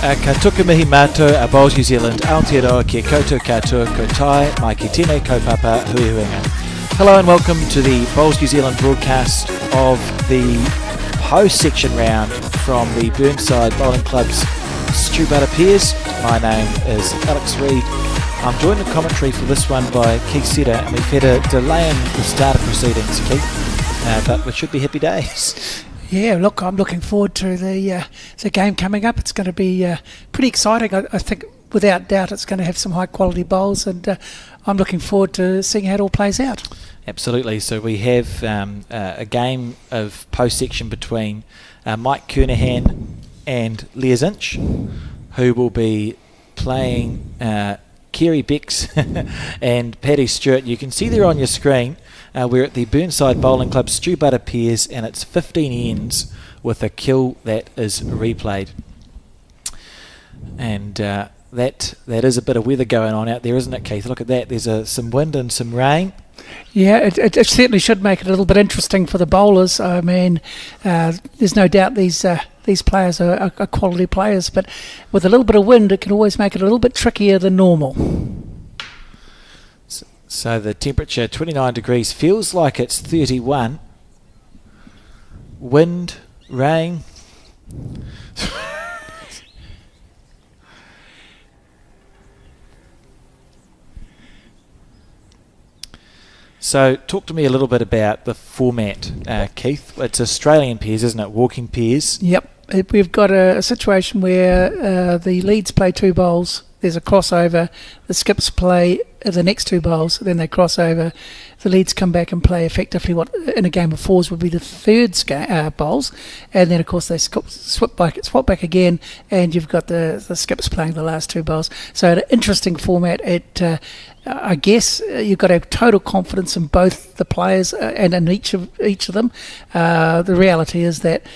Ka tuku mihi mātou a Bowls New Zealand, Aotearoa kia koutou katoa, ko tai, mai ki tēnei kaupapa, hui huinga. Hello and welcome to the Bowls New Zealand broadcast of the post-section round from the Burnside Bowling Club's Stu Buttar Peers. My name is Alex Reid. I'm joined in commentary for this one by Keith Setter, and we've had a delay in the start of proceedings, Keith, but it should be happy days. Yeah, look, I'm looking forward to the game coming up. It's going to be pretty exciting. I think, without doubt, it's going to have some high-quality bowls, and I'm looking forward to seeing how it all plays out. Absolutely. So we have a game of post-section between Mike Kernahan and Les Inch, who will be playing Kerry Becks and Paddy Stewart. You can see there on your screen, we're at the Burnside Bowling Club Stu Buttar Peers, and it's 15 ends with a kill that is replayed. And that is a bit of weather going on out there, isn't it, Keith? Look at that. There's some wind and some rain. Yeah, it certainly should make it a little bit interesting for the bowlers. I mean, there's no doubt these players are quality players, but with a little bit of wind, it can always make it a little bit trickier than normal. So the temperature, 29 degrees, feels like it's 31. Wind, rain. So talk to me a little bit about the format, Keith. It's Australian pairs, isn't it? Walking pairs. Yep. We've got a situation where the leads play two bowls. There's a crossover. The skips play the next two bowls. Then they cross over. The leads come back and play effectively what in a game of fours would be the third bowls. And then, of course, they swap back again, and you've got the skips playing the last two bowls. So an interesting format. I guess you've got to have total confidence in both the players and in each of them. The reality is that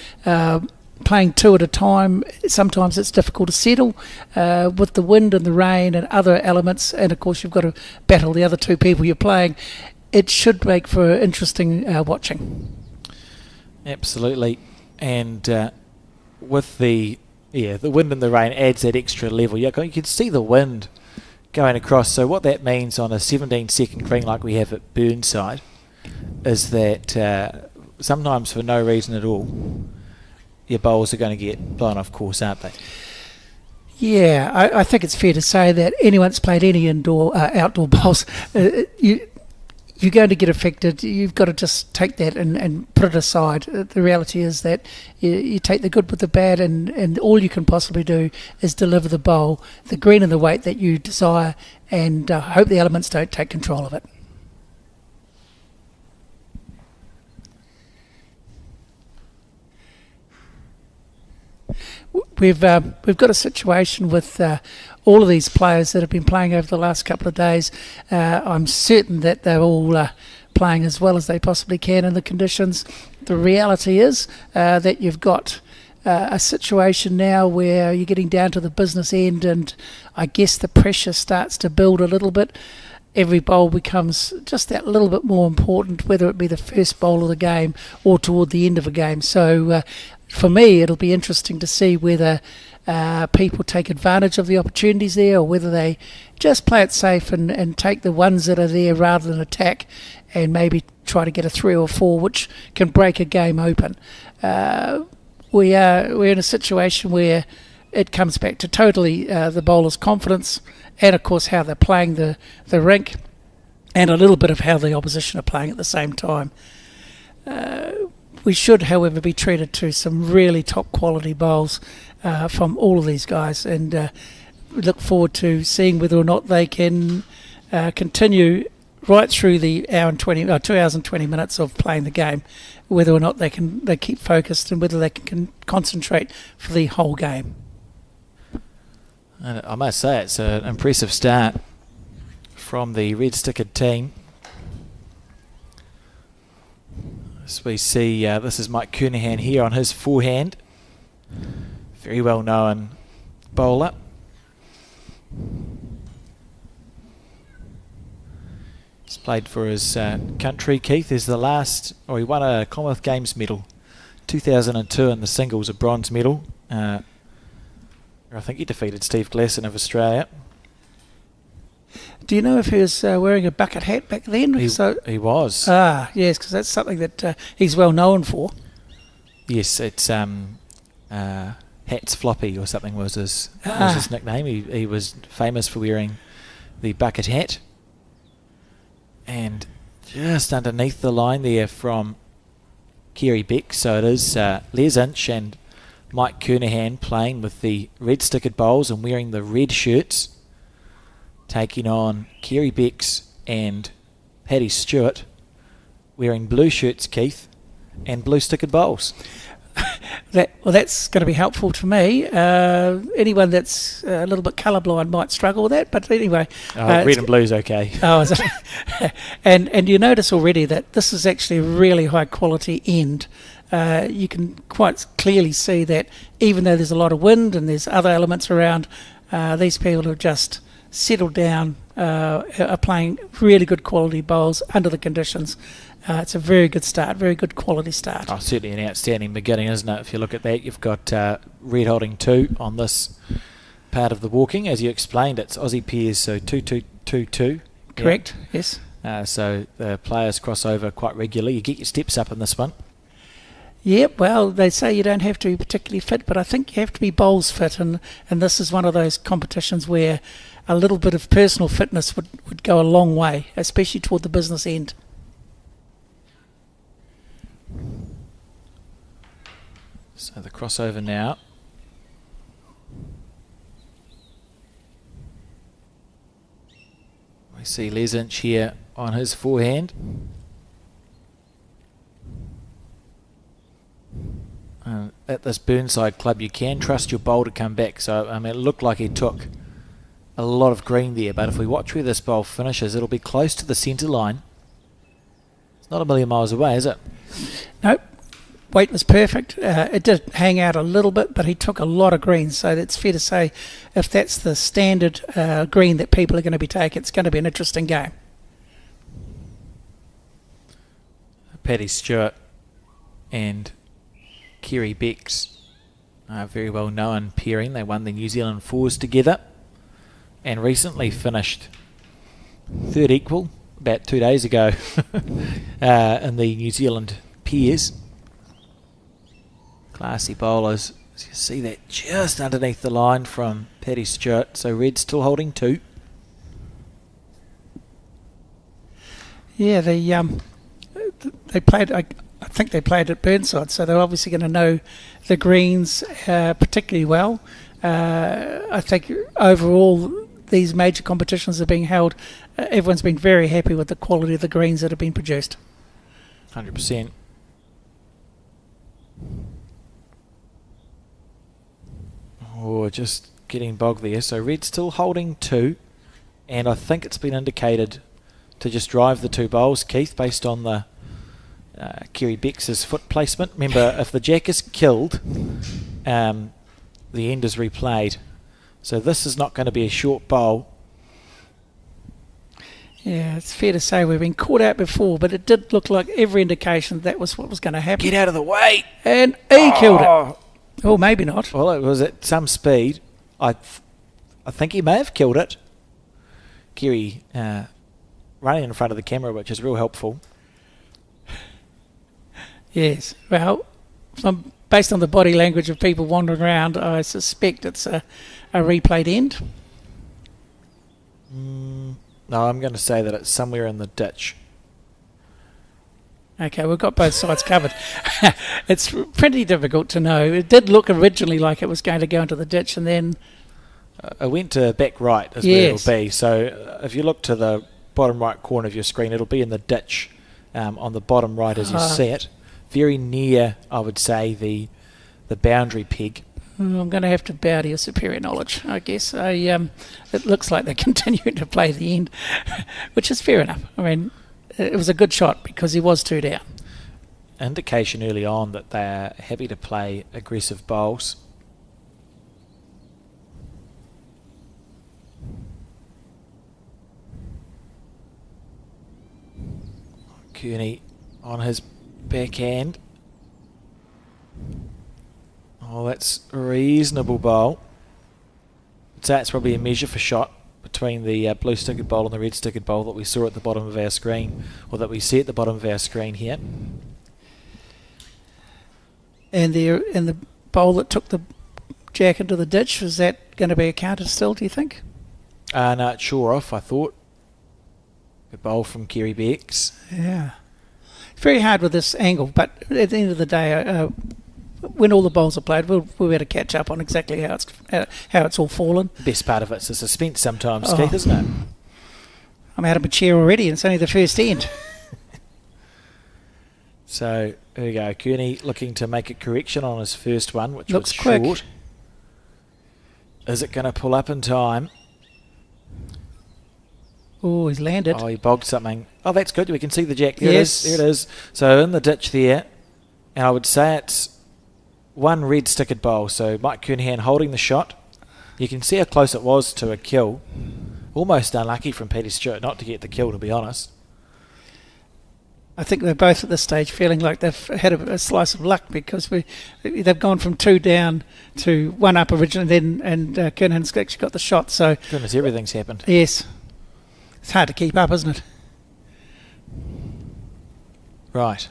playing two at a time, sometimes it's difficult to settle with the wind and the rain and other elements, and of course you've got to battle the other two people you're playing. It should make for interesting watching. Absolutely. And with the wind and the rain adds that extra level. You can see the wind going across. So what that means on a 17-second green like we have at Burnside is that sometimes for no reason at all, your bowls are going to get blown off course, aren't they? Yeah, I think it's fair to say that anyone that's played any outdoor bowls, you're going to get affected. You've got to just take that and put it aside. The reality is that you take the good with the bad, and all you can possibly do is deliver the bowl, the green and the weight that you desire, and hope the elements don't take control of it. We've got a situation with all of these players that have been playing over the last couple of days. I'm certain that they're all playing as well as they possibly can in the conditions. The reality is that you've got a situation now where you're getting down to the business end, and I guess the pressure starts to build a little bit. Every bowl becomes just that little bit more important, whether it be the first bowl of the game or toward the end of a game. So for me, it'll be interesting to see whether people take advantage of the opportunities there, or whether they just play it safe and take the ones that are there rather than attack, and maybe try to get a 3 or 4, which can break a game open. We're in a situation where it comes back to totally the bowler's confidence, and of course how they're playing the rink, and a little bit of how the opposition are playing at the same time. We should, however, be treated to some really top quality bowls from all of these guys, and we look forward to seeing whether or not they can continue right through the 2 hours and 20 minutes of playing the game, whether or not they keep focused, and whether they can concentrate for the whole game. And I must say it's an impressive start from the red-stickered team. As we see, this is Mike Kernahan here on his forehand. Very well known bowler. He's played for his country. Keith is the last, he won a Commonwealth Games medal 2002 in the singles, a bronze medal. I think he defeated Steve Glasson of Australia. Do you know if he was wearing a bucket hat back then? He was. Yes, because that's something that he's well known for. Yes, it's Hats Floppy or something was his nickname. He was famous for wearing the bucket hat. And just underneath the line there from Kerry Beck, so it is Les Inch and Mike Kernahan playing with the red stickered bowls and wearing the red shirts, taking on Kerry Becks and Paddy Stewart wearing blue shirts, Keith, and blue stickered bowls. That's going to be helpful to me. Anyone that's a little bit colourblind might struggle with that, but anyway. Red and blue's okay. Oh, is it? and you notice already that this is actually a really high quality end. You can quite clearly see that even though there's a lot of wind and there's other elements around, these people have just settled down, are playing really good quality bowls under the conditions. It's a very good start, very good quality start. Oh, certainly an outstanding beginning, isn't it? If you look at that, you've got red holding 2 on this part of the walking. As you explained, it's Aussie pairs, so 2-2-2-2. Correct, yes. So the players cross over quite regularly. You get your steps up in this one. Yep, well, they say you don't have to be particularly fit, but I think you have to be bowls fit, and this is one of those competitions where a little bit of personal fitness would go a long way, especially toward the business end. So the crossover now. We see Les Inch here on his forehand. At this Burnside club, you can trust your bowl to come back. So, I mean, it looked like he took a lot of green there, but if we watch where this bowl finishes, it'll be close to the centre line. It's not a million miles away, is it? Nope. Weight was perfect. It did hang out a little bit, but he took a lot of green, so it's fair to say if that's the standard green that people are going to be taking, it's going to be an interesting game. Paddy Stewart and Kerry Becks are very well known pairing. They won the New Zealand fours together and recently finished third equal about 2 days ago in the New Zealand pairs. Classy bowlers. So you see that just underneath the line from Paddy Stewart. So red still holding 2. Yeah, they played. I think they played at Burnside, so they're obviously going to know the greens particularly well. I think overall these major competitions are being held. Everyone's been very happy with the quality of the greens that have been produced. 100%. Oh, just getting bogged there. So red still holding 2, and I think it's been indicated to just drive the 2 bowls, Keith, based on the Kerry Becks' foot placement. Remember, if the jack is killed, the end is replayed. So this is not going to be a short bowl. Yeah, it's fair to say we've been caught out before, but it did look like every indication that was what was going to happen. Get out of the way! And he killed it. Oh, maybe not. Well, it was at some speed. I think he may have killed it. Kerry running in front of the camera, which is real helpful. Yes. Well, based on the body language of people wandering around, I suspect it's a replayed end. No, I'm going to say that it's somewhere in the ditch. Okay, we've got both sides covered. It's pretty difficult to know. It did look originally like it was going to go into the ditch, and then it went to back right is where it'll be. So if you look to the bottom right corner of your screen, it'll be in the ditch on the bottom right as you see it. Very near, I would say, the boundary peg. I'm going to have to bow to your superior knowledge, I guess. It looks like they're continuing to play the end, which is fair enough. I mean, it was a good shot because he was 2 down. Indication early on that they're happy to play aggressive bowls. Kearney on his backhand. Oh, that's a reasonable bowl. I'd say it's probably a measure for shot between the blue stickered bowl and the red stickered bowl that we saw at the bottom of our screen, or that we see at the bottom of our screen here. And the bowl that took the jack into the ditch, is that going to be a counter still, do you think? No, it's sure off, I thought. Good bowl from Kerry Becks. Yeah. It's very hard with this angle, but at the end of the day, when all the bowls are played, we'll be able to catch up on exactly how it's all fallen. The best part of it's the suspense sometimes, Keith, isn't it? I'm out of my chair already, and it's only the first end. So, there we go. Kearney looking to make a correction on his first one, which Looks was quick. short. Is it going to pull up in time? Oh, he's landed. Oh, he bogged something. Oh, that's good. We can see the jack. There Yes. it is. There it is. So, in the ditch there, and I would say it's one red stickered bowl. So, Mike Kernahan holding the shot. You can see how close it was to a kill. Almost unlucky from Peter Stewart not to get the kill, to be honest. I think they're both at this stage feeling like they've had a slice of luck, because they've gone from 2 down to 1 up originally, and Kernahan's actually got the shot. So Goodness, everything's happened. yes, it's hard to keep up, isn't it? Right.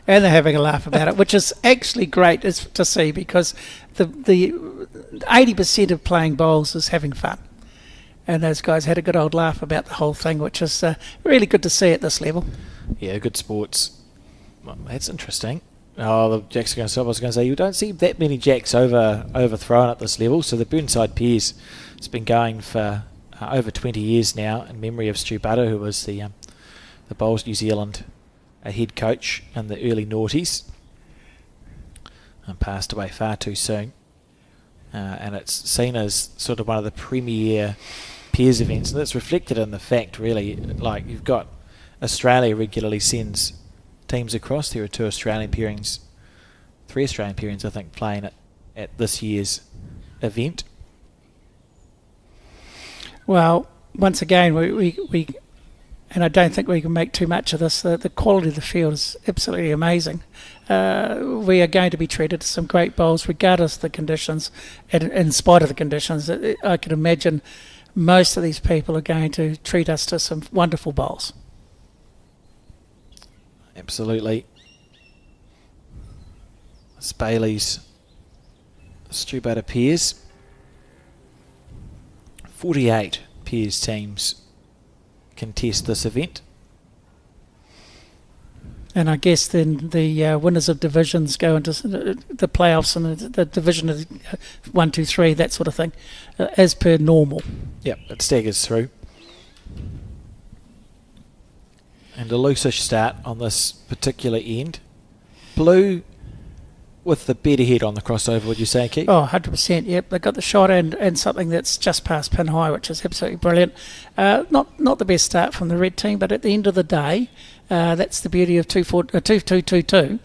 And they're having a laugh about it, which is actually great to see, because the 80% of playing bowls is having fun. And those guys had a good old laugh about the whole thing, which is really good to see at this level. Yeah, good sports. Well, that's interesting. Oh, the jacks are going to stop. I was going to say, you don't see that many jacks overthrown at this level. So the Burnside pairs has been going for over 20 years now, in memory of Stu Buttar, who was the Bowls New Zealand head coach in the early noughties, and passed away far too soon. And it's seen as sort of one of the premier pairs events, and it's reflected in the fact, really, like you've got Australia regularly sends teams across. There are 2 Australian pairings, 3 Australian pairings, I think, playing at this year's event. Well, once again, we and I don't think we can make too much of this. The quality of the field is absolutely amazing. We are going to be treated to some great bowls, regardless of the conditions, and in spite of the conditions. I can imagine most of these people are going to treat us to some wonderful bowls. Absolutely. It's Bayleys, Stu Buttar pairs. 48 pairs teams contest this event. And I guess then the winners of divisions go into the playoffs, and the division of 1, 2, 3, that sort of thing, as per normal. Yep, it staggers through. And a loosish start on this particular end. Blue with the better head on the crossover, would you say, Keith? Oh, 100%, yep. They got the shot and something that's just past pin high, which is absolutely brilliant. Not the best start from the red team, but at the end of the day, that's the beauty of 2-2-2-2.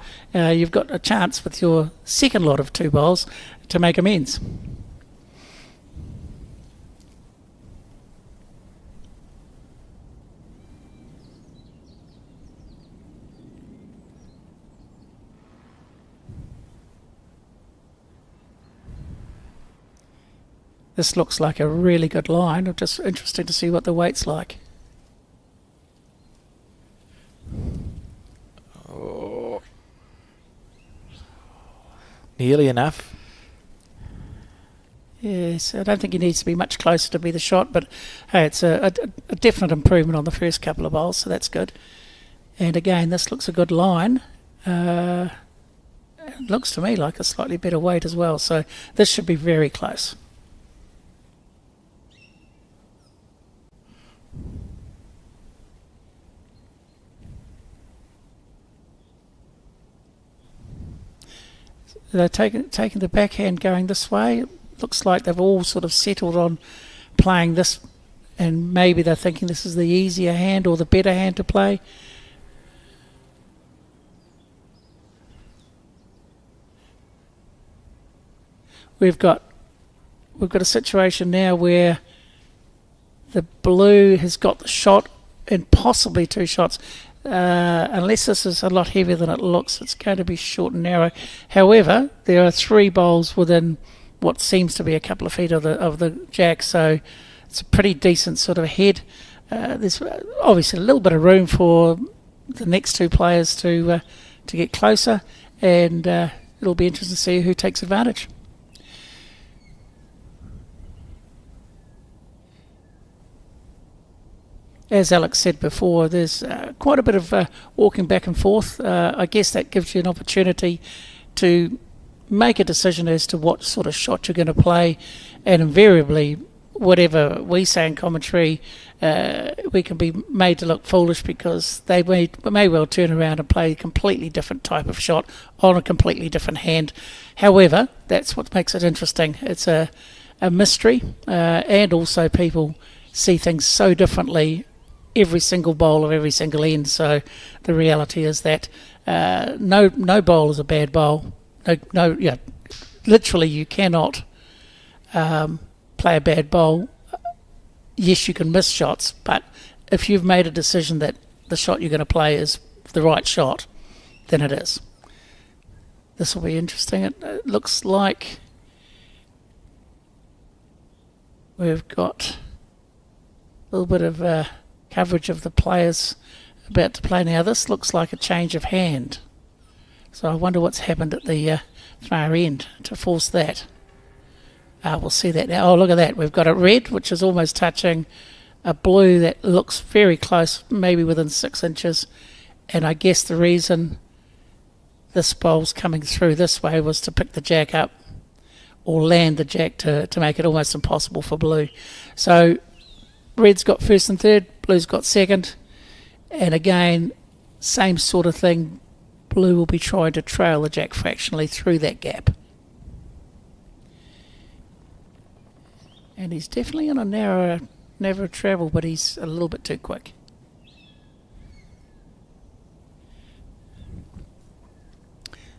You've got a chance with your second lot of 2 bowls to make amends. This looks like a really good line. I'm just interested to see what the weight's like. Oh. Nearly enough. Yes, I don't think he needs to be much closer to be the shot, but hey, it's a definite improvement on the first couple of bowls, so that's good. And again, this looks a good line. It looks to me like a slightly better weight as well, so this should be very close. They're taking the backhand going this way. Looks like they've all sort of settled on playing this, and maybe they're thinking this is the easier hand or the better hand to play. We've got a situation now where the blue has got the shot and possibly 2 shots. Unless this is a lot heavier than it looks, it's going to be short and narrow. However, there are 3 bowls within what seems to be a couple of feet of the jack, so it's a pretty decent sort of head. There's obviously a little bit of room for the next two players to get closer, and it'll be interesting to see who takes advantage. As Alex said before, there's quite a bit of walking back and forth. I guess that gives you an opportunity to make a decision as to what sort of shot you're going to play, and invariably, whatever we say in commentary, we can be made to look foolish because they may well turn around and play a completely different type of shot on a completely different hand. However, that's what makes it interesting. It's a mystery, and also people see things so differently every single bowl of every single end. So the reality is that no bowl is a bad bowl. Literally you cannot play a bad bowl. Yes, you can miss shots, but if you've made a decision that the shot you're going to play is the right shot, then it is. This will be interesting. It looks like we've got a little bit of coverage of the players about to play now. This looks like a change of hand, so I wonder what's happened at the far end to force that. We'll see that now. Oh, look at that. We've got a red, which is almost touching a blue that looks very close, maybe within 6 inches. And I guess the reason this bowl's coming through this way was to pick the jack up or land the jack to make it almost impossible for blue. So red's got first and third, blue's got second. And again, same sort of thing. Blue will be trying to trail the jack fractionally through that gap. And he's definitely on a narrow travel, but he's a little bit too quick.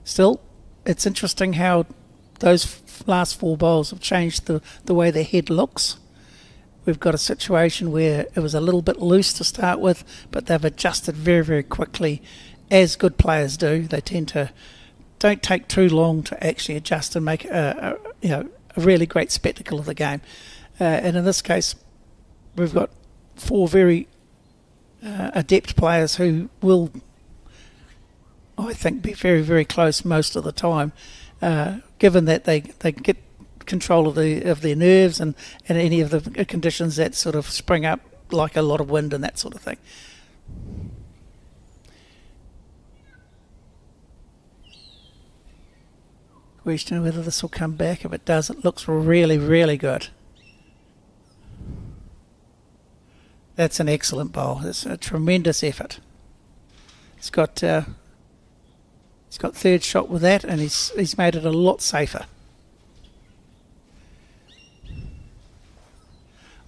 Still, it's interesting how those last 4 bowls have changed the way the head looks. We've got a situation where it was a little bit loose to start with, but they've adjusted very, very quickly, as good players do. They don't take too long to actually adjust and make a really great spectacle of the game. And in this case, we've got 4 very adept players who will, I think, be very, very close most of the time, given that they get control of their nerves and any of the conditions that sort of spring up, like a lot of wind and that sort of thing. Question whether this will come back. If it does, it looks really, really good. That's an excellent bowl. It's a tremendous effort. He's got third shot with that, and he's made it a lot safer.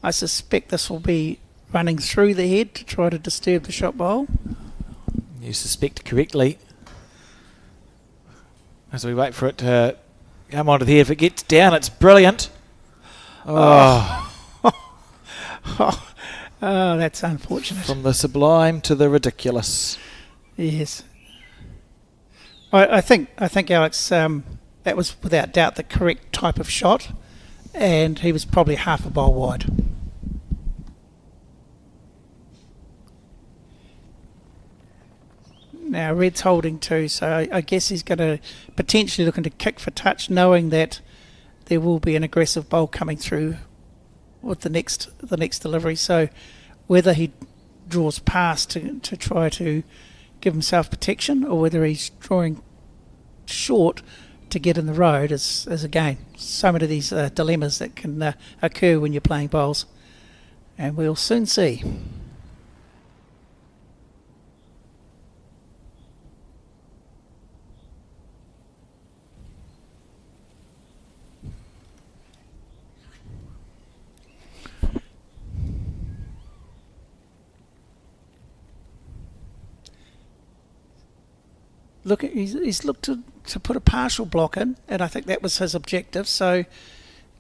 I suspect this will be running through the head to try to disturb the shot bowl. You suspect correctly. As we wait for it to come onto the head, if it gets down, it's brilliant. Oh, that's unfortunate. From the sublime to the ridiculous. Yes. I think Alex, that was without doubt the correct type of shot, and he was probably half a bowl wide. Now red's holding 2, so I guess he's going to potentially looking to kick for touch, knowing that there will be an aggressive bowl coming through with the next delivery. So whether he draws past to try to give himself protection, or whether he's drawing short to get in the road is again so many of these dilemmas that can occur when you're playing bowls, and we'll soon see. Look, he's looked to put a partial block in, and I think that was his objective, so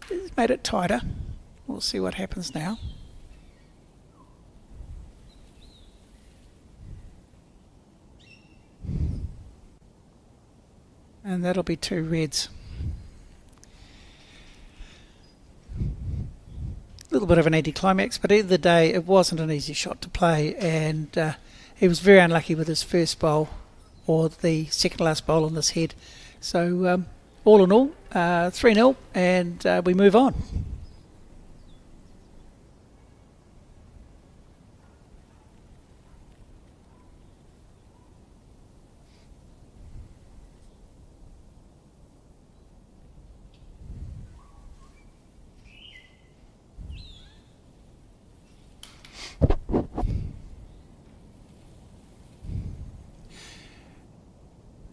he's made it tighter. We'll see what happens now. And that'll be 2 reds. little bit of an anticlimax, but at the end of the day, it wasn't an easy shot to play, and he was very unlucky with his first bowl, or the second last bowl on this head. So all in all, 3-0, and we move on.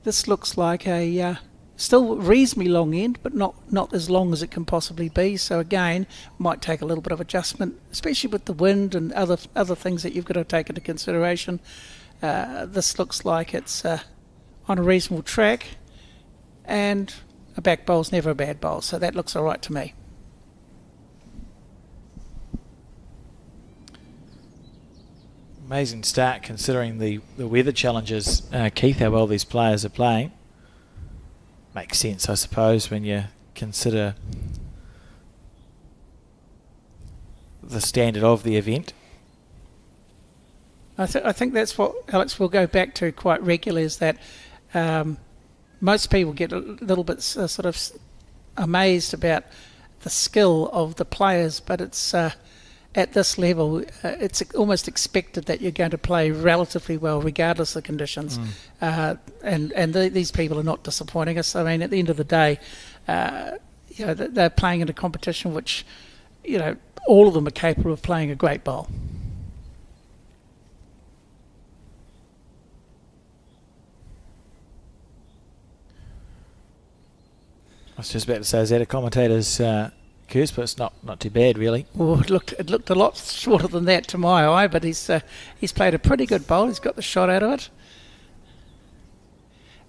This looks like a still reasonably long end, but not as long as it can possibly be. So again, might take a little bit of adjustment, especially with the wind and other things that you've got to take into consideration. This looks like it's on a reasonable track, and a back bowl's never a bad bowl, so that looks all right to me. Amazing start considering the weather challenges, Keith, how well these players are playing. Makes sense, I suppose, when you consider the standard of the event. I think that's what Alex will go back to quite regularly, is that most people get a little bit sort of amazed about the skill of the players, but it's at this level, it's almost expected that you're going to play relatively well regardless of the conditions. These people are not disappointing us. I mean, at the end of the day, they're playing in a competition which, all of them are capable of playing a great bowl. I was just about to say, is that a commentator's curse? But it's not too bad, really. Well, it looked a lot shorter than that to my eye, but he's played a pretty good bowl. He's got the shot out of it.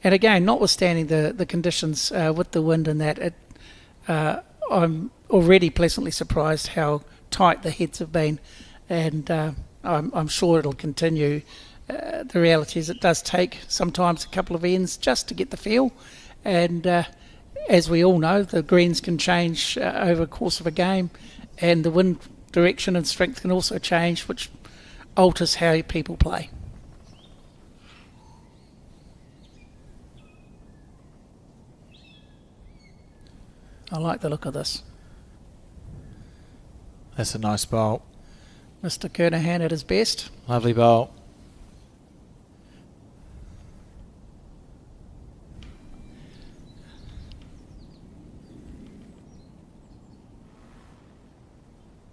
And again, notwithstanding the conditions with the wind and that, I'm already pleasantly surprised how tight the heads have been, and I'm sure it'll continue. The reality is it does take sometimes a couple of ends just to get the feel, and as we all know, the greens can change over the course of a game, and the wind direction and strength can also change, which alters how people play. I like the look of this. That's a nice bowl. Mr. Kernahan at his best. Lovely bowl.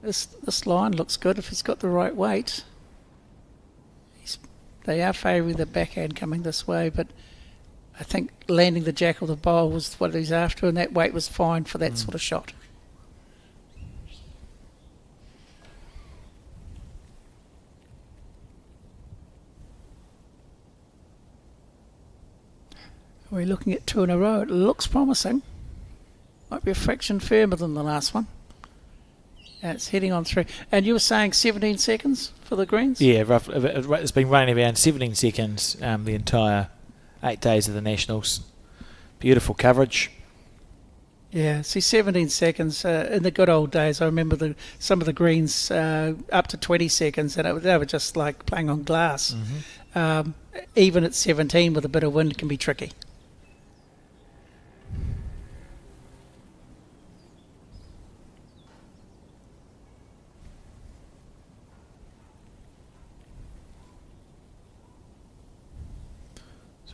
This line looks good if he's got the right weight. They are favouring the backhand coming this way, but I think landing the jack of the bowl was what he's after, and that weight was fine for that sort of shot. We're looking at 2 in a row. It looks promising. Might be a fraction firmer than the last one. And it's heading on through. And you were saying 17 seconds for the greens? Yeah, roughly. It's been running around 17 seconds the entire 8 days of the Nationals. Beautiful coverage. Yeah, see, 17 seconds. In the good old days, I remember some of the greens up to 20 seconds, and they were just like playing on glass. Mm-hmm. Even at 17 with a bit of wind can be tricky.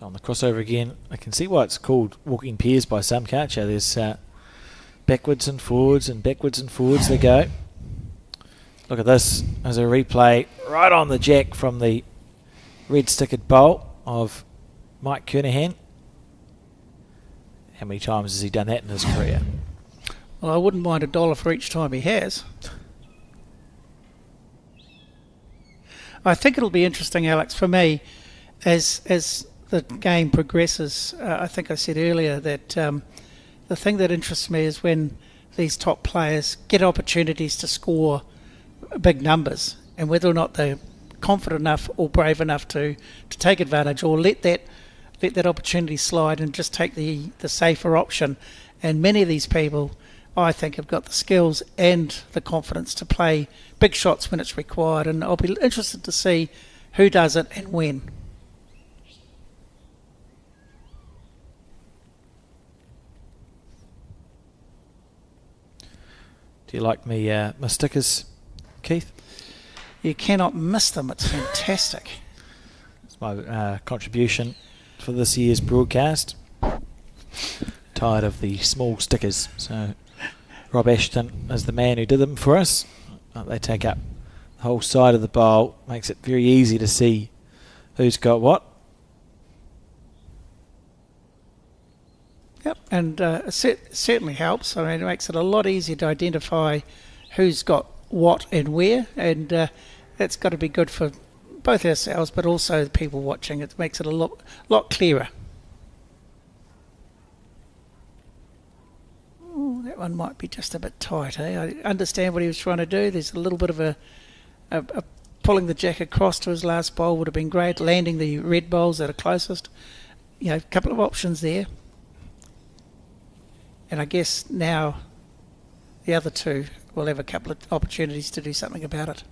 On the crossover again, I can see why it's called walking pairs by some, can't you? There's backwards and forwards they go. Look at this as a replay right on the jack from the red stickered bowl of Mike Kernahan. How many times has he done that in his career? Well, I wouldn't mind $1 for each time he has. I think it'll be interesting, Alex, for me, as the game progresses. I think I said earlier that the thing that interests me is when these top players get opportunities to score big numbers, and whether or not they're confident enough or brave enough to take advantage, or let that opportunity slide and just take the safer option. And many of these people I think, have got the skills and the confidence to play big shots when it's required, and I'll be interested to see who does it and when. Do you like my stickers, Keith? You cannot miss them. It's fantastic. It's my contribution for this year's broadcast. Tired of the small stickers, so Rob Ashton is the man who did them for us. They take up the whole side of the bowl, makes it very easy to see who's got what. Yep, and it certainly helps. I mean, it makes it a lot easier to identify who's got what and where, and that's got to be good for both ourselves, but also the people watching. It makes it a lot clearer. Ooh, that one might be just a bit tight, eh? I understand what he was trying to do. There's a little bit of a pulling the jack across to his last bowl would have been great. Landing the red bowls that are closest. You know, a couple of options there. And I guess now the other two will have a couple of opportunities to do something about it.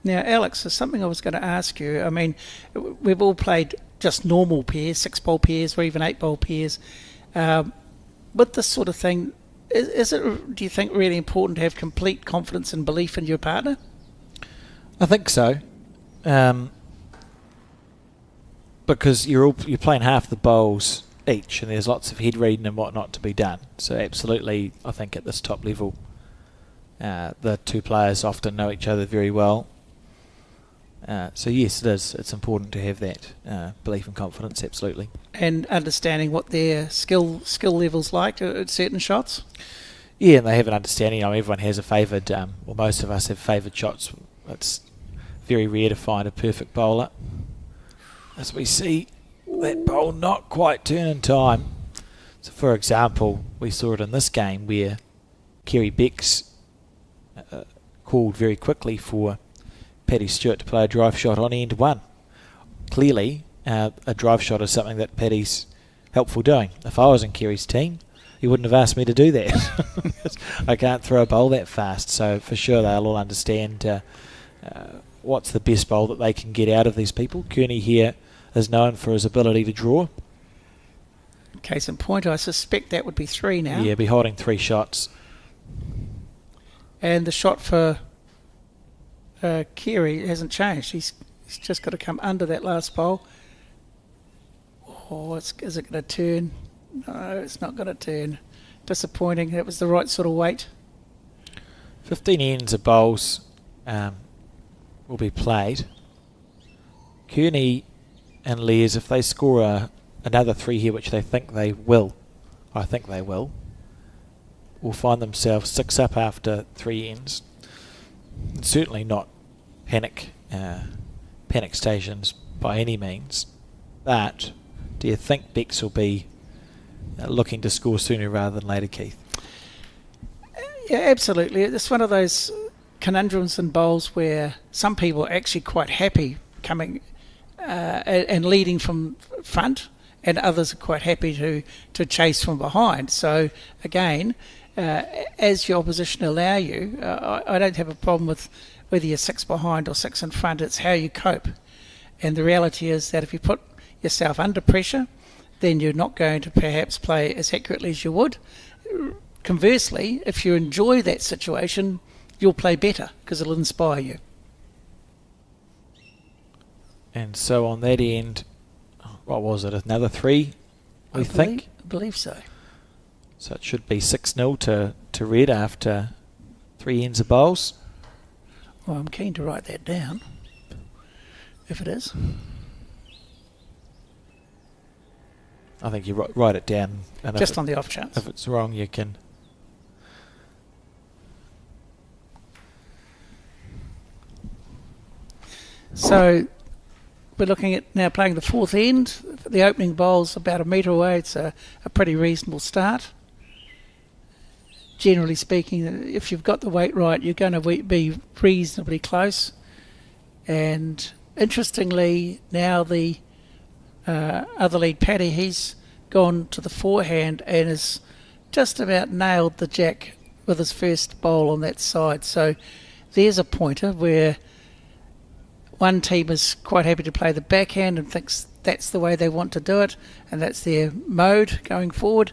Now, Alex, there's something I was going to ask you. I mean, we've all played just normal pairs, 6-bowl pairs or even 8-bowl pairs. With this sort of thing, is it, do you think, really important to have complete confidence and belief in your partner? I think so. Because you're playing half the bowls each, and there's lots of head reading and whatnot to be done. So absolutely, I think at this top level, the two players often know each other very well. So yes, it is. It's important to have that belief and confidence, absolutely. And understanding what their skill level's like at certain shots. Yeah, and they have an understanding. Everyone has a favoured, or most of us have favoured shots. It's very rare to find a perfect bowler. As we see that bowl not quite turn in time. So for example, we saw it in this game where Kerry Becks called very quickly for Paddy Stewart to play a drive shot on end one. Clearly, a drive shot is something that Paddy's helpful doing. If I was in Kerry's team, he wouldn't have asked me to do that. I can't throw a bowl that fast, so for sure they'll all understand what's the best bowl that they can get out of these people. Kearney here is known for his ability to draw. Case in point, I suspect that would be 3 now. Yeah, be holding 3 shots. And the shot for Kerry hasn't changed. He's just got to come under that last bowl. Oh, is it going to turn? No, it's not going to turn. Disappointing. That was the right sort of weight. 15 ends of bowls will be played. Kearney and Les, if they score another 3 here, which they think they will, I think they will find themselves 6 up after 3 ends. Certainly not panic stations by any means, but do you think Becks will be looking to score sooner rather than later, Keith? Yeah, absolutely. It's one of those conundrums in bowls where some people are actually quite happy coming and leading from front, and others are quite happy to chase from behind. So again, as your opposition allow you, I don't have a problem with whether you're 6 behind or 6 in front. It's how you cope. And the reality is that if you put yourself under pressure, then you're not going to perhaps play as accurately as you would. Conversely, if you enjoy that situation, you'll play better because it'll inspire you. And so on that end, what was it, another 3, I think? I believe so. So it should be 6-0 to Red after 3 ends of bowls. Well, I'm keen to write that down, if it is. I think you write it down. And just on the off chance. If it's wrong, you can... So we're looking at now playing the 4th end. The opening bowl's about 1 metre away. It's a pretty reasonable start. Generally speaking, if you've got the weight right, you're going to be reasonably close. And interestingly, now the other lead, Paddy, he's gone to the forehand and has just about nailed the jack with his first bowl on that side. So there's a pointer where one team is quite happy to play the backhand and thinks that's the way they want to do it and that's their mode going forward.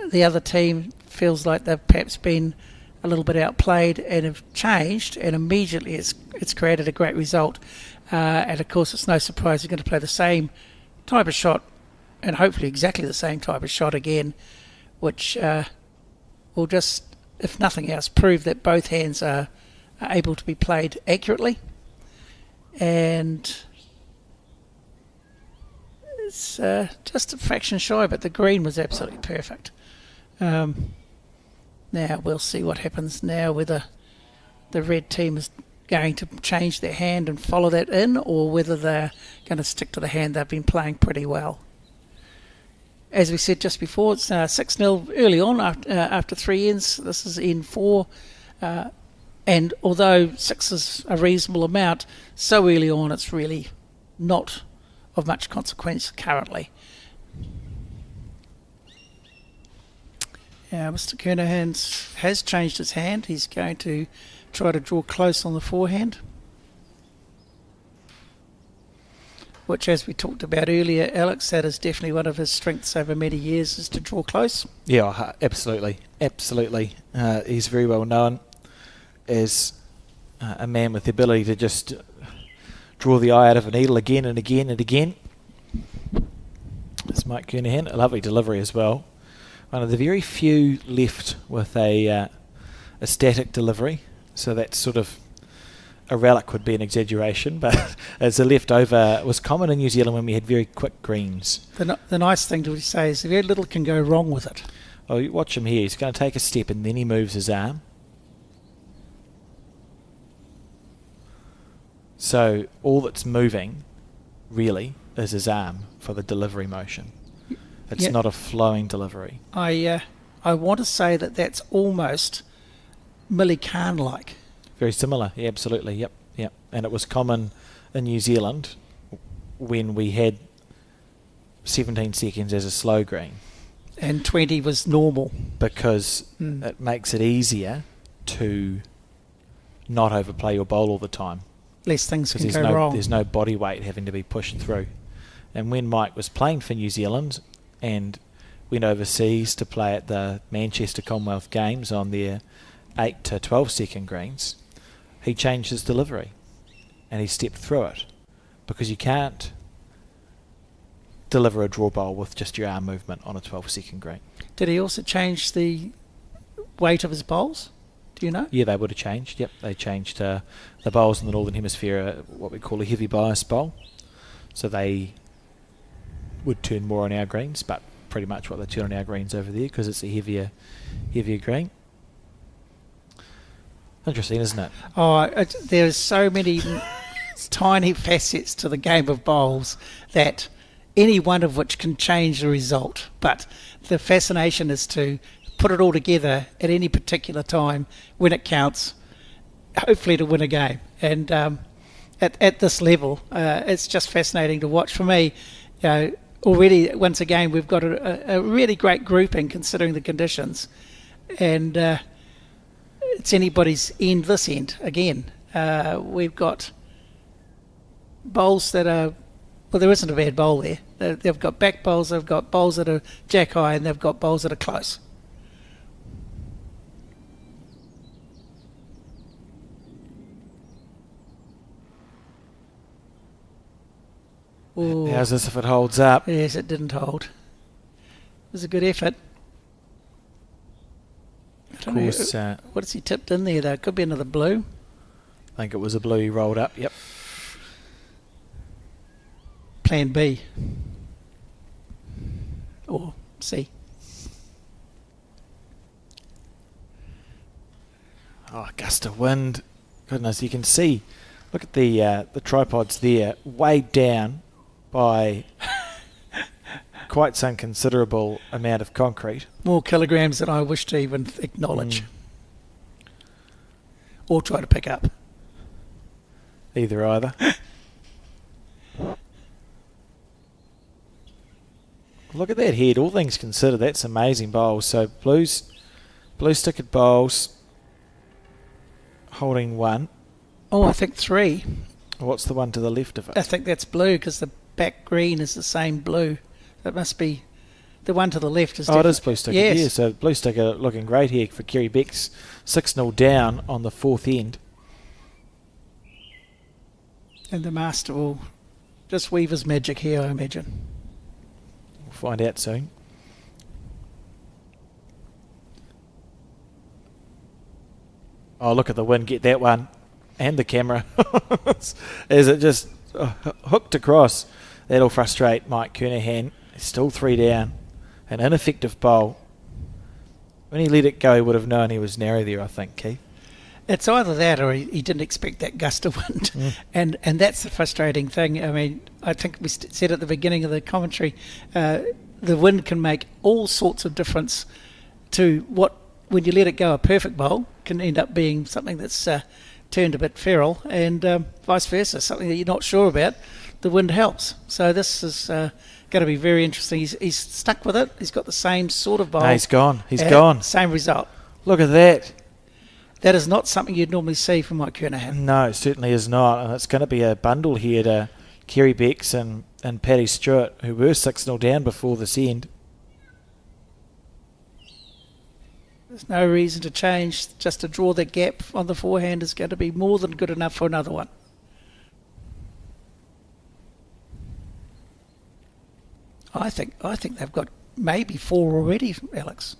The other team feels like they've perhaps been a little bit outplayed and have changed, and immediately it's created a great result. And of course, it's no surprise you're going to play the same type of shot and hopefully exactly the same type of shot again, which will just, if nothing else, prove that both hands are able to be played accurately. And it's just a fraction shy, but the green was absolutely perfect. Now we'll see what happens now, whether the red team is going to change their hand and follow that in, or whether they're going to stick to the hand they've been playing pretty well. As we said just before, it's 6-0 early on after 3 ends. This is end 4. And although 6 is a reasonable amount, so early on it's really not of much consequence currently. Mr. Kernahan has changed his hand. He's going to try to draw close on the forehand, which, as we talked about earlier, Alex, that is definitely one of his strengths over many years, is to draw close. Yeah, absolutely. He's very well known as a man with the ability to just draw the eye out of a needle again and again and again. It's Mike Kernahan, a lovely delivery as well. One of the very few left with a static delivery, so that's sort of a relic would be an exaggeration, but as a leftover was common in New Zealand when we had very quick greens. The nice thing to say is very little can go wrong with it. Oh, you watch him here. He's going to take a step and then he moves his arm. So all that's moving really is his arm for the delivery motion. It's not a flowing delivery. I want to say that that's almost Millie Khan-like. Very similar, yeah, absolutely, yep. And it was common in New Zealand when we had 17 seconds as a slow green. And 20 was normal. Because it makes it easier to not overplay your bowl all the time. Less things can go wrong. There's no body weight having to be pushed through. And when Mike was playing for New Zealand and went overseas to play at the Manchester Commonwealth Games on their 8 to 12 second greens, he changed his delivery and he stepped through it, because you can't deliver a draw bowl with just your arm movement on a 12 second green. Did he also change the weight of his bowls? Do you know? Yeah, they would have changed. Yep, they changed the bowls in the Northern Hemisphere, what we call a heavy bias bowl. So they would turn more on our greens, but pretty much what they turn on our greens over there, because it's a heavier green. Interesting, isn't it? Oh, there's so many tiny facets to the game of bowls that any one of which can change the result. But the fascination is to put it all together at any particular time when it counts, hopefully to win a game. And at this level, it's just fascinating to watch. For me, already, once again, we've got a really great grouping considering the conditions. And it's anybody's end this end again. We've got bowls that are, well, there isn't a bad bowl there. They've got back bowls, they've got bowls that are jack high, and they've got bowls that are close. Ooh. How's this if it holds up? Yes, it didn't hold. It was a good effort. Of course. What has he tipped in there, though? It could be another blue. I think it was a blue he rolled up, yep. Plan B. Or C. Oh, gust of wind. Goodness, you can see. Look at the tripods there, weighed down by quite some considerable amount of concrete. More kilograms than I wish to even acknowledge. Or try to pick up. Either. Look at that head. All things considered, that's amazing bowls. So blue stickered bowls holding one. Oh, I think 3. What's the one to the left of it? I think that's blue because the back green is the same blue. That must be the one to the left. Is it is blue sticker. Yes. Yeah, so blue sticker looking great here for Kerry Becks. 6-0 down on the fourth end. And the master will just weave his magic here, I imagine. We'll find out soon. Oh, look at the wind. Get that one. And the camera. Is it just hooked across? That'll frustrate Mike Kernahan. It's still 3 down. An ineffective bowl. When he let it go, he would have known he was narrow there, I think, Keith. It's either that or he didn't expect that gust of wind. And that's the frustrating thing. I mean, I think we said at the beginning of the commentary, the wind can make all sorts of difference to what, when you let it go, a perfect bowl can end up being something that's turned a bit feral, and vice versa, something that you're not sure about, the wind helps. So this is going to be very interesting. He's stuck with it. He's got the same sort of bowl. No, he's gone. He's gone. Same result. Look at that. That is not something you'd normally see from Mike Kernahan. No, it certainly is not. And it's going to be a bundle here to Kerry Becks and Paddy Stewart, who were 6-0 down before this end. There's no reason to change. Just to draw the gap on the forehand is going to be more than good enough for another one. I think they've got maybe 4 already, Alex.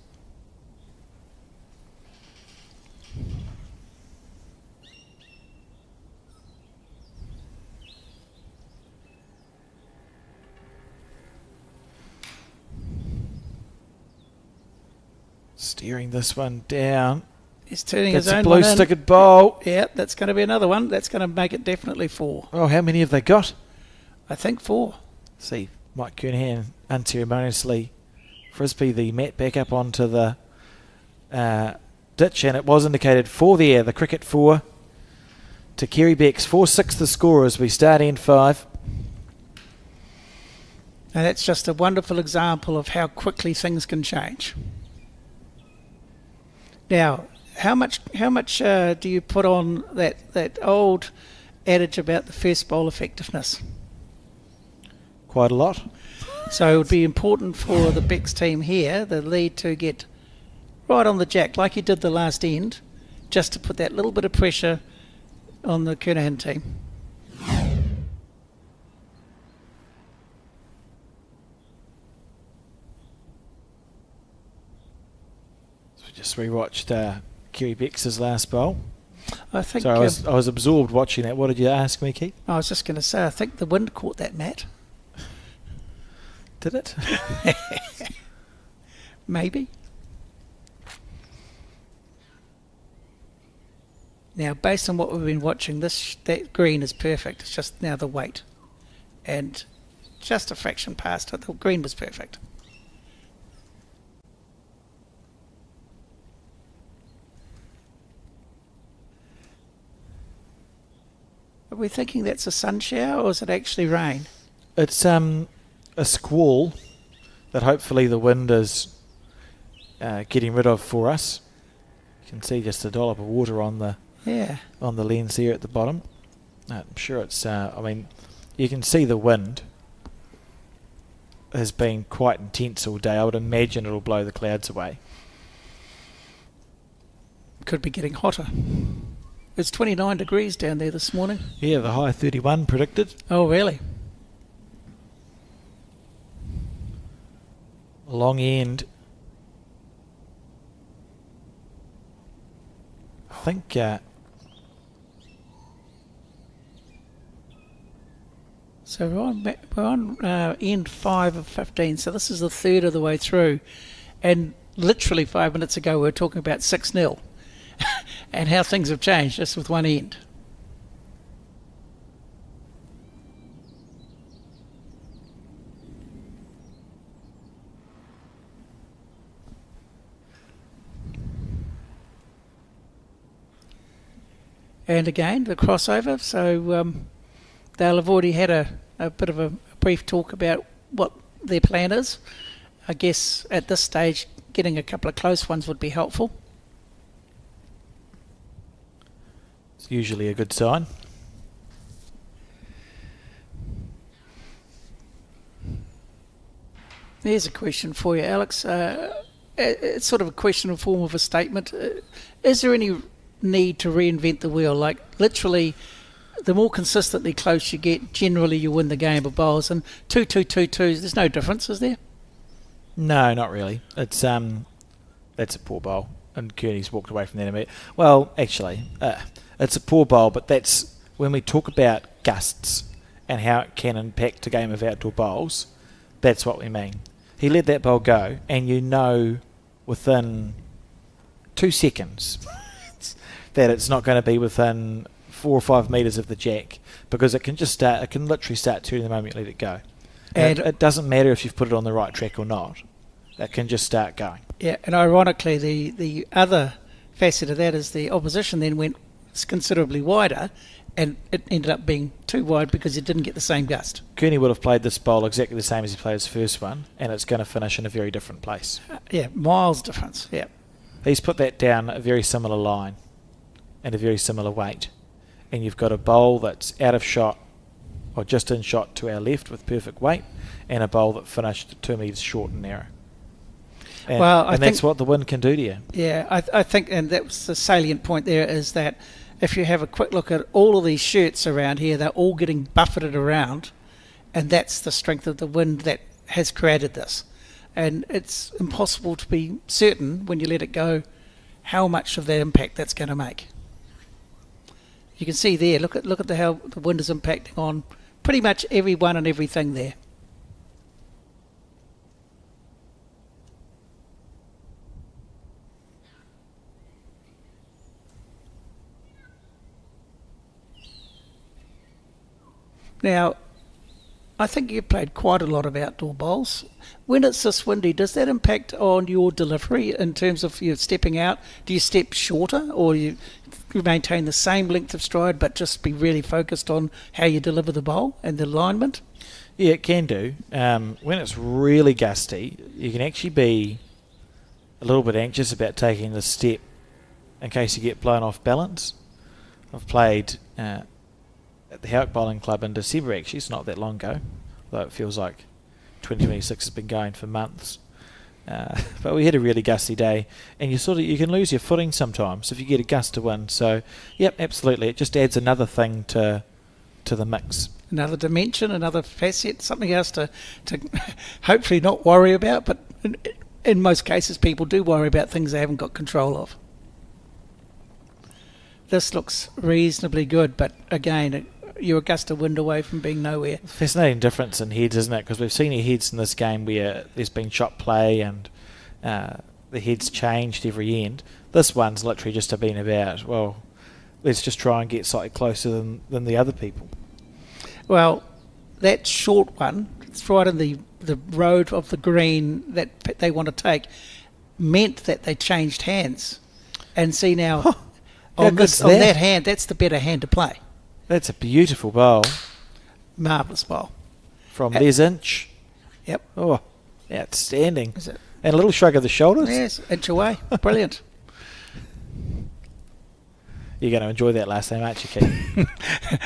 Steering this one down. He's turning That's his own a blue one in. stickered bowl. Yeah, that's going to be another one. That's going to make it definitely 4. Oh, how many have they got? I think 4. See, Mike Kernahan unceremoniously frisbee the mat back up onto the ditch, and it was indicated 4 there. The cricket 4 to Kerry Becks. 4-6 the score as we start end 5. And that's just a wonderful example of how quickly things can change. Now, how much do you put on that old adage about the first bowl effectiveness? Quite a lot. So it would be important for the Becks team here, the lead, to get right on the jack like he did the last end, just to put that little bit of pressure on the Kernahan team. Just rewatched Kerry Becks' last bowl. I think. So I was absorbed watching that. What did you ask me, Keith? I was just going to say, I think the wind caught that, Matt. Did it? Maybe. Now, based on what we've been watching, that green is perfect. It's just now the weight, and just a fraction past it, the green was perfect. Are we thinking that's a sun shower, or is it actually rain? It's a squall that hopefully the wind is getting rid of for us. You can see just a dollop of water on the lens there at the bottom. I'm sure it's. I mean, you can see the wind has been quite intense all day. I would imagine it'll blow the clouds away. Could be getting hotter. It's 29 degrees down there this morning. Yeah, the high 31 predicted. Oh, really? Long end. I think so we're on end 5 of 15, so this is the third of the way through, and literally 5 minutes ago we were talking about 6-0 and how things have changed just with one end. And again, the crossover, so they'll have already had a bit of a brief talk about what their plan is. I guess at this stage, getting a couple of close ones would be helpful. It's usually a good sign. There's a question for you, Alex. It's sort of a question in form of a statement. Is there any need to reinvent the wheel? Like, literally, the more consistently close you get, generally you win the game of bowls. And 2-2-2-2, there's no difference, is there? No, not really. It's that's a poor bowl, and Kearney's walked away from that a bit. Well, actually, it's a poor bowl, but that's when we talk about gusts and how it can impact a game of outdoor bowls. That's what we mean. He let that bowl go, and you know within 2 seconds that it's not going to be within 4 or 5 metres of the jack, because it can literally start turning the moment you let it go. And it doesn't matter if you've put it on the right track or not. It can just start going. Yeah, and ironically, the other facet of that is the opposition then went considerably wider, and it ended up being too wide because it didn't get the same gust. Kearney would have played this bowl exactly the same as he played his first one, and it's going to finish in a very different place. Yeah, miles difference, yeah. He's put that down a very similar line and a very similar weight. And you've got a bowl that's out of shot, or just in shot to our left with perfect weight, and a bowl that finished 2 metres short and narrow. And that's what the wind can do to you. Yeah, I think, and that's the salient point there, is that if you have a quick look at all of these shirts around here, they're all getting buffeted around, and that's the strength of the wind that has created this. And it's impossible to be certain when you let it go how much of that impact that's going to make. You can see there, look at how the wind is impacting on pretty much everyone and everything there. Now, I think you've played quite a lot of outdoor bowls. When it's this windy, does that impact on your delivery in terms of you stepping out? Do you step shorter, or you maintain the same length of stride but just be really focused on how you deliver the bowl and the alignment? Yeah, it can do. When it's really gusty, you can actually be a little bit anxious about taking the step in case you get blown off balance. I've played at the Howick Bowling Club in December, actually. It's not that long ago, although it feels like 2026 has been going for months. But we had a really gusty day, and you can lose your footing sometimes if you get a gust of wind. So, yep, absolutely. It just adds another thing to the mix. Another dimension, another facet, something else to hopefully not worry about. But in most cases, people do worry about things they haven't got control of. This looks reasonably good, but again, you're a gust of wind away from being nowhere. Fascinating difference in heads, isn't it? Because we've seen heads in this game where there's been shot play and the heads changed every end. This one's literally just been about, well, let's just try and get slightly closer than the other people. Well, that short one, it's right in the road of the green that they want to take, meant that they changed hands. And see now, on that hand, that's the better hand to play. That's a beautiful bowl. Marvellous bowl. From Les Inch. Yep. Oh, outstanding. Is it? And a little shrug of the shoulders. Yes, inch away. Brilliant. You're going to enjoy that last name, aren't you, Keith?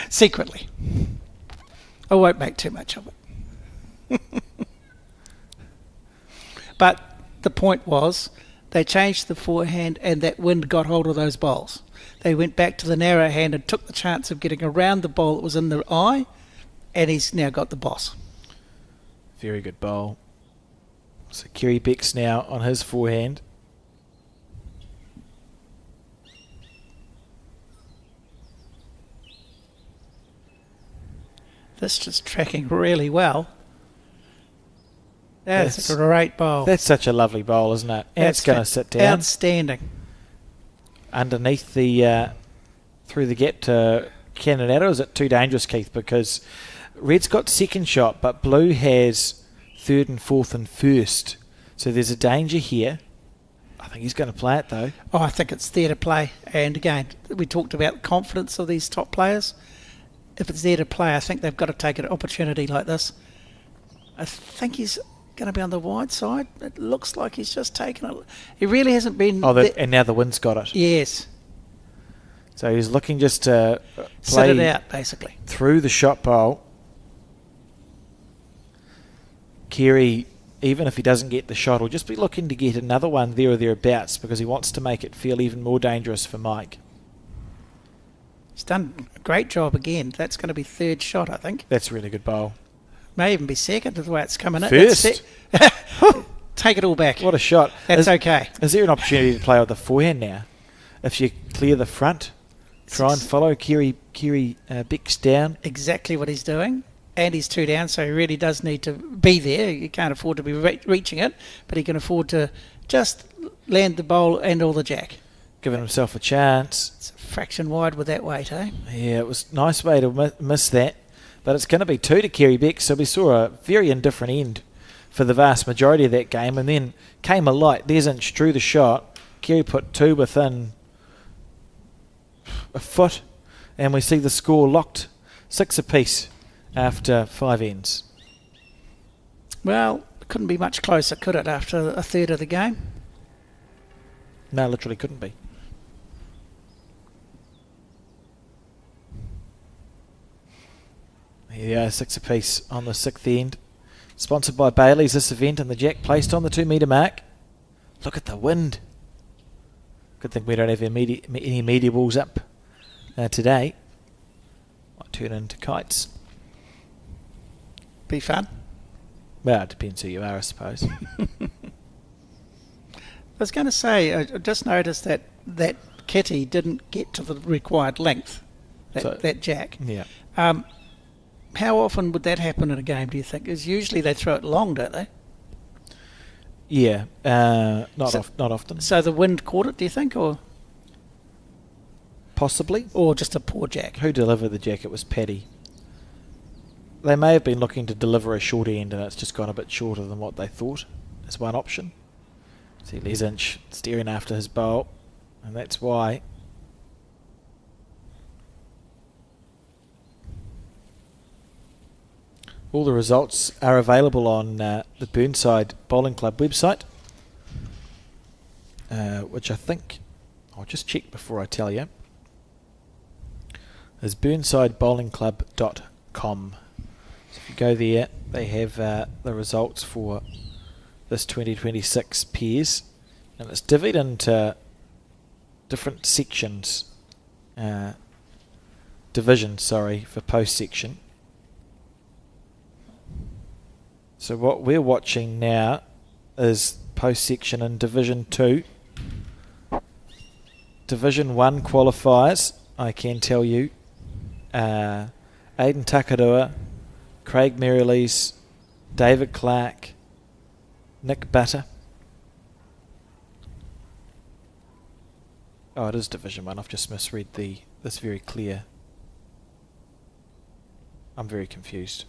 Secretly. I won't make too much of it. But the point was, they changed the forehand and that wind got hold of those bowls. They went back to the narrow hand and took the chance of getting around the bowl that was in the eye, and he's now got the boss. Very good bowl. So Kerry Beck's now on his forehand. This just tracking really well. That's a great bowl. That's such a lovely bowl, isn't it? And it's going to sit down. Outstanding. Underneath the through the gap to Canonado. Is it too dangerous, Keith? Because Red's got second shot, but Blue has third and fourth and first. So there's a danger here. I think he's going to play it, though. Oh, I think it's there to play. And again, we talked about the confidence of these top players. If it's there to play, I think they've got to take an opportunity like this. I think he's going to be on the wide side. It looks like he's just taken it. He really hasn't been... and now the wind's got it. Yes. So he's looking just to Sit play it out, basically. through the shot bowl. Kerry, even if he doesn't get the shot, will just be looking to get another one there or thereabouts because he wants to make it feel even more dangerous for Mike. He's done a great job again. That's going to be third shot, I think. That's a really good bowl. May even be second the way it's coming in. First. Take it all back. What a shot. That's okay. Is there an opportunity to play with the forehand now? If you clear the front, try and follow Kerry Beck's down. Exactly what he's doing. And he's 2 down, so he really does need to be there. He can't afford to be reaching it, but he can afford to just land the bowl and all the jack. Giving himself a chance. It's a fraction wide with that weight, eh? Yeah, it was a nice way to miss that. But it's going to be 2 to Kerry Beck, so we saw a very indifferent end for the vast majority of that game, and then came a light. There's Inch drew the shot. Kerry put 2 within a foot, and we see the score locked 6 apiece after 5 ends. Well, it couldn't be much closer, could it, after a third of the game? No, literally couldn't be. Yeah, 6 apiece on the 6th end. Sponsored by Bayleys, this event, and the jack placed on the 2 metre mark. Look at the wind. Good thing we don't have any media balls up today. Might turn into kites. Be fun. Well, it depends who you are, I suppose. I was going to say, I just noticed that kitty didn't get to the required length, that jack. Yeah. How often would that happen in a game, do you think? Because usually they throw it long, don't they? Yeah, not often. So the wind caught it, do you think, or possibly? Or just a poor jack? Who delivered the jack? It was Paddy. They may have been looking to deliver a short end and it's just gone a bit shorter than what they thought. That's one option. See Les Inch steering after his bowl, and that's why. All the results are available on the Burnside Bowling Club website, which I think, I'll just check before I tell you, is burnsidebowlingclub.com. So if you go there, they have the results for this 2026 pairs, and it's divided into different sections, divisions, for post section. So what we're watching now is post section in Division 2. Division 1 qualifiers, I can tell you. Aidan Takadua, Craig Merrilees, David Clark, Nick Buttar. Oh, it is Division 1. I've just misread this very clear. I'm very confused.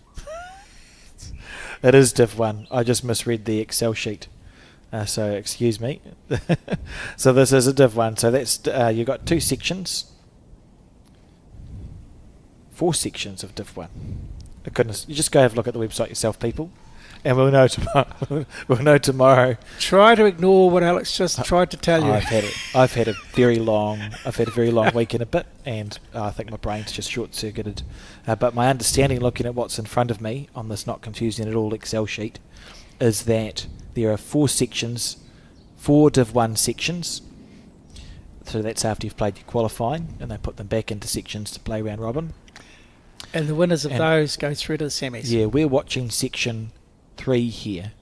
It is Div 1. I just misread the Excel sheet. So excuse me. So this is a Div 1. So that's you've got 2 sections. 4 sections of Div 1. Oh, goodness, you just go have a look at the website yourself, people. And we'll know tomorrow. We'll know tomorrow. Try to ignore what Alex just tried to tell you. I've had a very long week in a bit, and I think my brain's just short-circuited. But my understanding, looking at what's in front of me on this not confusing at all Excel sheet, is that there are 4 sections, 4 Div 1 sections. So that's after you've played your qualifying, and they put them back into sections to play round robin. And the winners of those go through to the semis. Yeah, we're watching section 3 here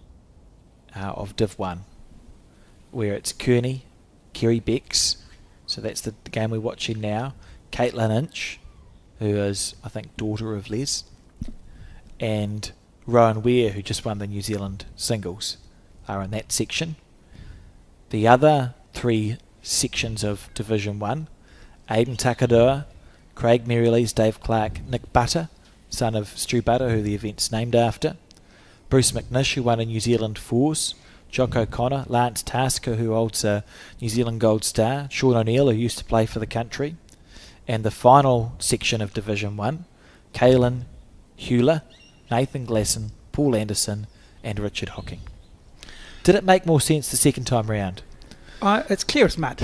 of Div 1, where it's Kearney, Kerry Becks, so that's the game we're watching now, Caitlin Inch, who is, I think, daughter of Les, and Rowan Ware, who just won the New Zealand singles, are in that section. The other 3 sections of Division 1, Aidan Takadua, Craig Merrilees, Dave Clark, Nick Buttar, son of Stu Buttar, who the event's named after, Bruce McNish, who won a New Zealand fours, Jock O'Connor, Lance Tasker, who holds a New Zealand Gold Star, Sean O'Neill, who used to play for the country, and the final section of Division 1, Kaylin Hewler, Nathan Glasson, Paul Anderson and Richard Hocking. Did it make more sense the second time round? It's clear as mud.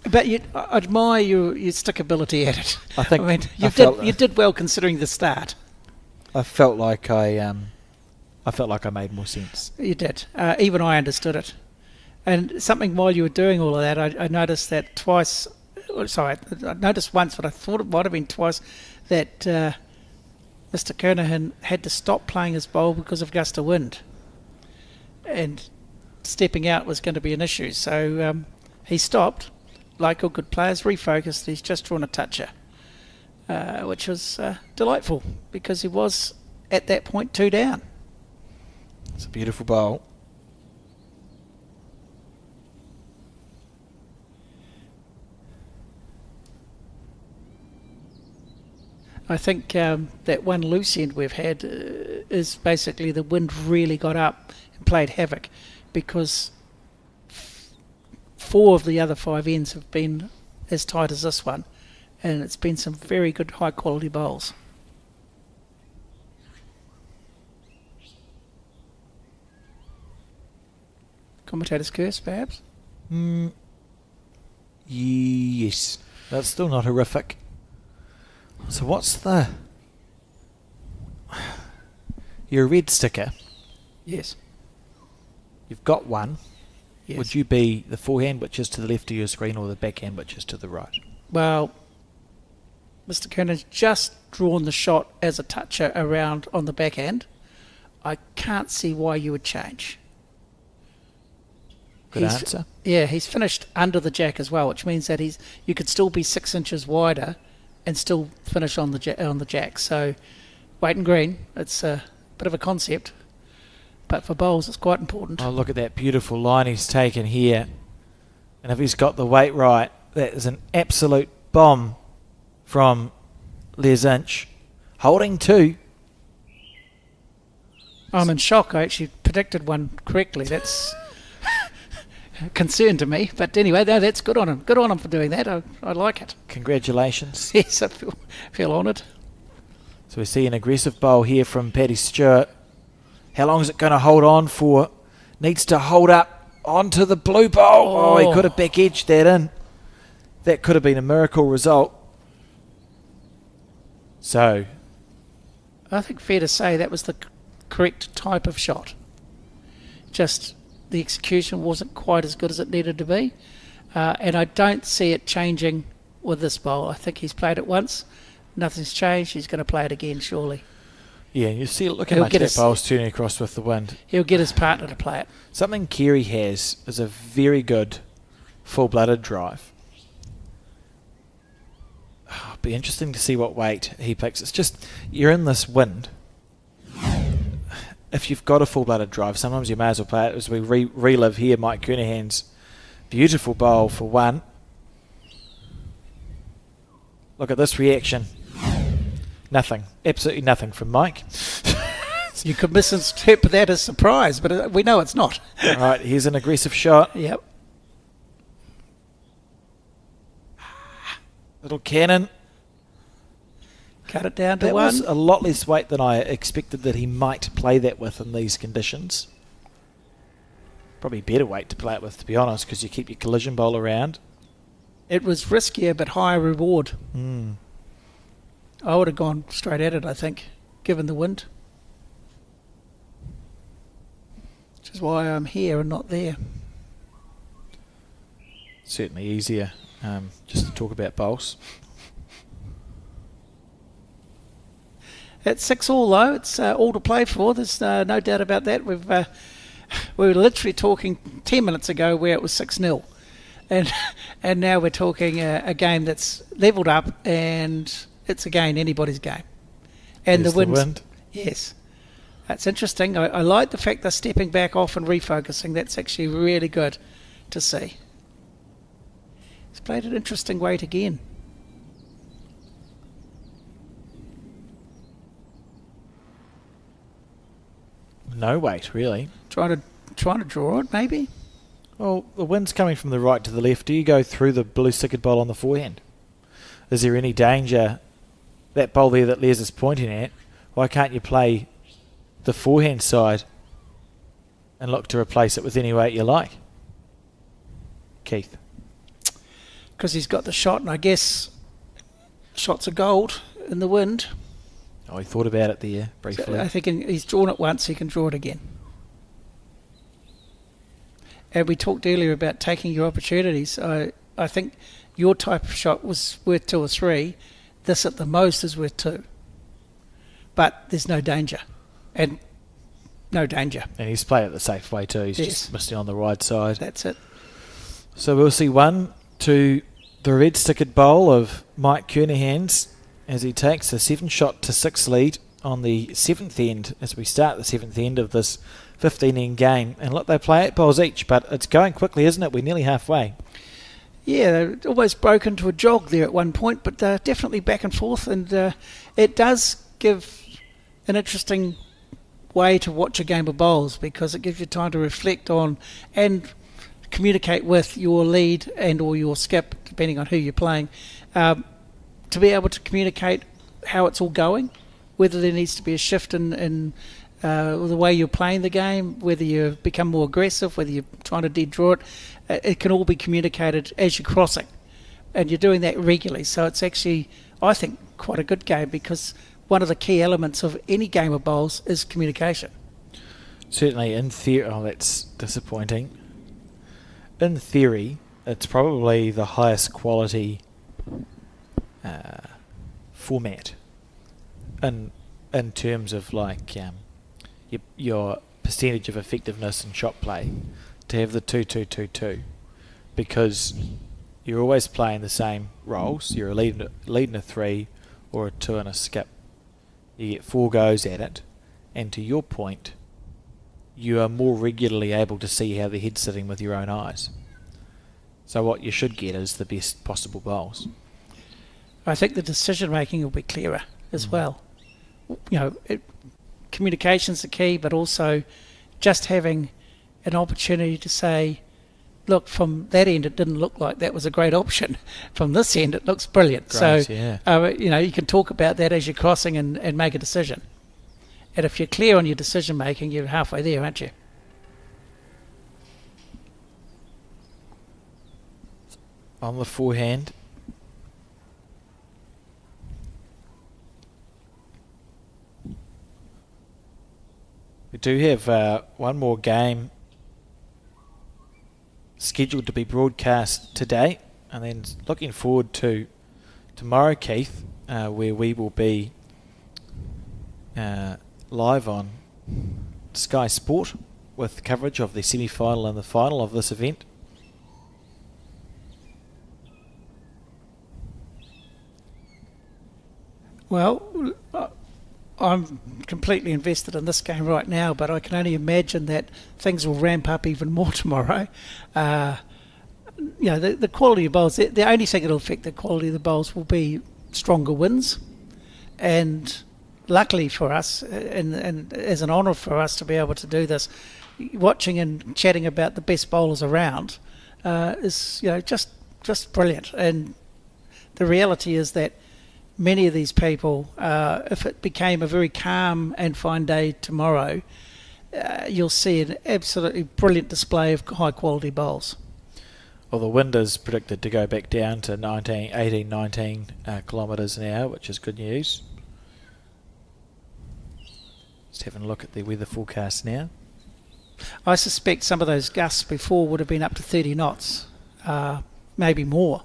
But I admire your stickability at it. I mean, you did well considering the start. I felt like I made more sense. You did. Even I understood it. And something while you were doing all of that, I noticed that twice. Sorry, I noticed once, but I thought it might have been twice, that Mr. Kernahan had to stop playing his bowl because of gust of wind, and stepping out was going to be an issue. So he stopped. Like all good players, refocused. He's just drawn a toucher, which was delightful because he was at that point 2 down. It's a beautiful bowl. I think that one loose end we've had is basically the wind really got up and played havoc, because 4 of the other 5 ends have been as tight as this one, and it's been some very good high quality bowls. Commentator's curse, perhaps? Yes. That's still not horrific. So what's the... You're a red sticker. Yes. You've got one. Yes. Would you be the forehand, which is to the left of your screen, or the backhand, which is to the right? Well, Mr. Kernan's just drawn the shot as a toucher around on the backhand. I can't see why you would change. Good answer. Yeah, he's finished under the jack as well, which means that you could still be 6 inches wider and still finish on the jack. So, white and green, it's a bit of a concept, but for bowls it's quite important. Oh, look at that beautiful line he's taken here. And if he's got the weight right, that is an absolute bomb from Les Inch. Holding 2. I'm in shock. I actually predicted one correctly. That's a concern to me. But anyway, no, that's good on him. Good on him for doing that. I like it. Congratulations. Yes, I feel honoured. So we see an aggressive bowl here from Paddy Stewart. How long is it going to hold on for? Needs to hold up onto the blue bowl. Oh, he could have back edged that in. That could have been a miracle result. So, I think fair to say that was the correct type of shot. Just the execution wasn't quite as good as it needed to be. And I don't see it changing with this bowl. I think he's played it once. Nothing's changed. He's going to play it again, surely. Yeah, you see, look how much that bowl's turning across with the wind. He'll get his partner to play it. Something Kerry has is a very good full-blooded drive. It'll be interesting to see what weight he picks. It's just, you're in this wind. If you've got a full-blooded drive, sometimes you may as well play it. As we relive here Mike Kernahan's beautiful bowl for 1. Look at this reaction. Nothing. Absolutely nothing from Mike. You could misinterpret that as surprise, but we know it's not. All right, here's an aggressive shot. Yep. Little cannon. Cut it down to that 1. Was a lot less weight than I expected that he might play that with in these conditions. Probably better weight to play it with, to be honest, because you keep your collision bowl around. It was riskier but higher reward. I would have gone straight at it, I think, given the wind. Which is why I'm here and not there. Certainly easier just to talk about bowls. It's 6-all though. It's all to play for. There's no doubt about that. We were literally talking 10 minutes ago where it was 6-0. And now we're talking a game that's levelled up, and it's again anybody's game. And There's the wind. Yes. That's interesting. I like the fact they're stepping back off and refocusing. That's actually really good to see. He's played an interesting weight again. No weight, really. Trying to draw it, maybe. Well, the wind's coming from the right to the left. Do you go through the blue stickered bowl on the forehand? Is there any danger, that bowl there that Les is pointing at, why can't you play the forehand side and look to replace it with any weight you like? Keith? Because he's got the shot, and I guess shots are gold in the wind. Oh, he thought about it there briefly. So I think he's drawn it once, he can draw it again. And we talked earlier about taking your opportunities. I think your type of shot was worth 2 or 3. This at the most is worth 2. But there's no danger. And no danger. And he's played it the safe way too. He's Yes. just missing on the right side. That's it. So we'll see 1 to the red stickered bowl of Mike Kernahan's as he takes a 7-shot to 6 lead on the 7th end as we start the 7th end of this 15-end game. And look, they play 8 bowls each, but it's going quickly, isn't it? We're nearly halfway. Yeah, they almost broke into a jog there at one point, but definitely back and forth, and it does give an interesting way to watch a game of bowls because it gives you time to reflect on and communicate with your lead and or your skip, depending on who you're playing, to be able to communicate how it's all going, whether there needs to be a shift in the way you're playing the game, whether you become more aggressive, whether you're trying to dead draw it. It can all be communicated as you're crossing, and you're doing that regularly. So it's actually, I think, quite a good game because one of the key elements of any game of bowls is communication. Certainly in theory, that's disappointing. In theory, it's probably the highest quality format in terms of like your percentage of effectiveness in shot play to have the 2-2-2-2 because you're always playing the same roles. You're a lead in a 3 or a 2 and a skip. You get 4 goes at it, and to your point, you are more regularly able to see how the head's sitting with your own eyes. So what you should get is the best possible bowls. I think the decision making will be clearer as well. Communication's the key, but also just having an opportunity to say, look, from that end it didn't look like that was a great option. From this end it looks brilliant. Great, so yeah. you can talk about that as you're crossing and make a decision. And if you're clear on your decision making, you're halfway there, aren't you? On the forehand, we do have one more game scheduled to be broadcast today, and then looking forward to tomorrow, Keith, where we will be live on Sky Sport with coverage of the semi-final and the final of this event. Well, I'm completely invested in this game right now, but I can only imagine that things will ramp up even more tomorrow. The quality of bowls, the only thing that will affect the quality of the bowls will be stronger winds. And luckily for us, and as an honour for us to be able to do this, watching and chatting about the best bowlers around is just brilliant. And the reality is that many of these people, if it became a very calm and fine day tomorrow, you'll see an absolutely brilliant display of high quality bowls. Well, the wind is predicted to go back down to 19 kilometres an hour, which is good news. Just having a look at the weather forecast now. I suspect some of those gusts before would have been up to 30 knots, maybe more.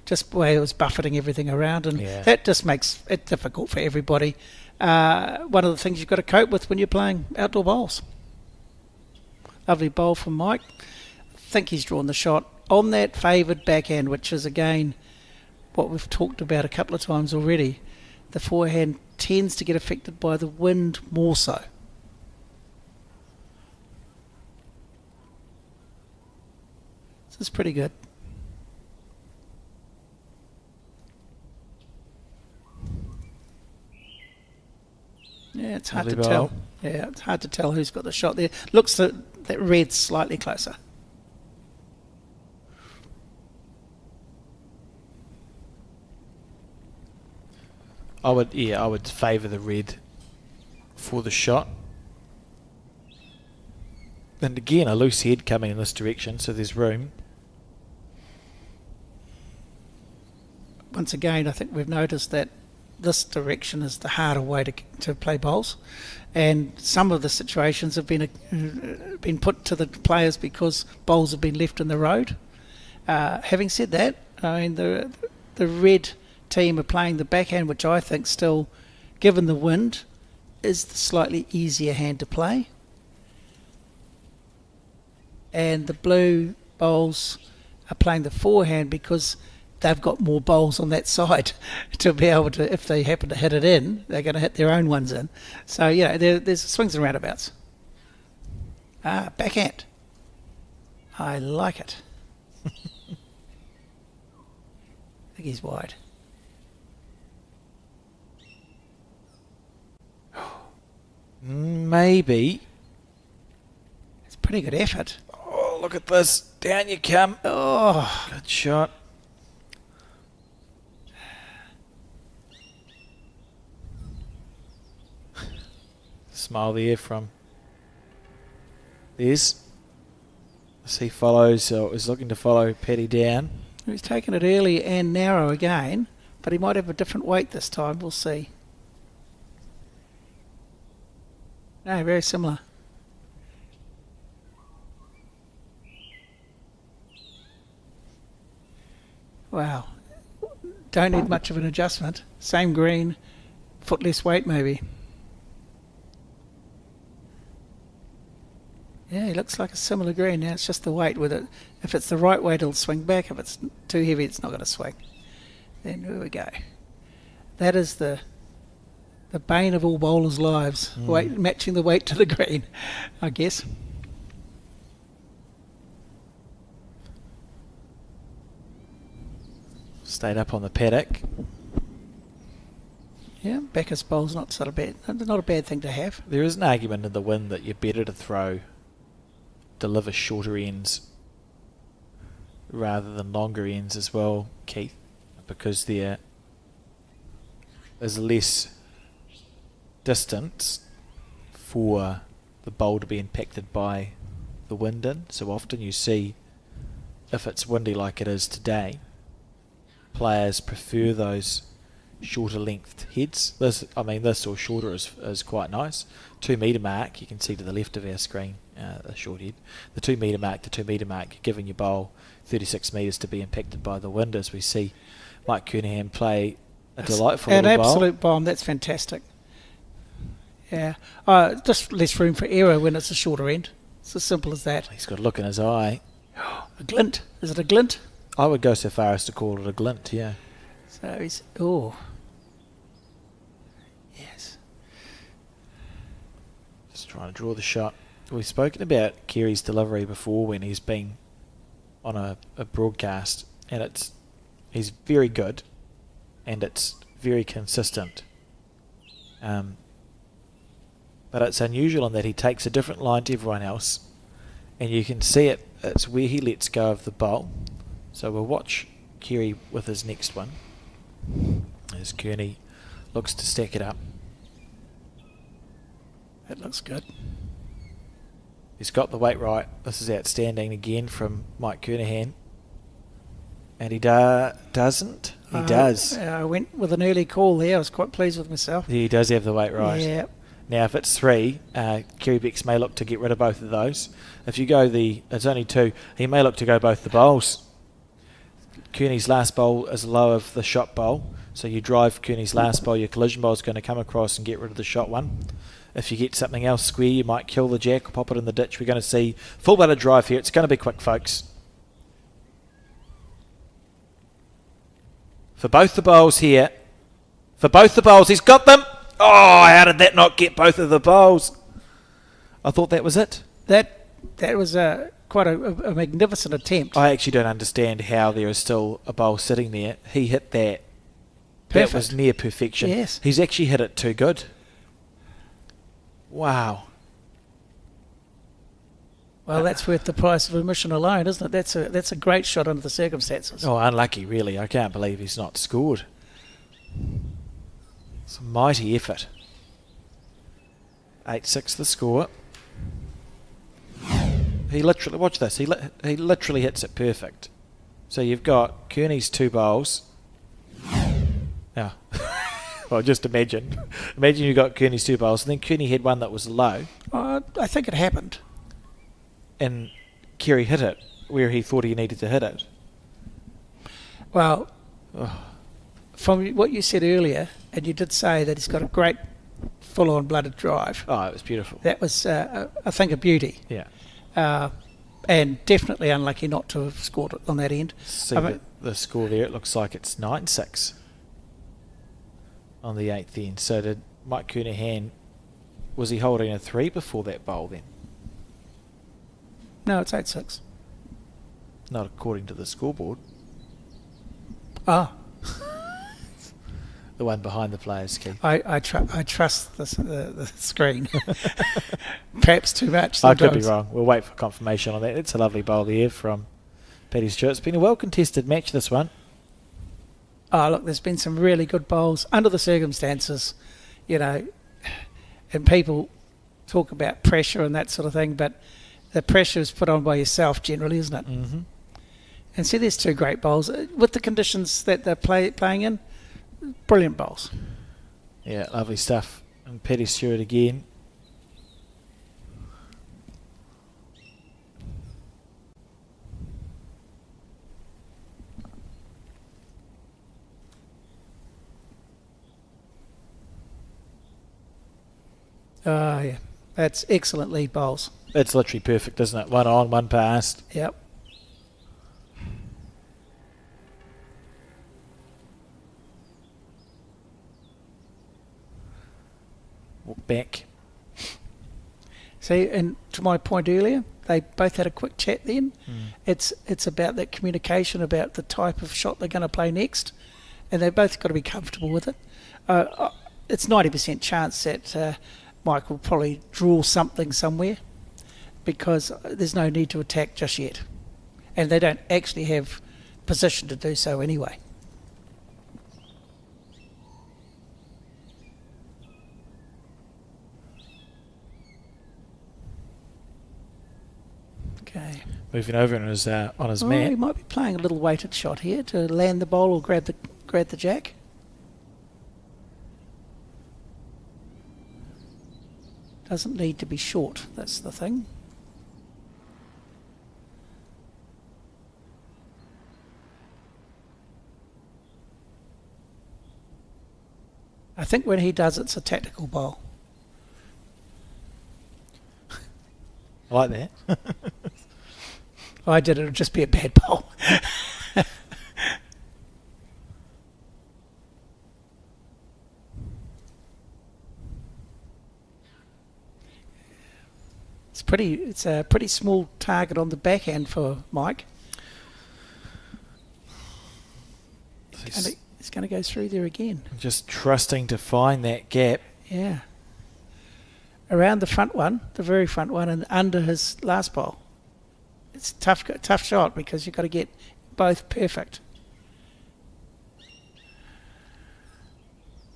Just the way it was buffeting everything around, and that just makes it difficult for everybody. One of the things you've got to cope with when you're playing outdoor bowls. Lovely bowl from Mike. I think he's drawn the shot on that favoured backhand, which is again what we've talked about a couple of times already. The forehand tends to get affected by the wind more so. This is pretty good. Yeah, it's hard to tell. Yeah, it's hard to tell who's got the shot there. Looks that red's slightly closer. I would favour the red for the shot. And again, a loose head coming in this direction, so there's room. Once again, I think we've noticed that this direction is the harder way to play bowls, and some of the situations have been put to the players because bowls have been left in the road. Having said that, I mean the red team are playing the backhand, which I think still, given the wind, is the slightly easier hand to play, and the blue bowls are playing the forehand because they've got more bowls on that side to be able to, if they happen to hit it in, they're going to hit their own ones in. So, there's swings and roundabouts. Backhand. I like it. I think he's wide. Maybe. It's a pretty good effort. Oh, look at this. Down you come. Oh, Good shot. Smile there from There's as he follows, or is looking to follow Paddy down. he's taken it early and narrow again, but he might have a different weight this time. We'll see. No, very similar. Wow. Don't need much of an adjustment. Same green, foot less weight maybe. Yeah, he looks like a similar green. Now it's just the weight with it. If it's the right weight, it'll swing back. If it's too heavy, it's not going to swing. Then there we go. That is the bane of all bowlers' lives. Weight, matching the weight to the green, I guess. Stayed up on the paddock. Yeah, Becker's bowl's not a bad thing to have. There is an argument in the wind that you're better to deliver shorter ends rather than longer ends as well, Keith, because there is less distance for the bowl to be impacted by the wind in. So often you see, if it's windy like it is today, players prefer those shorter length heads. This or shorter is quite nice. 2 metre mark, you can see to the left of our screen, a short head. The 2 metre mark, giving your bowl 36 metres to be impacted by the wind, as we see Mike Kernahan play a delightful an little bowl. Absolute bomb. That's fantastic. Yeah, just less room for error when it's a shorter end. It's as simple as that. He's got a look in his eye. A glint. Is it a glint? I would go so far as to call it a glint, yeah. So he's... Yes. Just trying to draw the shot. We've spoken about Kerry's delivery before when he's been on a broadcast, and he's very good and it's very consistent. But it's unusual in that he takes a different line to everyone else, and you can see it's where he lets go of the bowl. So we'll watch Kerry with his next one as Kearney looks to stack it up. That looks good. He's got the weight right. This is outstanding again from Mike Kernahan. And he doesn't. He does. I went with an early call there. I was quite pleased with myself. He does have the weight right. Yeah. Now, if it's 3, Kerry Becks may look to get rid of both of those. If you go it's only 2, he may look to go both the bowls. Kearney's last bowl is low of the shot bowl, so you drive Kearney's last bowl, your collision bowl is going to come across and get rid of the shot one. If you get something else square, you might kill the jack or pop it in the ditch. We're going to see full butted drive here. It's going to be quick, folks. For both the bowls here. For both the bowls, he's got them. Oh, how did that not get both of the bowls? I thought that was it. That was quite a magnificent attempt. I actually don't understand how there is still a bowl sitting there. He hit that. Perfect. That was near perfection. Yes. He's actually hit it too good. Wow. Well, that's worth the price of admission alone, isn't it? That's a great shot under the circumstances. Oh, unlucky, really. I can't believe he's not scored. It's a mighty effort. 8-6 the score. He literally, watch this, he literally hits it perfect. So you've got Kearney's 2 bowls. Now, well, just imagine. Imagine you got Kearney's 2 bowls, and then Kearney had one that was low. I think it happened. And Kerry hit it where he thought he needed to hit it. Well, from what you said earlier, and you did say that he's got a great full-on blooded drive. Oh, it was beautiful. That was, I think, a beauty. Yeah. And definitely unlucky not to have scored it on that end. See the score there, it looks like it's 9-6 on the 8th end. So did Mike Kernahan, was he holding a 3 before that bowl then? No, it's 8-6. Not according to the scoreboard. Ah. The one behind the players, Keith. I trust the screen. Perhaps too much I sometimes. could be wrong. We'll wait for confirmation on that. It's a lovely bowl there from Paddy Stewart. It's been a well-contested match, this one. Oh, look, there's been some really good bowls under the circumstances, you know, and people talk about pressure and that sort of thing, but the pressure is put on by yourself generally, isn't it? Mm-hmm. And see, there's 2 great bowls. With the conditions that they're playing in, brilliant bowls. Yeah, lovely stuff. And Paddy Stewart again. Yeah, that's excellent lead bowls. It's literally perfect, isn't it? One on, one past. Yep. Walk back. See, and to my point earlier, they both had a quick chat then. It's about that communication, about the type of shot they're going to play next, and they've both got to be comfortable with it. It's 90% chance that Mike will probably draw something somewhere because there's no need to attack just yet. And they don't actually have position to do so anyway. Okay. Moving over on his He mat. might be playing a little weighted shot here to land the bowl or grab the jack. Doesn't need to be short, that's the thing. I think when he does, it's a tactical bowl. I like that. If I did, it would just be a bad bowl. It's a pretty small target on the backhand for Mike. He's going to go through there again. Just trusting to find that gap. Yeah. Around the front one, the very front one, and under his last bowl. It's a tough shot because you've got to get both perfect.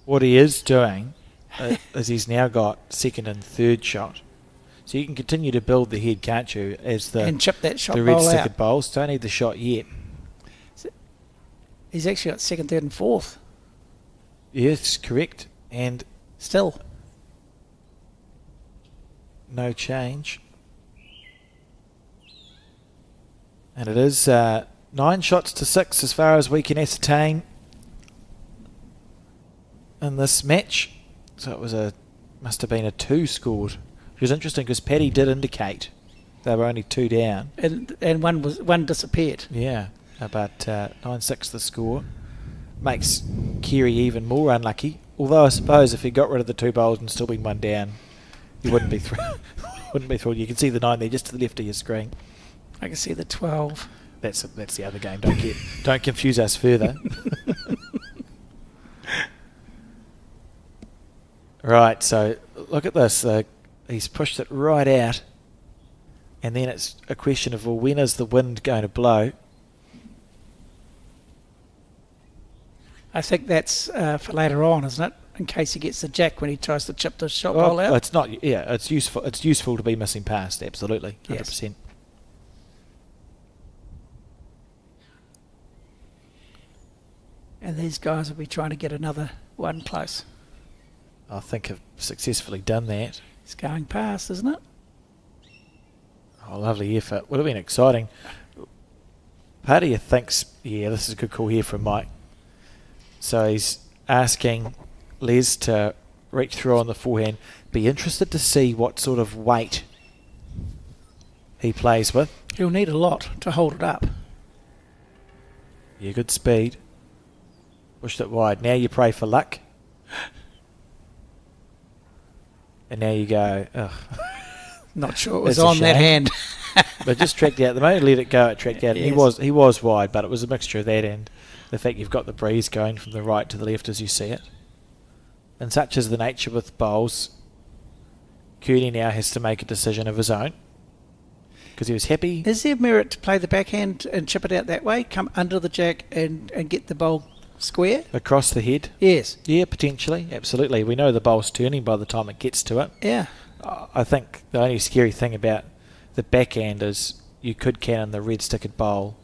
What he is doing is he's now got second and third shot. So you can continue to build the head, can't you, as and chip that shot the red bowl stickered out. bowls. Don't need the shot yet. He's actually got second, third and fourth. Yes, correct. And Still. no change. And it is 9 shots to 6 as far as we can ascertain in this match. So it must have been a 2 scored. Which was interesting because Paddy did indicate they were only 2 down. And one disappeared. Yeah, but 9-6 the score. Makes Kerry even more unlucky. Although I suppose if he got rid of the 2 bowls and still been 1 down, he wouldn't be thrilled. You can see the 9 there just to the left of your screen. I can see the 12. That's the other game. Don't confuse us further. Right, so look at this. He's pushed it right out, and then it's a question of, well, when is the wind going to blow? I think that's for later on, isn't it? In case he gets the jack when he tries to chip the shot ball out. It's not. Yeah, it's useful. It's useful to be missing past. Absolutely, 100%. Yes. And these guys will be trying to get another one close. I think have successfully done that. It's going past, isn't it? Oh, lovely effort. Would have been exciting. Part of you thinks, yeah, this is a good call here from Mike. So he's asking Les to reach through on the forehand. Be interested to see what sort of weight he plays with. He'll need a lot to hold it up. Yeah, good speed. Pushed it wide. Now you pray for luck. And now you go, ugh. Not sure it was That's a on that shame. hand. But just tracked out. The moment he let it go, it tracked out. Yes. He was wide, but it was a mixture of that and the fact you've got the breeze going from the right to the left as you see it. And such is the nature with bowls, Cooney now has to make a decision of his own. Because he was happy. Is there merit to play the backhand and chip it out that way? Come under the jack and get the bowl square? Across the head? Yes. Yeah, potentially. Absolutely. We know the bowl's turning by the time it gets to it. Yeah. I think the only scary thing about the backhand is you could cannon the red-stickered bowl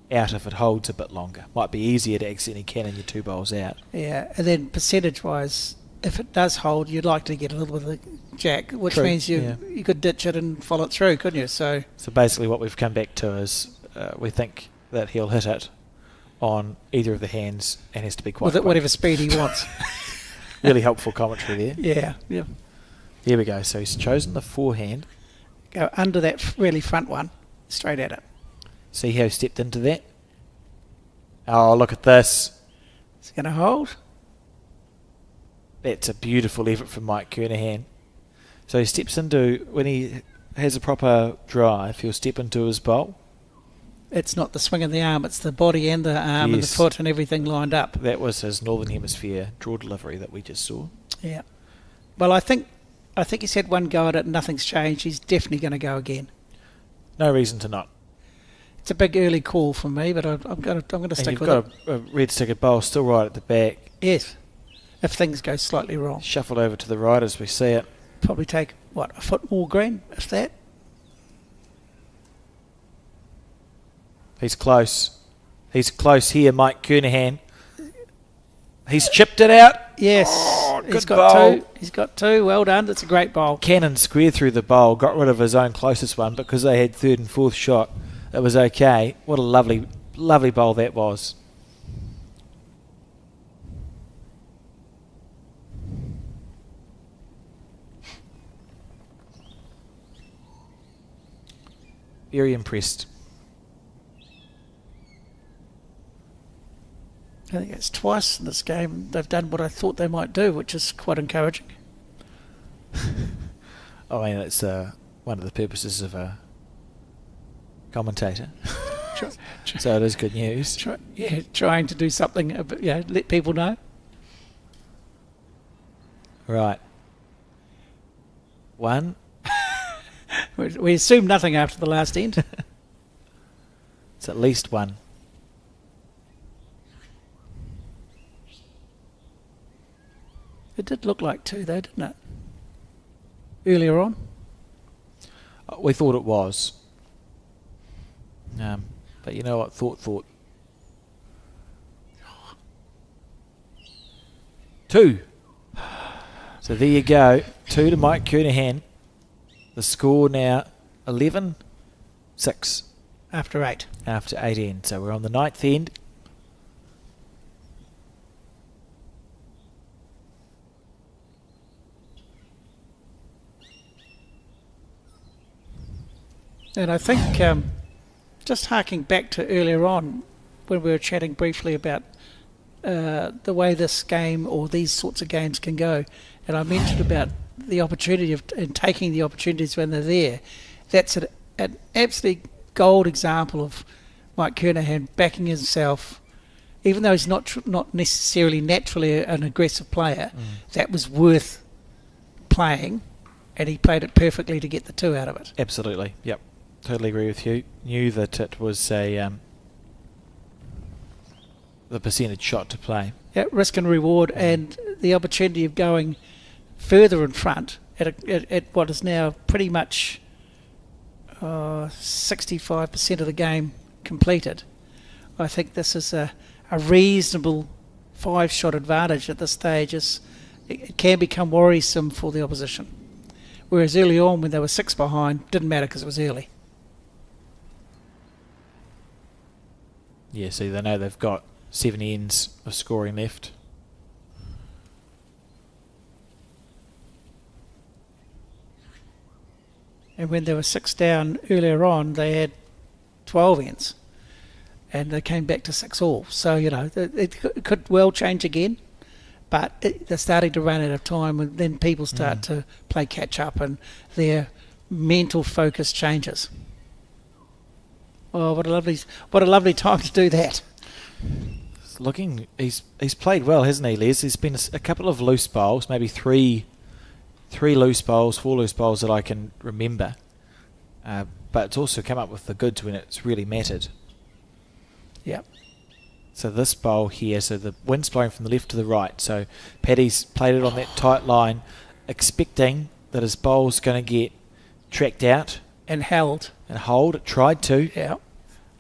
out if it holds a bit longer. Might be easier to accidentally cannon your two bowls out. Yeah, and then percentage-wise, if it does hold, you'd like to get a little bit of the jack, which True, means you could ditch it and follow it through, couldn't you? So basically what we've come back to is we think that he'll hit it on either of the hands and has to be quite with quick. whatever speed he wants. Really helpful commentary there. Yeah. Here we go. So he's chosen the forehand. Go under that really front one, straight at it. See how he stepped into that? Oh, look at this. Is it going to hold? That's a beautiful effort from Mike Kernahan. So he steps into, when he has a proper drive, he'll step into his bowl. It's not the swing of the arm, it's the body and the arm and the foot and everything lined up. That was his Northern Hemisphere draw delivery that we just saw. Yeah. Well, I think he's had one go at it and nothing's changed. He's definitely going to go again. No reason to not. It's a big early call from me, but I'm going to stick with it. You've got a red-stickered bowl still right at the back. Yes. If things go slightly wrong. Shuffled over to the right as we see it. Probably take, a foot more green, if that? He's close. He's close here, Mike Kernahan. He's chipped it out. Yes. Good He's got bowl. two. He's got two. Well done. That's a great bowl. Cannon square through the bowl. Got rid of his own closest one because they had third and fourth shot. It was okay. What a lovely, lovely bowl that was. Very impressed. I think it's twice in this game they've done what I thought they might do, which is quite encouraging. I mean, it's one of the purposes of a commentator. So it is good news. Trying to do something, let people know. Right. One. We assume nothing after the last end. It's at least one. It did look like two, though, didn't it? Earlier on. We thought it was. But you know what? Thought. Two. So there you go. 2 to Mike Kernahan. The score now 11-6. After 8. After 8 ends. So we're on the 9th end. And I think, just harking back to earlier on, when we were chatting briefly about the way this game or these sorts of games can go, and I mentioned about the opportunity and taking the opportunities when they're there, that's an absolute gold example of Mike Kernahan backing himself, even though he's not necessarily naturally an aggressive player. That was worth playing, and he played it perfectly to get the 2 out of it. Absolutely. Yep. Totally agree with you. Knew that it was the percentage shot to play. Yeah, risk and reward, and the opportunity of going further in front at what is now pretty much 65% of the game completed. I think this is a reasonable 5-shot advantage at this stage it can become worrisome for the opposition. Whereas early on, when they were 6 behind, didn't matter because it was early. Yeah, so they know they've got 7 ends of scoring left. And when they were 6 down earlier on, they had 12 ends. And they came back to 6 all. So, it could well change again. But they're starting to run out of time, and then people start to play catch up, and their mental focus changes. Oh, what a lovely time to do that. He's played well, hasn't he, Les? There's been a couple of loose bowls, maybe three loose bowls, 4 loose bowls that I can remember. But it's also come up with the goods when it's really mattered. Yep. So this bowl here, so the wind's blowing from the left to the right. So Paddy's played it on that tight line, expecting that his bowl's going to get tracked out. And held. And hold. It tried to. Yeah.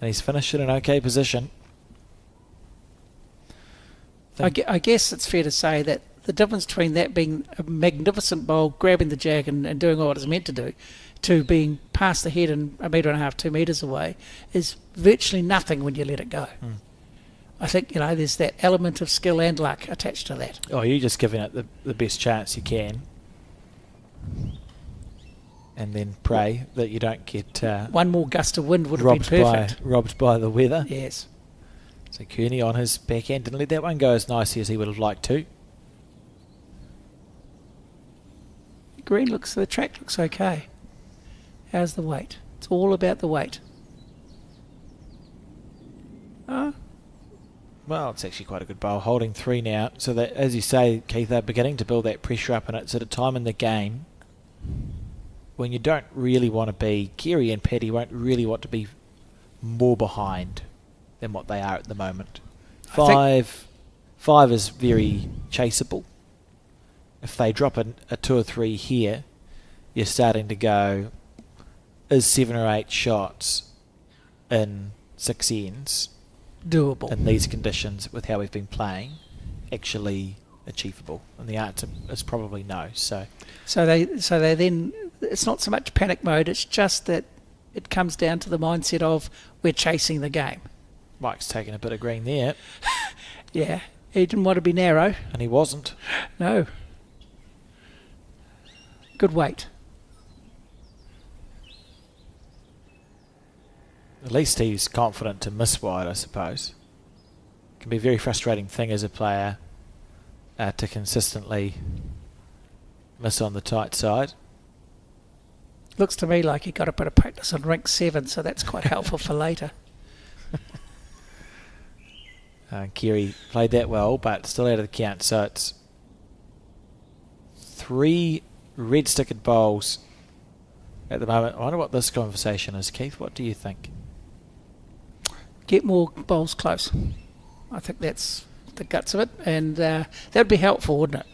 And he's finished in an okay position. I guess it's fair to say that the difference between that being a magnificent bowl, grabbing the jag and doing what it's meant to do, to being past the head and 1.5 metres, 2 metres away, is virtually nothing when you let it go. I think, there's that element of skill and luck attached to that. Oh, you're just giving it the best chance you can. And then pray that you don't get... one more gust of wind would have been perfect. Robbed by the weather. Yes. So Kearney on his backhand didn't let that one go as nicely as he would have liked to. The track looks okay. How's the weight? It's all about the weight. Well, it's actually quite a good bowl, holding 3 now. So that, as you say, Keith, they're beginning to build that pressure up, and it's at a time in the game when you don't really want to be... Kerry and Paddy won't really want to be more behind than what they are at the moment. 5 is very chaseable. If they drop a 2 or 3 here, you're starting to go, is 7 or 8 shots in 6 ends doable in these conditions with how we've been playing actually achievable? And the answer is probably no. So they then, it's not so much panic mode, it's just that it comes down to the mindset of we're chasing the game. Mike's taking a bit of green there. Yeah, he didn't want to be narrow. And he wasn't. No. Good weight. At least he's confident to miss wide, I suppose. It can be a very frustrating thing as a player to consistently miss on the tight side. Looks to me like he got a bit of practice on rink 7, so that's quite helpful for later. Kerry played that well, but still out of the count. So it's 3 red-stickered bowls at the moment. I wonder what this conversation is. Keith, what do you think? Get more bowls close. I think that's the guts of it, and that would be helpful, wouldn't it?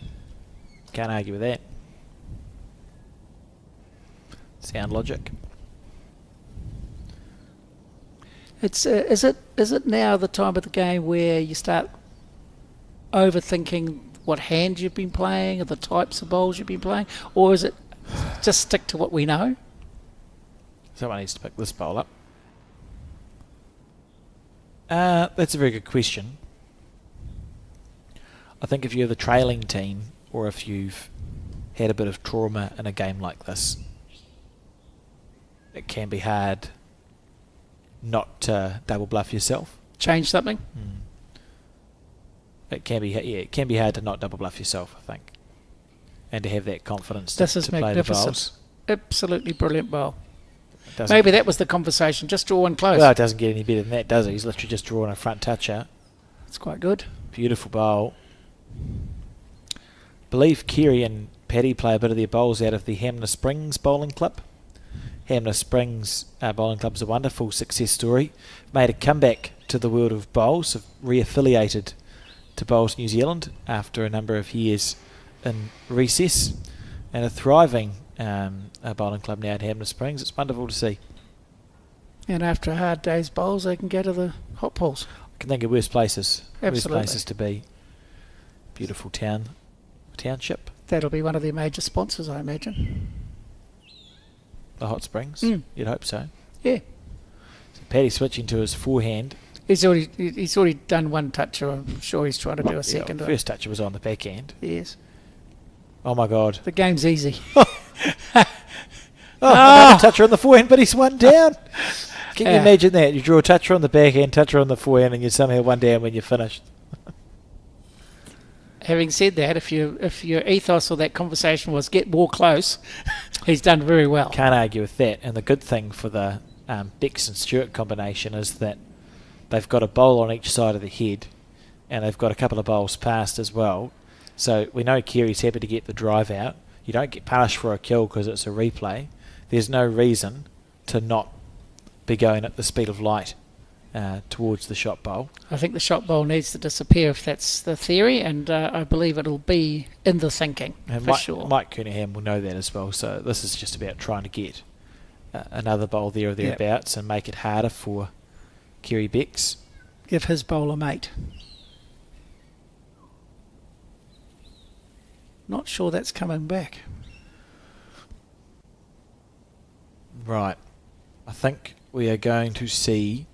Can't argue with that. Sound logic. It's is it now the time of the game where you start overthinking what hand you've been playing or the types of bowls you've been playing, or is it just stick to what we know? Someone needs to pick this bowl up. That's a very good question. I think if you're the trailing team, or if you've had a bit of trauma in a game like this, it can be hard not to double bluff yourself. Change something? It can be hard to not double bluff yourself, I think, and to have that confidence this to is play the bowls. Absolutely brilliant bowl. Maybe that was the conversation. Just draw one close. Well, it doesn't get any better than that, does it? He's literally just drawing a front toucher. It's quite good. Beautiful bowl. Believe Kerry and Paddy play a bit of their bowls out of the Hamner Springs Bowling Club. Hamner Springs Bowling Club is a wonderful success story. Made a comeback to the world of bowls, have reaffiliated to Bowls New Zealand after a number of years in recess, and a thriving bowling club now at Hamner Springs. It's wonderful to see. And after a hard day's bowls, they can go to the hot pools. I can think of worse places. Absolutely. Worse places to be. beautiful township, That'll be one of their major sponsors, I imagine. the Hot Springs. You'd hope so. Yeah. So Paddy switching to his forehand. He's already done one toucher. I'm sure he's trying to do a second. First toucher was on the backhand. Yes. Oh my God. The game's easy. Another toucher on the forehand, but he's one down. Can you imagine that? You draw a toucher on the backhand, toucher on the forehand, and you're somehow one down when you're finished. Having said that, if your ethos or that conversation was get more close, he's done very well. Can't argue with that. And the good thing for the Bex and Stewart combination is that they've got a bowl on each side of the head, and they've got a couple of bowls past as well. So we know Kerry's happy to get the drive out. You don't get punished for a kill because it's a replay. There's no reason to not be going at the speed of light towards the shot bowl. I think the shot bowl needs to disappear if that's the theory, and I believe it'll be in the thinking, and for sure. Mike Kernahan will know that as well, so this is just about trying to get another bowl there or thereabouts and make it harder for Kerry Bex. Give his bowl a mate. Not sure that's coming back. Right. I think we are going to see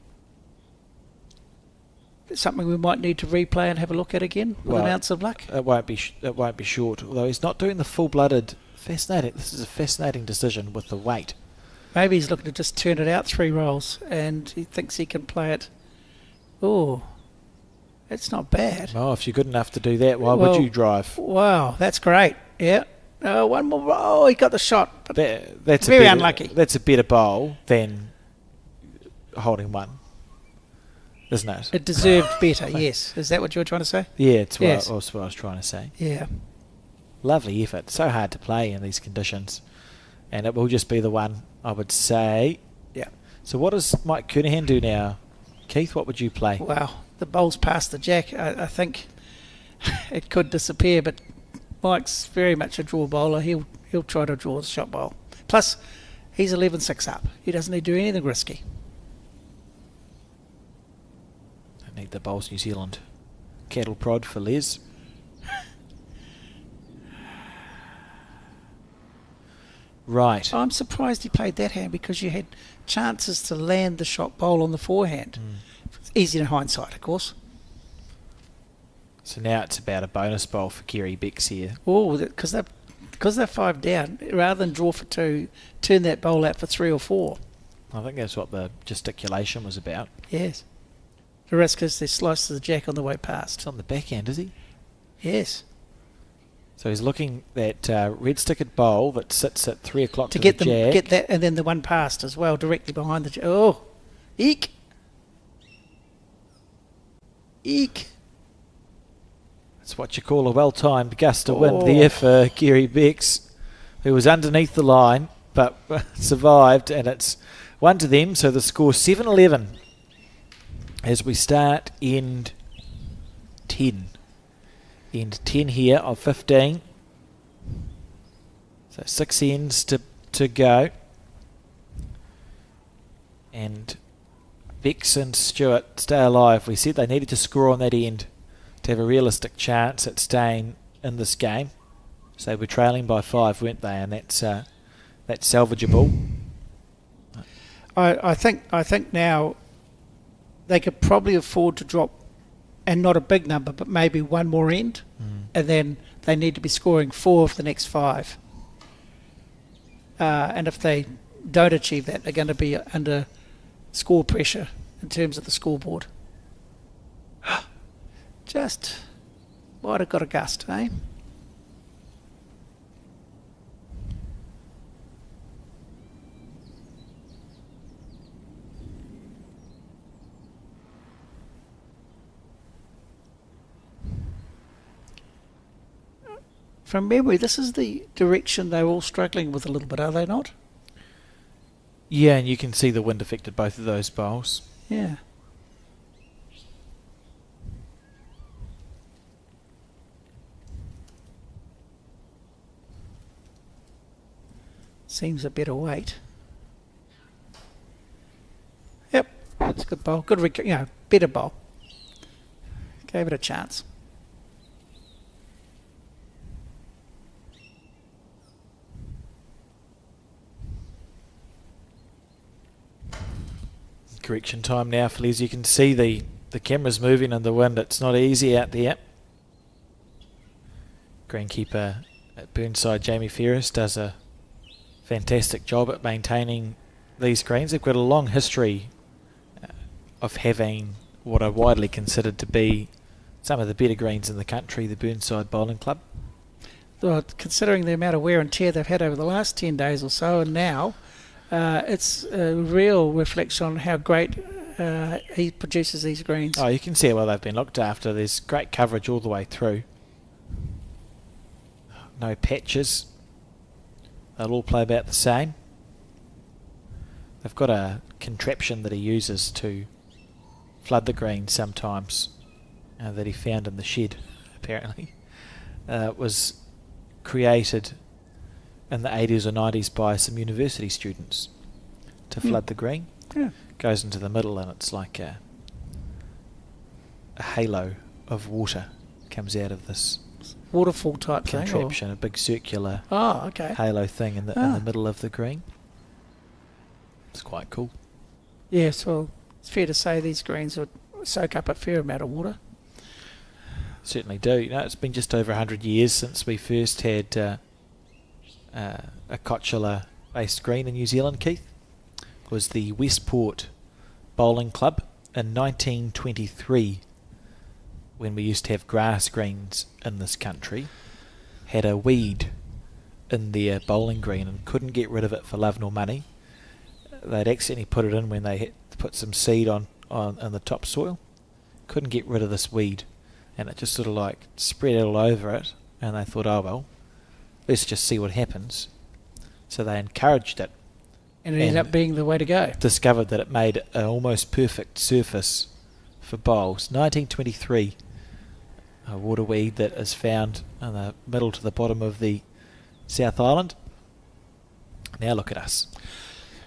Something we might need to replay and have a look at again with an ounce of luck. It won't be short, although he's not doing the full-blooded. Fascinating. This is a fascinating decision with the weight. Maybe he's looking to just turn it out 3 rolls, and he thinks he can play it. Oh, that's not bad. Oh, if you're good enough to do that, why would you drive? Wow, that's great. Yeah. One more. Oh, he got the shot. But that's very unlucky. That's a better bowl than holding one, isn't it? It deserved better, yes. Is that what you were trying to say? Yeah, it's what, Yes. that's what I was trying to say. Yeah. Lovely effort. So hard to play in these conditions. And it will just be the one, I would say. Yeah. So what does Mike Kernahan do now? Keith, what would you play? Wow, the bowl's past the jack. I think it could disappear, but Mike's very much a draw bowler. He'll try to draw the shot bowl. Plus, he's 11-6 up. He doesn't need to do anything risky. I need the Bowls New Zealand cattle prod for Les. Right. I'm surprised he played that hand because you had chances to land the shot bowl on the forehand. It's easy in hindsight, of course. So now it's about a bonus bowl for Kerry Bex here. Oh, because they're 5 down, rather than draw for 2, turn that bowl out for 3 or 4. I think that's what the gesticulation was about. Yes. The risk is they slice the jack on the way past. It's on the backhand, is he? Yes. So he's looking at red stickered bowl that sits at 3 o'clock To to get the them, jack. get that, and then the one past as well, directly behind the jack. Oh, eek. Eek. It's what you call a well-timed gust of wind there for Kerry Bex, who was underneath the line but survived, and it's 1 to them, so the score 7-11 as we start end 10. End 10 here of 15. So 6 ends to go. And Bex and Stewart stay alive. We said they needed to score on that end to have a realistic chance at staying in this game. So they were trailing by 5, weren't they? And that's salvageable. I think now they could probably afford to drop, and not a big number, but maybe one more end, and then they need to be scoring 4 of the next 5. And if they don't achieve that, they're going to be under score pressure in terms of the scoreboard. Just might have got a gust, eh? From memory, this is the direction they're all struggling with a little bit, are they not? Yeah, and you can see the wind affected both of those bowls. Yeah. Seems a better weight. Yep, that's a good bowl. Good, better bowl. Gave it a chance. correction time now, Feliz. You can see the camera's moving in the wind. It's not easy out there. Greenkeeper at Burnside, Jamie Ferris, does a fantastic job at maintaining these greens. They've got a long history of having what are widely considered to be some of the better greens in the country, the Burnside Bowling Club. Well, considering the amount of wear and tear they've had over the last 10 days or so, and now it's a real reflection on how great he produces these greens. Oh, you can see how well they've been looked after. There's great coverage all the way through. No patches. They'll all play about the same. They've got a contraption that he uses to flood the green sometimes that he found in the shed, apparently. It was created in the 80s or 90s by some university students to flood the green. Yeah. Goes into the middle and it's like a halo of water comes out of this Waterfall type contraption, a big circular thing? halo thing in the middle of the green. It's quite cool. Yes, well, it's fair to say these greens would soak up a fair amount of water. Certainly do. You know, it's been just over 100 years since we first had a Cotula-based green in New Zealand, Keith. It was the Westport Bowling Club in 1923, when we used to have grass greens in this country, had a weed in their bowling green and couldn't get rid of it for love nor money. They'd accidentally put it in when they had put some seed on in the topsoil. Couldn't get rid of this weed, and it just sort of like spread all over it, and they thought, oh well, let's just see what happens. So they encouraged it. And it ended up being the way to go. Discovered that it made an almost perfect surface for bowls. 1923. A water weed that is found in the middle to the bottom of the South Island. Now look at us.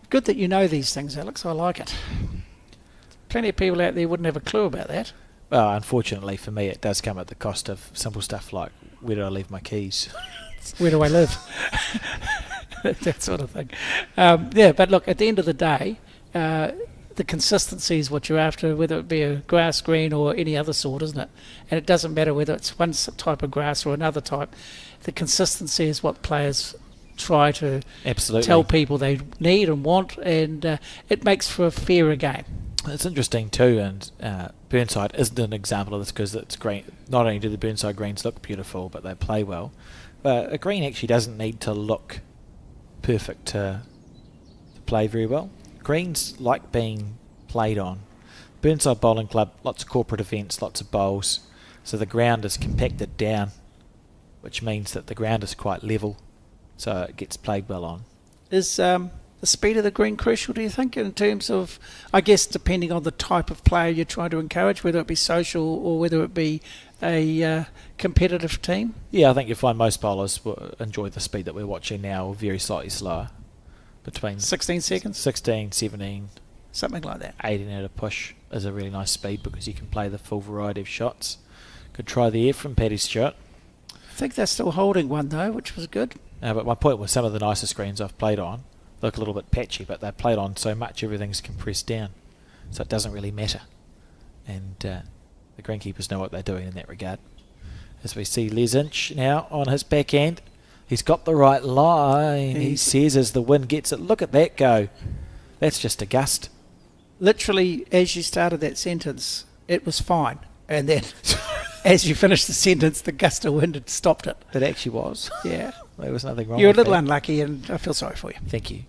Good that you know these things, Alex. I like it. Plenty of people out there wouldn't have a clue about that. Well, unfortunately for me, it does come at the cost of simple stuff like, where do I leave my keys? Where do I live? That sort of thing. Yeah, but look, at the end of the day, the consistency is what you're after, whether it be a grass green or any other sort, isn't it? And it doesn't matter whether it's one type of grass or another type. The consistency is what players try to tell people they need and want, and it makes for a fairer game. It's interesting too, and Burnside isn't an example of this because it's green. Not only do the Burnside greens look beautiful, but they play well. But a green actually doesn't need to look perfect to play very well. Greens like being played on. Burnside Bowling Club, lots of corporate events, lots of bowls, so the ground is compacted down, which means that the ground is quite level, so it gets played well on. Is the speed of the green crucial, do you think, in terms of, I guess, depending on the type of player you're trying to encourage, whether it be social or whether it be a competitive team? Yeah, I think you'll find most bowlers will enjoy the speed that we're watching now, or very slightly slower. Between 16 seconds? 16, 17. Something like that. 18 at a push is a really nice speed because you can play the full variety of shots. Could try the air from Paddy Stewart. I think they're still holding one though, which was good. But my point was some of the nicest greens I've played on look a little bit patchy, but they're played on so much everything's compressed down, so it doesn't really matter. And the greenkeepers know what they're doing in that regard. As we see Les Inch now on his backhand. He's got the right line, he says, as the wind gets it. Look at that go. That's just a gust. Literally, as you started that sentence, it was fine. And then, as you finished the sentence, the gust of wind had stopped it. It actually was. Yeah. There was nothing wrong You're a with little that. unlucky, and I feel sorry for you. Thank you.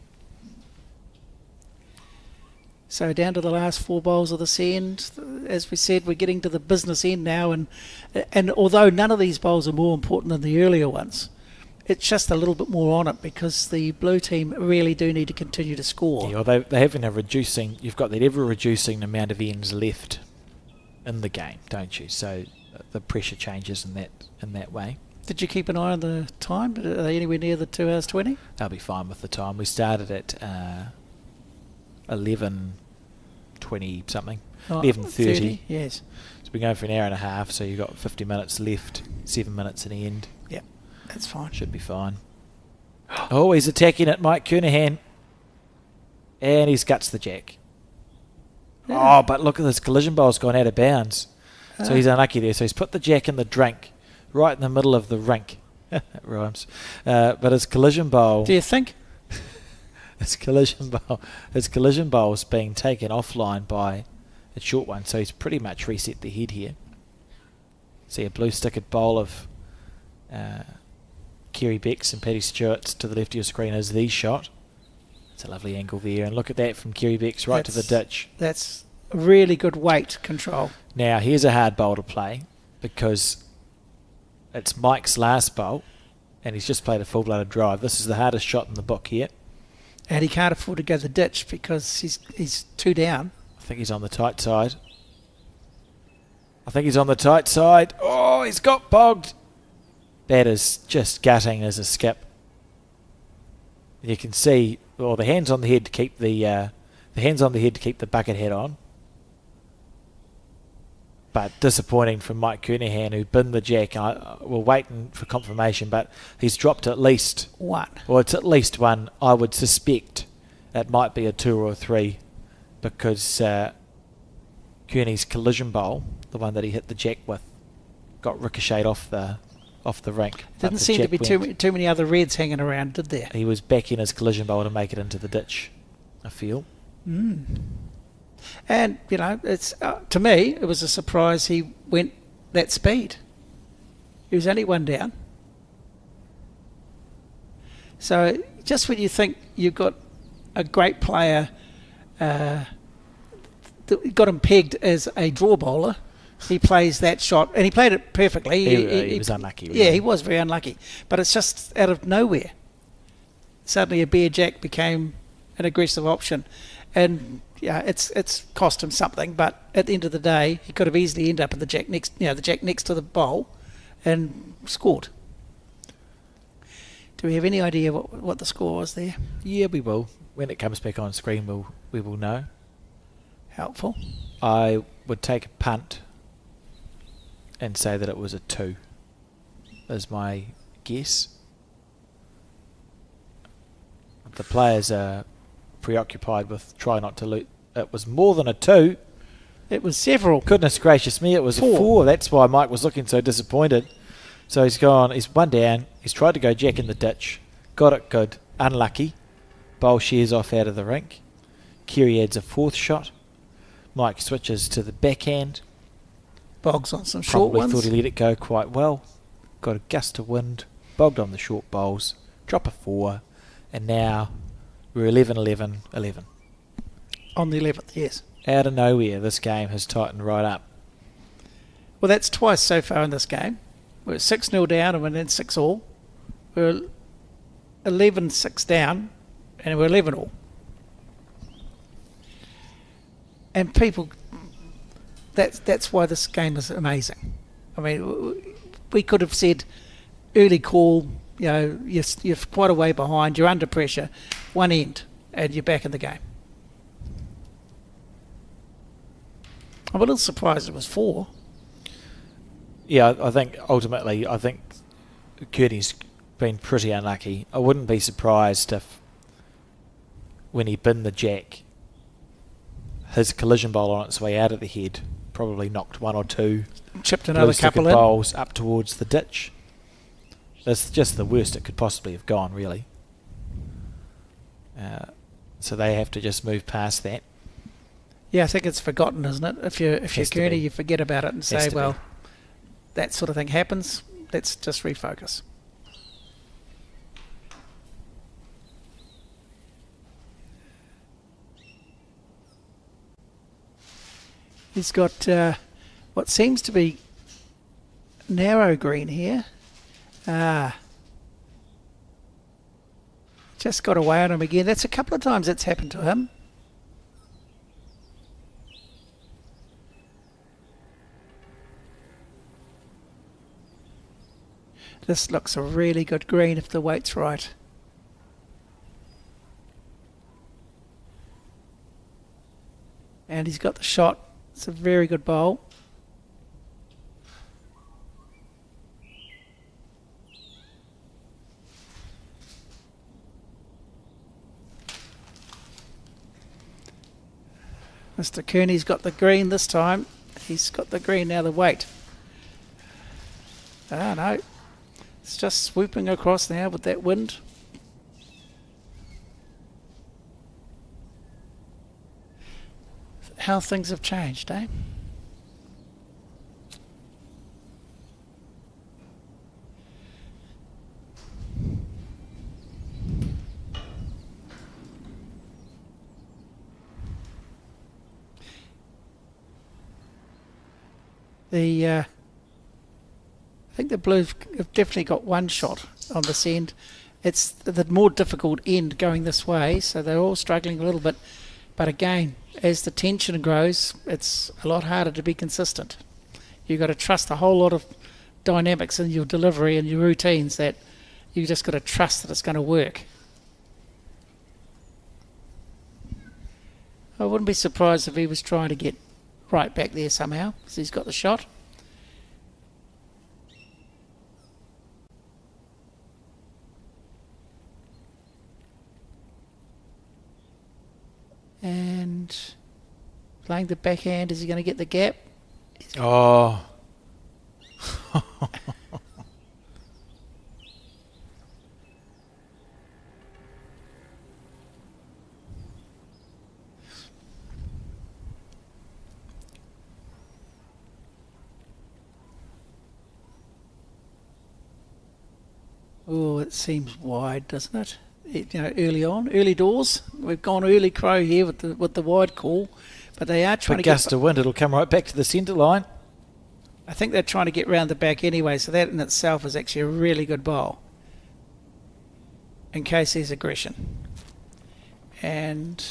So down to the last 4 bowls of this end. As we said, we're getting to the business end now. And although none of these bowls are more important than the earlier ones, it's just a little bit more on it because the blue team really do need to continue to score. Yeah, well, they have been reducing. You've got that ever reducing amount of ends left in the game, don't you? So the pressure changes in that way. Did you keep an eye on the time? Are they anywhere near the 2 hours 20? They'll be fine with the time. We started at 11:20 something, 11:30. Yes. So we're going for an hour and a half. So you've got 50 minutes left, 7 minutes in the end. Yep. That's fine. Should be fine. Oh, he's attacking it, Mike Kernahan. And he's guts the jack. Oh, but look at this. Collision bowl's gone out of bounds. So he's unlucky there. So he's put the jack in the drink, right in the middle of the rink. That rhymes. But his collision bowl... Do you think? His collision bowl's being taken offline by a short one. So he's pretty much reset the head here. See a blue-stickered bowl of Kerry Beck's and Paddy Stewart's to the left of your screen is the shot. It's a lovely angle there. And look at that from Kerry Beck's right to the ditch. That's really good weight control. Now, here's a hard bowl to play because it's Mike's last bowl and he's just played a full-blooded drive. This is the hardest shot in the book here. And he can't afford to go to the ditch because he's 2 down. I think he's on the tight side. Oh, he's got bogged. That is just gutting as a skip. You can see, well, the hands on the head to keep the bucket head on. But disappointing from Mike Kernahan, who binned the jack. We're waiting for confirmation, but he's dropped at least one. Well, it's at least one. I would suspect it might be a 2 or a 3 because Kearney's collision bowl, the one that he hit the jack with, got ricocheted off the rink. Didn't seem to be too many other reds hanging around, did there? He was backing his collision bowl to make it into the ditch, I feel. And, you know, it's to me, it was a surprise he went that speed. He was only 1 down. So just when you think you've got a great player, got him pegged as a draw bowler, he plays that shot, and he played it perfectly. He was unlucky. Really. Yeah, he was very unlucky. But it's just out of nowhere. Suddenly a bare jack became an aggressive option. And yeah, it's cost him something, but at the end of the day, he could have easily ended up at the jack next to the bowl and scored. Do we have any idea what the score was there? Yeah, we will. When it comes back on screen, we will know. Helpful. I would take a punt and say that it was a 2, is my guess. The players are preoccupied with try not to lose. It was more than a 2. It was several. Goodness gracious me, it was 4. a 4. That's why Mike was looking so disappointed. So he's 1 down. He's tried to go jack in the ditch. Got it good. Unlucky. Bowl shears off out of the rink. Kerry adds a 4th shot. Mike switches to the backhand. Bogs on some short ones. Probably thought he let it go quite well. Got a gust of wind. Bogged on the short bowls. Drop a 4. And now we're 11-11. On the 11th, yes. Out of nowhere, this game has tightened right up. Well, that's twice so far in this game. We're 6-0 down and we're then 6-all. We're 11-6 down and we're 11-all. And people, that's why this game is amazing. I mean, we could have said early call, you know, you're quite a way behind, you're under pressure, one end, and you're back in the game. I'm a little surprised it was 4. Yeah, I think ultimately, Kearney's been pretty unlucky. I wouldn't be surprised if, when he binned the jack, his collision bowl on its way out of the head probably knocked 1 or 2 chipped another couple in bowls up towards the ditch. That's just the worst it could possibly have gone, really. So they have to just move past that. Yeah, I think it's forgotten, isn't it? If you're Kearney, you forget about it and say, well, that sort of thing happens. Let's just refocus. He's got what seems to be narrow green here. Just got away on him again. That's a couple of times that's happened to him. This looks a really good green if the weight's right. And he's got the shot. It's a very good bowl. Mr. Kearney's got the green this time. He's got the green now, the weight. Ah, no. It's just swooping across now with that wind. How things have changed, eh? I think the Blues have definitely got one shot on this end. It's the more difficult end going this way, so they're all struggling a little bit. But again, as the tension grows, it's a lot harder to be consistent. You've got to trust a whole lot of dynamics in your delivery and your routines that you just got to trust that it's going to work. I wouldn't be surprised if he was trying to get right back there somehow, because he's got the shot. And playing the backhand, is he going to get the gap? Oh. Oh, it seems wide, doesn't it? Early doors. We've gone early crow here with the wide call, but they are trying to get... gust of wind, it'll come right back to the centre line. I think they're trying to get round the back anyway, so that in itself is actually a really good bowl in case there's aggression. And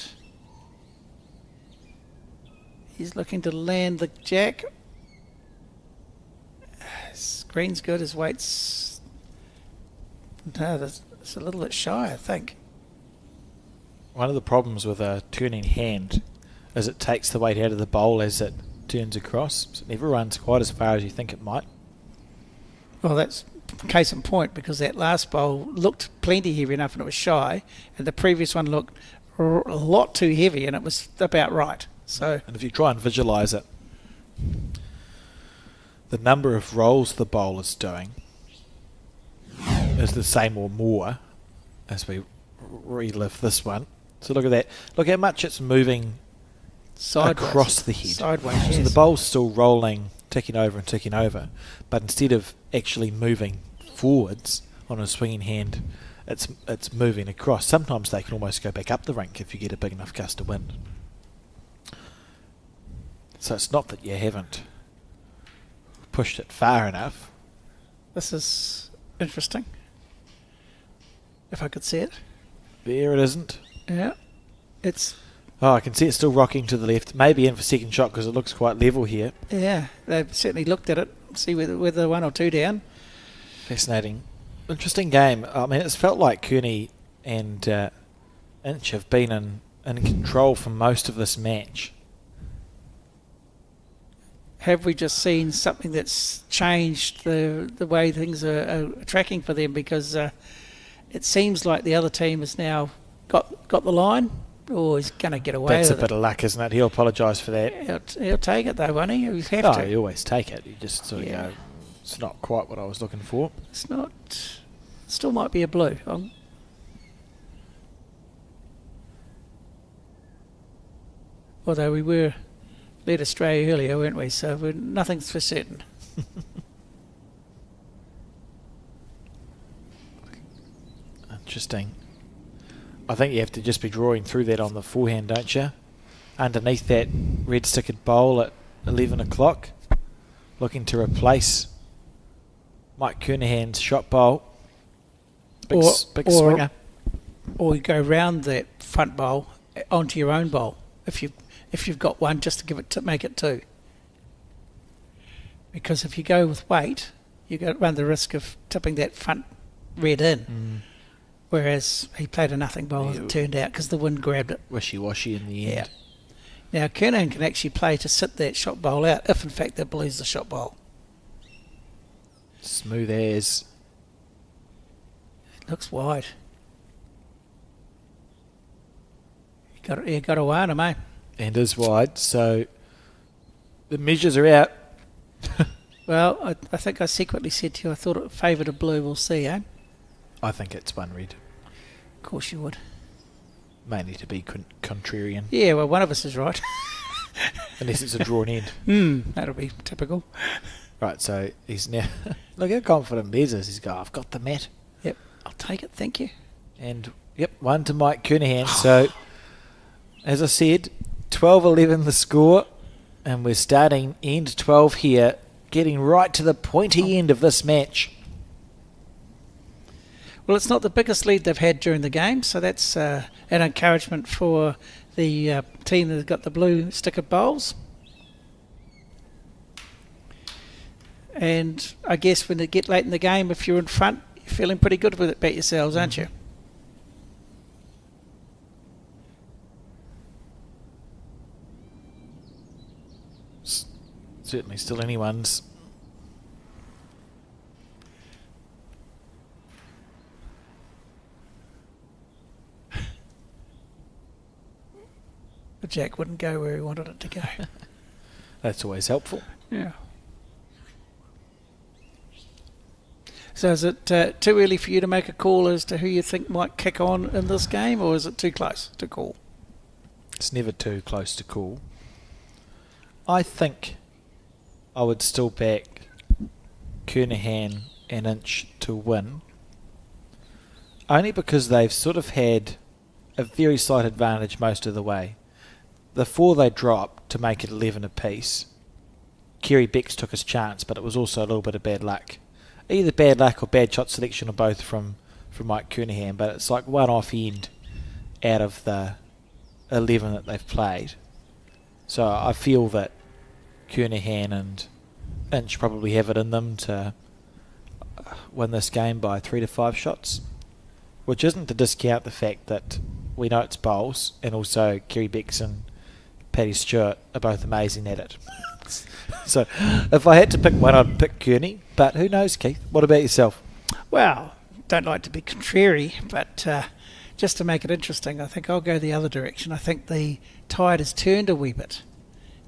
he's looking to land the jack. His green's good, his weight's... No, it's a little bit shy, I think. One of the problems with a turning hand is it takes the weight out of the bowl as it turns across. So it never runs quite as far as you think it might. Well, that's case in point, because that last bowl looked plenty heavy enough and it was shy, and the previous one looked a lot too heavy and it was about right. So, and if you try and visualise it, the number of rolls the bowl is doing is the same or more as we relive this one. So look at that. Look how much it's moving sideways, across the head. Sideways, so yes. the bowl's still rolling, ticking over, but instead of actually moving forwards on a swinging hand, it's moving across. Sometimes they can almost go back up the rink if you get a big enough gust of wind. So it's not that you haven't pushed it far enough. This is interesting. If I could see it. There it isn't. Yeah. It's... Oh, I can see it still rocking to the left. Maybe in for second shot because it looks quite level here. Yeah, they've certainly looked at it. See whether one or two down. Fascinating. Interesting game. I mean, it's felt like Kearney and Inch have been in control for most of this match. Have we just seen something that's changed the way things are tracking for them? Because it seems like the other team has now got the line, or he's going to get away That's with a bit of luck, isn't it? He'll apologise for that. He'll take it though, won't he? He'll have to. You always take it. You just sort of go, it's not quite what I was looking for. It's not. Still might be a blue. Although we were led astray earlier, weren't we? So nothing's for certain. Interesting. I think you have to just be drawing through that on the forehand, don't you? Underneath that red stickered bowl at 11 o'clock, looking to replace Mike Kernahan's shot bowl. Big swinger. Or you go round that front bowl onto your own bowl if you've got one, just to make it two. Because if you go with weight, you run the risk of tipping that front red in. Whereas he played a nothing bowl as it turned out because the wind grabbed it. Wishy-washy in the end. Yeah. Now Kernahan can actually play to sit that shot bowl out if in fact they lose the shot bowl. Smooth as. It looks wide. You got to warn him, eh? and is wide, so the measures are out. Well, I think I secretly said to you I thought it favoured a blue. We'll see, eh? I think it's one red, Of course you would. mainly to be contrarian, Yeah, well, one of us is right. unless it's a drawn end. That'll be typical. Right, so he's now... Look how confident Les is. He's got, I've got the mat. Yep, I'll take it, thank you. And, yep, one to Mike Kernahan. So, as I said, 12-11 the score, and we're starting end 12 here, getting right to the pointy end of this match. Well, it's not the biggest lead they've had during the game, so that's an encouragement for the team that's got the blue sticker bowls. And I guess when they get late in the game, if you're in front, you're feeling pretty good with it about yourselves, aren't you? Certainly still anyone's. The jack wouldn't go where he wanted it to go. That's always helpful. Yeah. So is it too early for you to make a call as to who you think might kick on in this game, or is it too close to call? It's never too close to call. I think I would still back Kernahan an inch to win, only because they've sort of had a very slight advantage most of the way. The 4 they dropped to make it 11 apiece, Kerry Becks took his chance, but it was also a little bit of bad luck. Either bad luck or bad shot selection, or both from Mike Kernahan, but it's like one off end out of the 11 that they've played. So I feel that Kernahan and Inch probably have it in them to win this game by 3 to 5 shots, which isn't to discount the fact that we know it's bowls, and also Kerry Becks and Paddy Stewart are both amazing at it. So if I had to pick one, I'd pick Kearney, but who knows, Keith? What about yourself? Well, don't like to be contrary, but just to make it interesting, I think I'll go the other direction. I think the tide has turned a wee bit,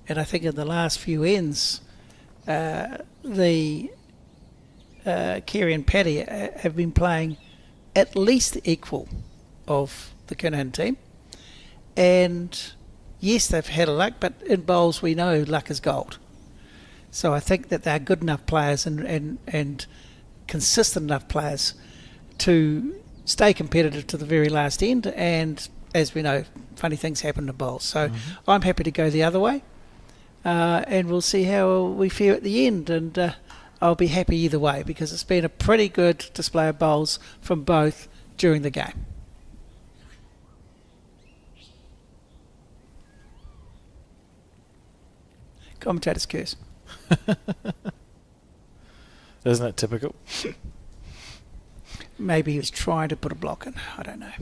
and I think in the last few ends, the Kerry and Paddy have been playing at least the equal of the Kernahan team, and yes, they've had a luck, but in bowls we know luck is gold. So I think that they're good enough players and consistent enough players to stay competitive to the very last end. And as we know, funny things happen in bowls. So I'm happy to go the other way, and we'll see how we fare at the end. And I'll be happy either way, because it's been a pretty good display of bowls from both during the game. Commentator's curse. Isn't it typical? Maybe he was trying to put a block in. I don't know.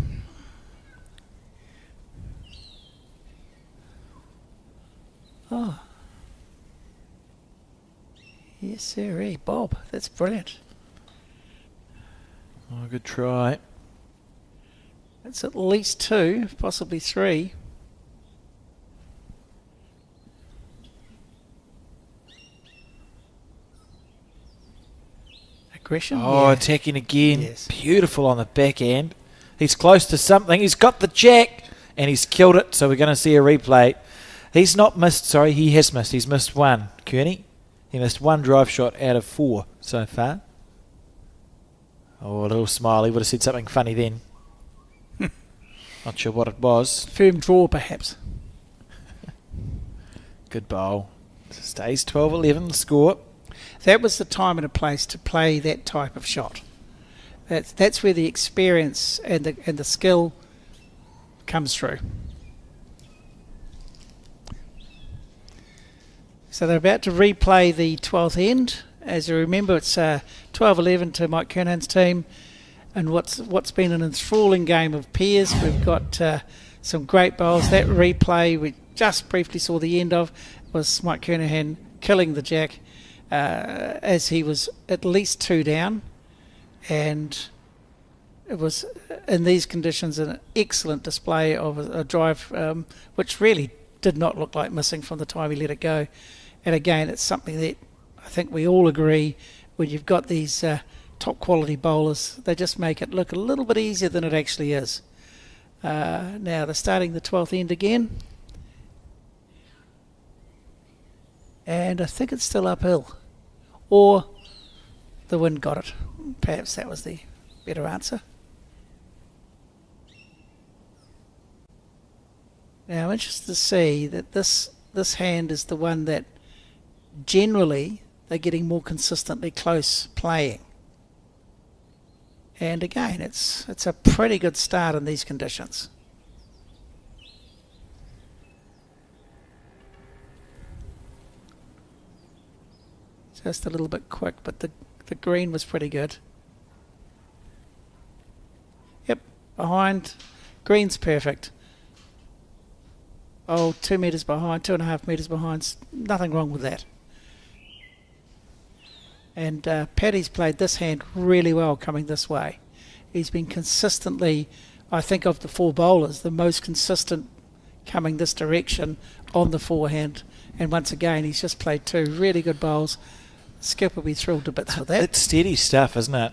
Oh. Yes, sir. Bob. That's brilliant. Oh, good try. That's at least 2, possibly 3. Aggression. Oh, yeah. attacking again. Yes. Beautiful on the back end. He's close to something. He's got the jack, and he's killed it, so we're going to see a replay. He's not missed, sorry, he has missed. He's missed 1, Kearney. He missed 1 drive shot out of 4 so far. Oh, a little smile. He would have said something funny then. Not sure what it was. Firm draw, perhaps. Good bowl. Stays 12-11 the score. That was the time and a place to play that type of shot. That's where the experience and the skill comes through. So they're about to replay the 12th end. As you remember, it's 12-11 to Mike Kernahan's team, and what's been an enthralling game of pairs. We've got some great bowls. That replay we just briefly saw the end of was Mike Kernahan killing the jack as he was at least 2 down, and it was in these conditions an excellent display of a drive which really did not look like missing from the time he let it go. And again, it's something that I think we all agree, when you've got these top quality bowlers, they just make it look a little bit easier than it actually is. Now they're starting the 12th end again. And I think it's still uphill. Or the wind got it. Perhaps that was the better answer. Now I'm interested to see that this hand is the one that generally they're getting more consistently close playing. And again, it's a pretty good start in these conditions. Just a little bit quick, but the green was pretty good. Yep, behind. Green's perfect. Oh, 2 metres behind, 2.5 metres behind. Nothing wrong with that. And Paddy's played this hand really well coming this way. He's been consistently, I think of the 4 bowlers, the most consistent coming this direction on the forehand. And once again, he's just played 2 really good bowls. Skip will be thrilled to bits with that. It's steady stuff, isn't it?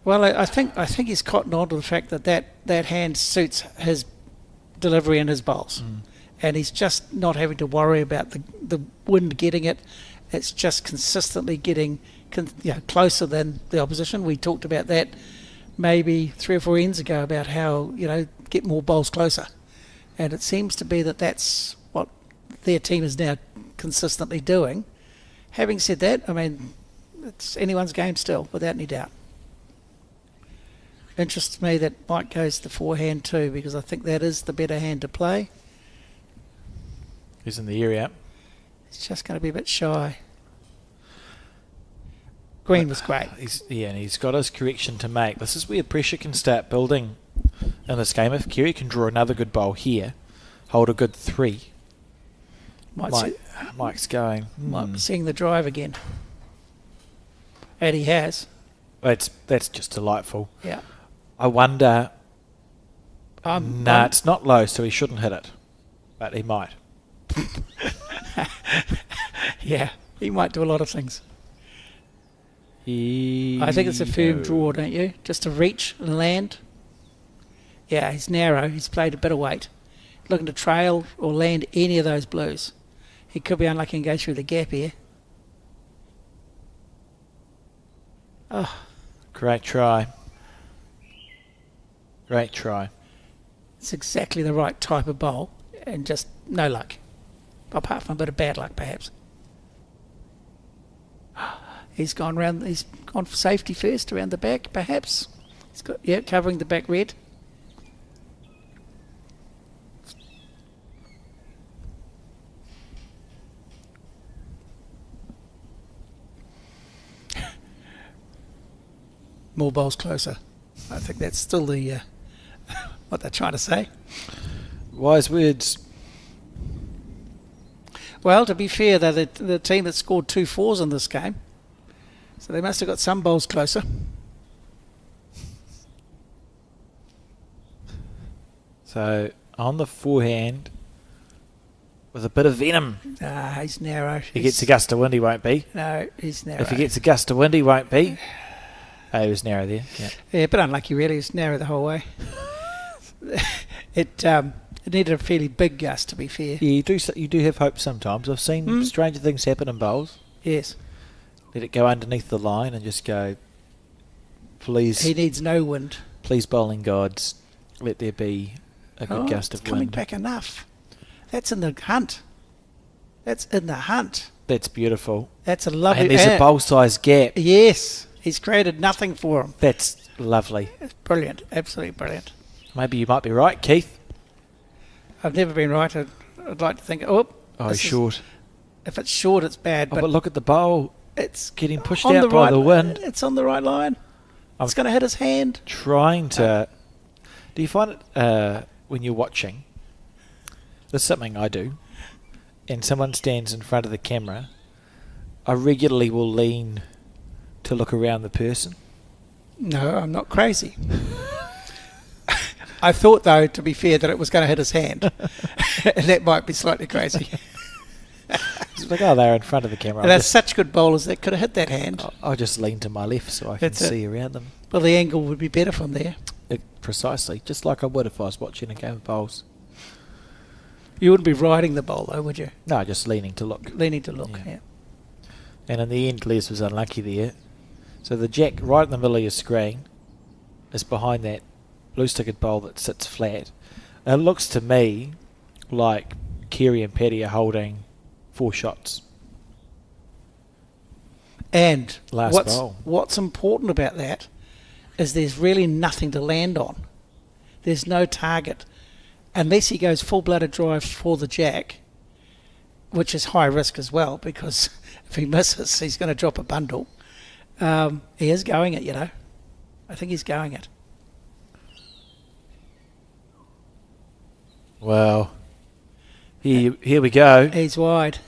Well, I think he's cottoned on to the fact that hand suits his delivery and his bowls. And he's just not having to worry about the wind getting it. It's just consistently getting closer than the opposition. We talked about that maybe 3 or 4 ends ago about how, get more bowls closer. And it seems to be that that's what their team is now consistently doing. Having said that, I mean, it's anyone's game still, without any doubt. Interests me that Mike goes to forehand too, because I think that is the better hand to play. He's in the area. He's just going to be a bit shy. Green was great. And he's got his correction to make. This is where pressure can start building in this game. If Kerry can draw another good bowl here, hold a good 3. Mike's going. Might be seeing the drive again. And he has. That's just delightful. Yeah. I wonder. It's not low, so he shouldn't hit it, but he might. Yeah, he might do a lot of things. I think it's a firm draw, don't you? Just to reach and land. Yeah, he's narrow. He's played a bit of weight. Looking to trail or land any of those blues. He could be unlucky and go through the gap here. Oh. Great try. Great try. It's exactly the right type of bowl, and just no luck. Apart from a bit of bad luck, perhaps. He's gone for safety first, around the back, perhaps. He's got, covering the back red. More bowls closer. I think that's still the what they're trying to say. Wise words. Well, to be fair, they're the team that scored 2 4s in this game. So they must have got some bowls closer. So on the forehand, with a bit of venom. He's narrow. He gets a gust of wind, he won't be. No, he's narrow. If he gets a gust of wind, he won't be. Oh, he was narrow there. Yeah, but unlucky really. He was narrow the whole way. It needed a fairly big gust, to be fair. Yeah, you do have hope sometimes. I've seen stranger things happen in bowls. Yes. Let it go underneath the line and just go, please. He needs no wind. Please, bowling gods, let there be a good gust of wind. Coming back enough. That's in the hunt. That's in the hunt. That's beautiful. That's a lovely... And there's a bowl-sized gap. Yes. He's created nothing for him. That's lovely. It's brilliant. Absolutely brilliant. Maybe you might be right, Keith. I've never been right. I'd like to think... he's short. If it's short, it's bad. But look at the bowl. It's getting pushed out by the wind. It's on the right line. It's going to hit his hand. Trying to... Do you find it when you're watching? This is something I do. And someone stands in front of the camera. I regularly will lean to look around the person. No, I'm not crazy. I thought, though, to be fair, that it was going to hit his hand. And that might be slightly crazy. It's like, oh, they're in front of the camera. And they're such good bowlers that could have hit that hand. I'll just lean to my left so I can see around them. Well, the angle would be better from there. Precisely, just like I would if I was watching a game of bowls. You wouldn't be riding the bowl, though, would you? No, just leaning to look. Leaning to look, yeah. And in the end, Les was unlucky there. So the jack right in the middle of your screen is behind that blue-stickered bowl that sits flat. And it looks to me like Kerry and Paddy are holding 4 shots. And bowl. What's important about that is there's really nothing to land on. There's no target. Unless he goes full-blooded drive for the jack, which is high risk as well, because if he misses, he's going to drop a bundle. He is going it, I think he's going it. Well, here we go. He's wide.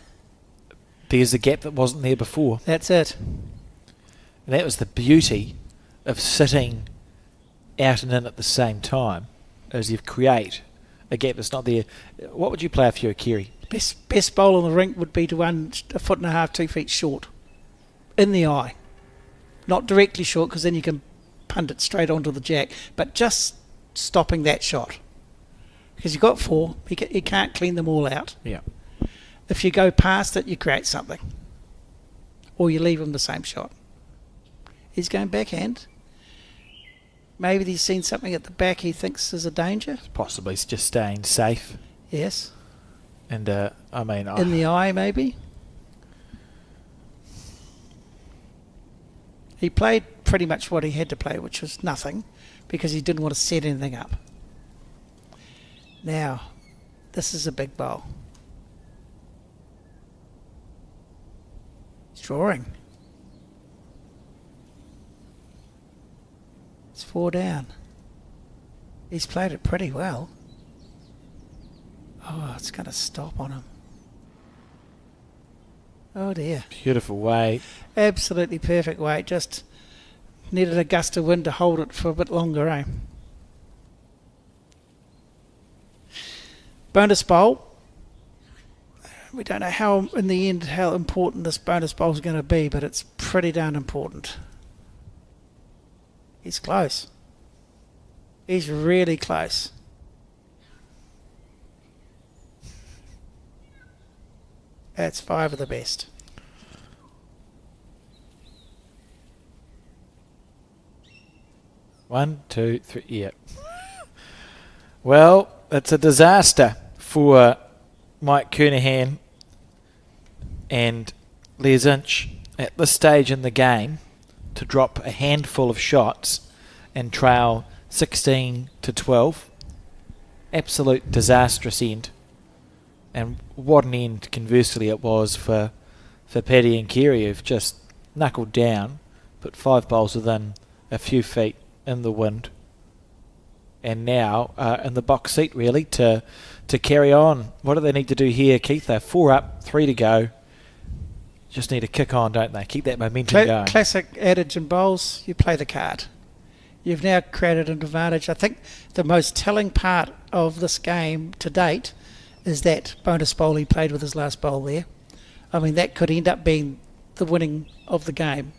There's a gap that wasn't there before. That's it. And that was the beauty of sitting out and in at the same time, as you create a gap that's not there. What would you play if you were Kerry? Best bowl on the rink would be to run a foot and a half, 2 feet short, in the eye. Not directly short, because then you can punt it straight onto the jack, but just stopping that shot. Because you've got 4, you can't clean them all out. Yeah. If you go past it, you create something. Or you leave him the same shot. He's going backhand. Maybe he's seen something at the back he thinks is a danger. Possibly he's just staying safe. Yes. And, in the eye, maybe. He played pretty much what he had to play, which was nothing, because he didn't want to set anything up. Now, this is a big bowl. He's drawing. It's 4 down. He's played it pretty well. Oh, it's going to stop on him. Oh dear. Beautiful weight. Absolutely perfect weight. Just needed a gust of wind to hold it for a bit longer, eh? Bonus bowl. We don't know how, in the end, how important this bonus bowl is going to be, but it's pretty darn important. He's close. He's really close. That's 5 of the best. One, two, three, yeah. Well, it's a disaster for Mike Kernahan and Les Inch at this stage in the game to drop a handful of shots and trail 16 to 12. Absolute disastrous end. And what an end, conversely, it was for Paddy and Kerry, who've just knuckled down, put 5 bowls within a few feet in the wind, and now in the box seat, really, to carry on. What do they need to do here, Keith? They're 4 up, 3 to go. Just need to kick on, don't they? Keep that momentum going. Classic adage in bowls, you play the card. You've now created an advantage. I think the most telling part of this game to date is that bonus bowl he played with his last bowl there. I mean, that could end up being the winning of the game,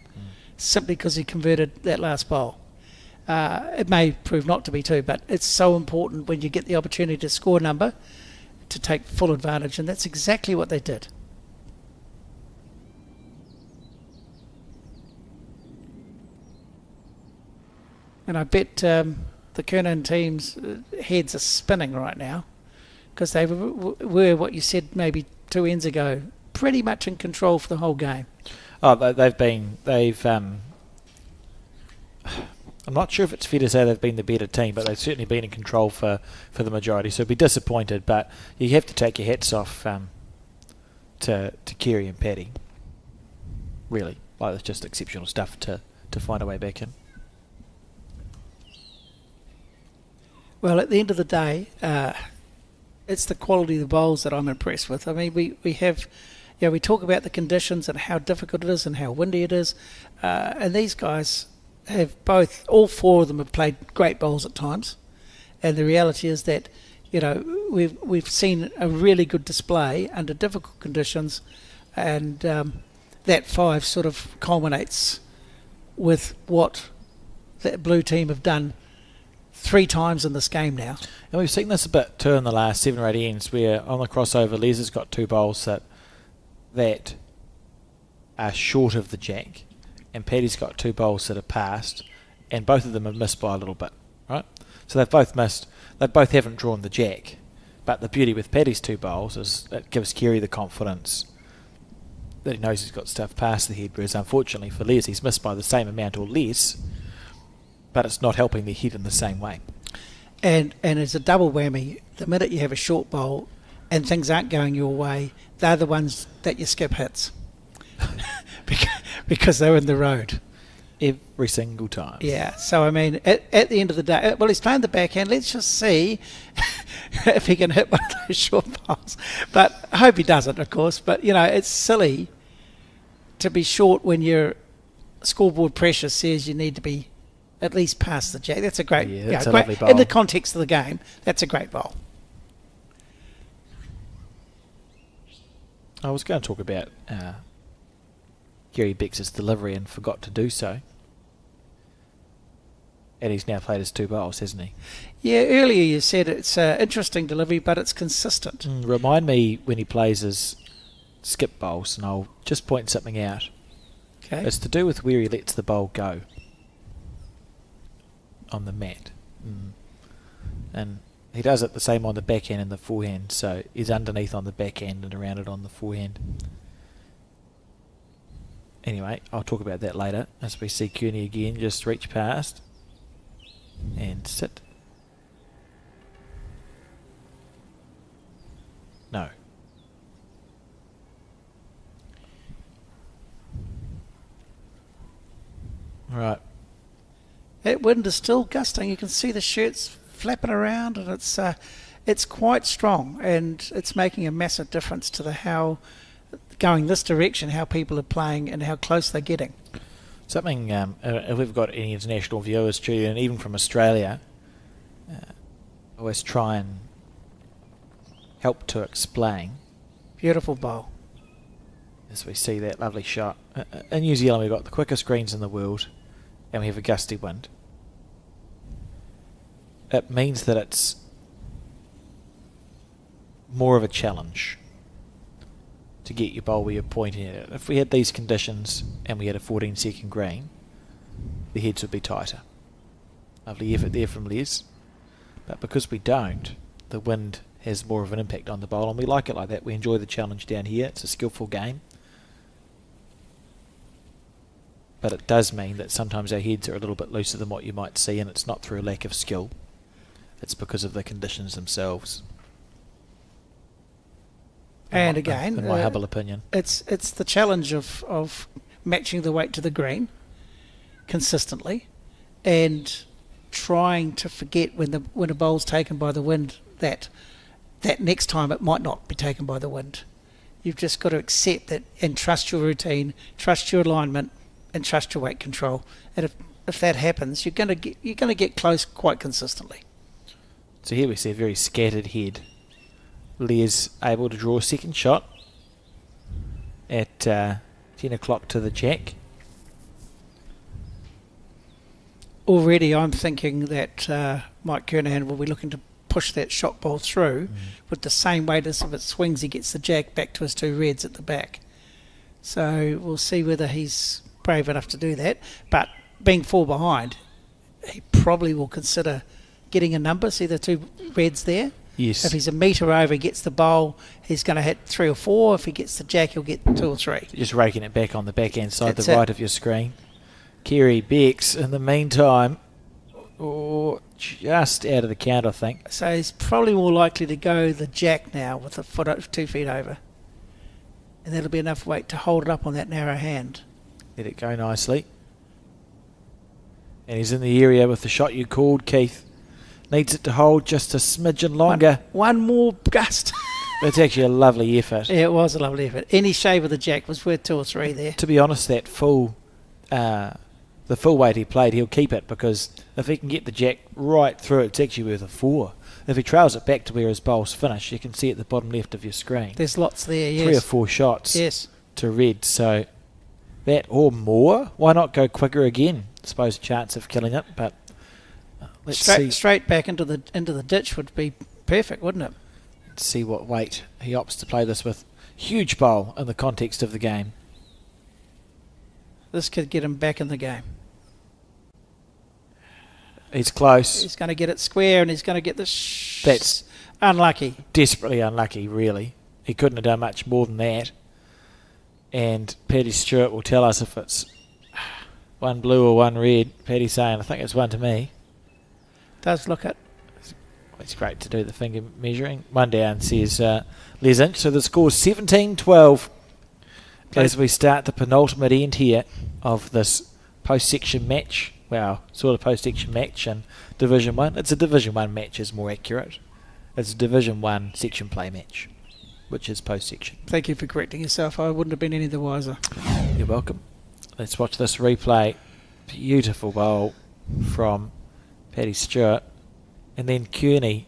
simply because he converted that last bowl. It may prove not to be too, but it's so important when you get the opportunity to score a number to take full advantage, and that's exactly what they did. And I bet the Kernan team's heads are spinning right now, because they were what you said maybe 2 ends ago, pretty much in control for the whole game. Oh, they've. I'm not sure if it's fair to say they've been the better team, but they've certainly been in control for the majority. So be disappointed, but you have to take your hats off to Kerry and Paddy. Really, like, it's just exceptional stuff to find a way back in. Well, at the end of the day, it's the quality of the bowls that I'm impressed with. I mean, we have, we talk about the conditions and how difficult it is and how windy it is, and these guys have all 4 of them have played great bowls at times, And the reality is that, we've seen a really good display under difficult conditions, and that 5 sort of culminates with what that blue team have done 3 times in this game now. And we've seen this a bit too in the last 7 or 8 ends, where on the crossover, Les has got 2 bowls that are short of the jack, and Paddy's got 2 bowls that are passed, and both of them have missed by a little bit, right? So they've both missed. They both haven't drawn the jack, but the beauty with Paddy's 2 bowls is it gives Kerry the confidence that he knows he's got stuff past the head, whereas unfortunately for Les, he's missed by the same amount or less, but it's not helping the head in the same way. And it's a double whammy. The minute you have a short bowl and things aren't going your way, they're the ones that your skip hits because they're in the road. Every single time. Yeah, so I mean, at the end of the day, well, he's playing the backhand. Let's just see if he can hit one of those short bowls. But I hope he doesn't, of course. But, it's silly to be short when your scoreboard pressure says you need to be at least past the jack. That's a great, that's a lovely bowl. In the context of the game, that's a great bowl. I was going to talk about Gary Beck's delivery and forgot to do so. And he's now played his 2 bowls, hasn't he? Yeah, earlier you said it's an interesting delivery, but it's consistent. Remind me when he plays his skip bowls, and I'll just point something out. Okay. It's to do with where he lets the bowl go on the mat. And he does it the same on the backhand and the forehand, so he's underneath on the backhand and around it on the forehand. Anyway, I'll talk about that later as we see Kearney again just reach past and sit. No. Right. That wind is still gusting. You can see the shirts flapping around, and it's quite strong, and it's making a massive difference to how going this direction, how people are playing and how close they're getting. Something, if we've got any international viewers too, and even from Australia, always try and help to explain. Beautiful bowl. As we see that lovely shot. In New Zealand we've got the quickest greens in the world, and we have a gusty wind. It means that it's more of a challenge to get your bowl where you're pointing at it. If we had these conditions and we had a 14-second green, the heads would be tighter. Lovely effort there from Les. But because we don't, the wind has more of an impact on the bowl, and we like it like that. We enjoy the challenge down here. It's a skillful game. But it does mean that sometimes our heads are a little bit looser than what you might see, and it's not through a lack of skill. It's because of the conditions themselves. And again, in my humble opinion, it's the challenge of matching the weight to the green consistently, and trying to forget when a bowl's taken by the wind that next time it might not be taken by the wind. You've just got to accept that and trust your routine, trust your alignment, and trust your weight control. And if that happens, you're going to get close quite consistently. So here we see a very scattered head. Les able to draw a second shot at 10 o'clock to the jack. Already I'm thinking that Mike Kernahan will be looking to push that shot ball through with the same weight as if it swings, he gets the jack back to his 2 reds at the back. So we'll see whether he's brave enough to do that. But being 4 behind, he probably will consider getting a number. See the 2 reds there? Yes. If he's a metre over, he gets the bowl, he's going to hit 3 or 4. If he gets the jack, he'll get 2 or 3. Just raking it back on the backhand side, That's the it. right of your screen. Kerry Becks, in the meantime, just out of the count, I think. So he's probably more likely to go the jack now with a foot 2 feet over. And that'll be enough weight to hold it up on that narrow hand. Let it go nicely. And he's in the area with the shot you called, Keith. Needs it to hold just a smidgen longer. One more gust. It's actually a lovely effort. Yeah, it was a lovely effort. Any shave of the jack was worth 2 or 3 there. To be honest, that full the full weight he played, he'll keep it, because if he can get the jack right through it, it's actually worth a 4. If he trails it back to where his bowl's finished, you can see at the bottom left of your screen. There's lots there, yes. 3 or 4 shots yes. to red, so that or more. Why not go quicker again? I suppose a chance of killing it, but let's see. Straight back into the ditch would be perfect, wouldn't it? Let's see what weight he opts to play this with. Huge bowl in the context of the game. This could get him back in the game. He's close. He's going to get it square, and he's going to get this. That's unlucky. Desperately unlucky, really. He couldn't have done much more than that. And Paddy Stewart will tell us if it's one blue or one red. Paddy's saying, I think it's one to me. Does look it. It's great to do the finger measuring. One down, says Les Inch. So the score's 17-12 as we start the penultimate end here of this post-section match. Well, sort of post-section match in Division 1. It's a Division 1 match, is more accurate. It's a Division 1 section play match, which is post-section. Thank you for correcting yourself. I wouldn't have been any the wiser. You're welcome. Let's watch this replay. Beautiful bowl from Paddy Stewart. And then Kearney.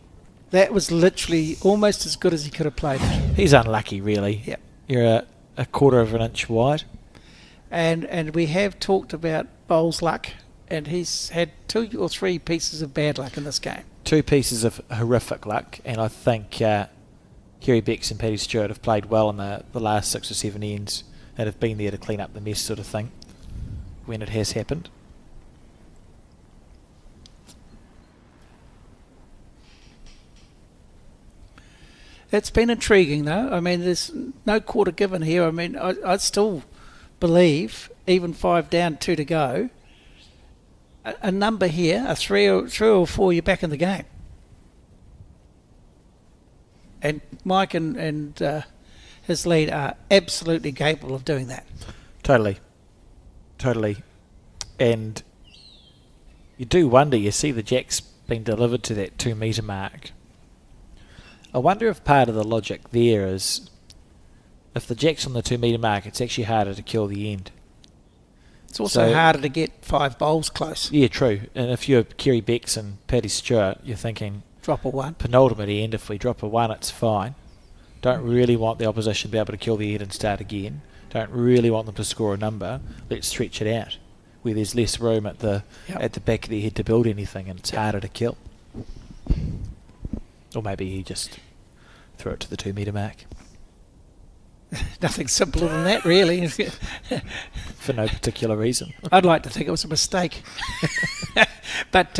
That was literally almost as good as he could have played it. He's unlucky, really. Yep. You're a quarter of an inch wide. And we have talked about bowls luck, and he's had 2 or 3 pieces of bad luck in this game. 2 pieces of horrific luck, and I think Kerry Becks and Paddy Stewart have played well in the last 6 or 7 ends and have been there to clean up the mess, sort of thing, when it has happened. It's been intriguing, though. I mean, there's no quarter given here. I mean, I still believe, even 5 down, 2 to go, a number here, a 3 or 4, you're back in the game. And Mike and his lead are absolutely capable of doing that. Totally. And you do wonder, you see the jack's been delivered to that 2 metre mark. I wonder if part of the logic there is if the jack's on the 2 metre mark, it's actually harder to kill the end. It's also harder to get 5 bowls close. Yeah, true. And if you're Kerry Becks and Paddy Stewart, you're thinking drop a 1. Penultimate end, if we drop a 1, it's fine. Don't really want the opposition to be able to kill the end and start again. Don't really want them to score a number. Let's stretch it out where there's less room at the back of their head to build anything, and it's harder to kill. Or maybe he just threw it to the 2 metre mark. Nothing simpler than that, really. For no particular reason. I'd like to think it was a mistake. But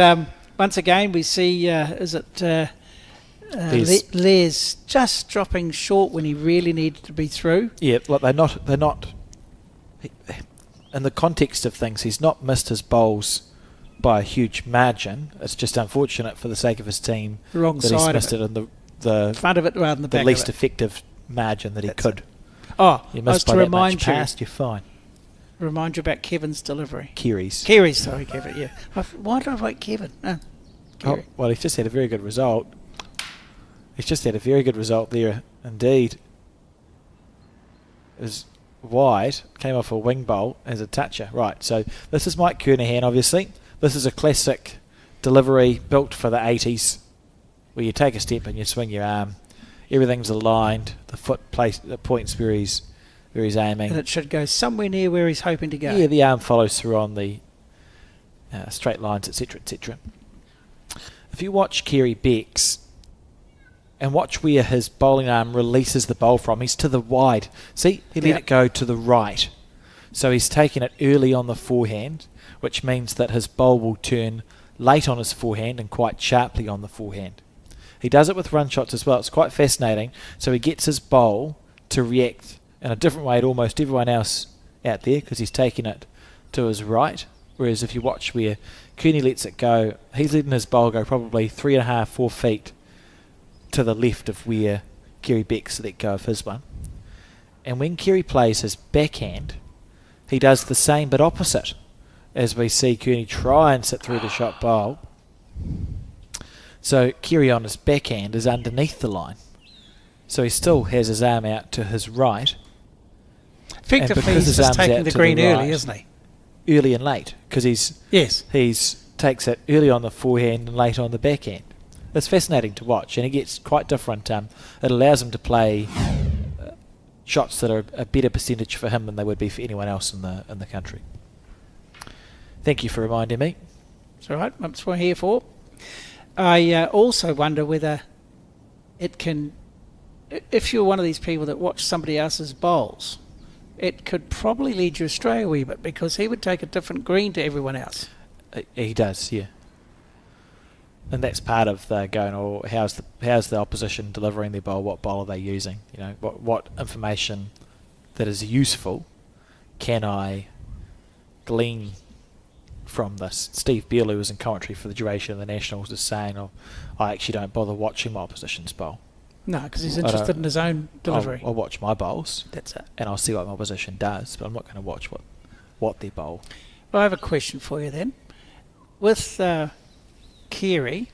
once again, we see, Les just dropping short when he really needed to be through. Yeah, well, they're not. In the context of things, he's not missed his bowls by a huge margin. It's just unfortunate for the sake of his team that he's missed it in the front of it rather than the back of it. The least effective margin that he could. Oh, you missed by that much past, you're fine. Remind you about Kevin's delivery. Kerry's, sorry, Kevin, yeah. Why did I write Kevin? Oh, well, he's just had a very good result. There, indeed. It was wide, came off a wing bowl as a toucher. Right, so this is Mike Kernahan, obviously. This is a classic delivery built for the 80s, where you take a step and you swing your arm. Everything's aligned. The foot points where he's aiming. And it should go somewhere near where he's hoping to go. Yeah, the arm follows through on the straight lines, etc., etc. If you watch Kerry Becks and watch where his bowling arm releases the bowl from, he's to the wide. See, he let it go to the right. So he's taken it early on the forehand, which means that his bowl will turn late on his forehand and quite sharply on the forehand. He does it with run shots as well. It's quite fascinating. So he gets his bowl to react in a different way to almost everyone else out there, because he's taking it to his right. Whereas if you watch where Kearney lets it go, he's letting his bowl go probably 3.5, 4 feet to the left of where Kerry Becks let go of his one. And when Kerry plays his backhand, he does the same but opposite, as we see Kearney try and sit through the shot bowl. So Kerry on his backhand is underneath the line. So he still has his arm out to his right. Effectively, he's just taking the green early, isn't he? early and late because he's takes it early on the forehand and late on the backhand. It's fascinating to watch, and he gets quite different. It allows him to play shots that are a better percentage for him than they would be for anyone else in the country. Thank you for reminding me. It's all right. That's what I'm here for. I also wonder whether it can, if you're one of these people that watch somebody else's bowls, it could probably lead you astray a wee bit because he would take a different green to everyone else. He does, yeah. And that's part of the going, or how's the opposition delivering their bowl? What bowl are they using? You know, what information that is useful can I glean from this? Steve Bayleys, who was in commentary for the duration of the Nationals, is saying, I actually don't bother watching my opposition's bowl. No, because he's interested in his own delivery. I'll watch my bowls. That's it. And I'll see what my opposition does, but I'm not going to watch what their bowl. Well, I have a question for you then. With Carey,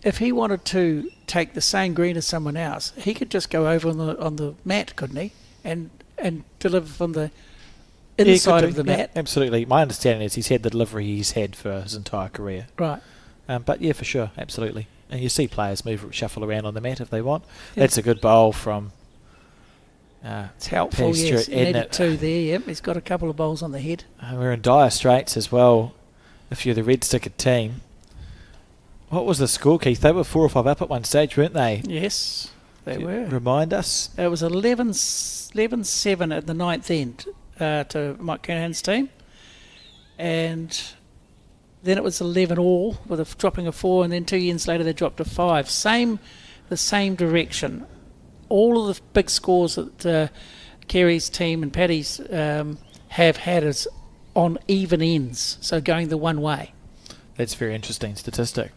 if he wanted to take the same green as someone else, he could just go over on the mat, couldn't he? And deliver from the inside of the mat. Absolutely. My understanding is he's had the delivery he's had for his entire career. Right. But yeah, for sure, absolutely. And you see players shuffle around on the mat if they want. Yeah. That's a good bowl from. It's helpful. Yes, he needed two there. Yep, he's got a couple of bowls on the head. We're in dire straits as well. If you're the red sticker team, what was the score, Keith? They were 4 or 5 up at one stage, weren't they? Yes, they were. Remind us. It was 11-7 at the ninth end to Mike Kernahan's team, and then it was 11 all with a dropping of 4, and then 2 ends later they dropped to 5. The same direction. All of the big scores that Kerry's team and Paddy's have had is on even ends, so going the one way. That's a very interesting statistic.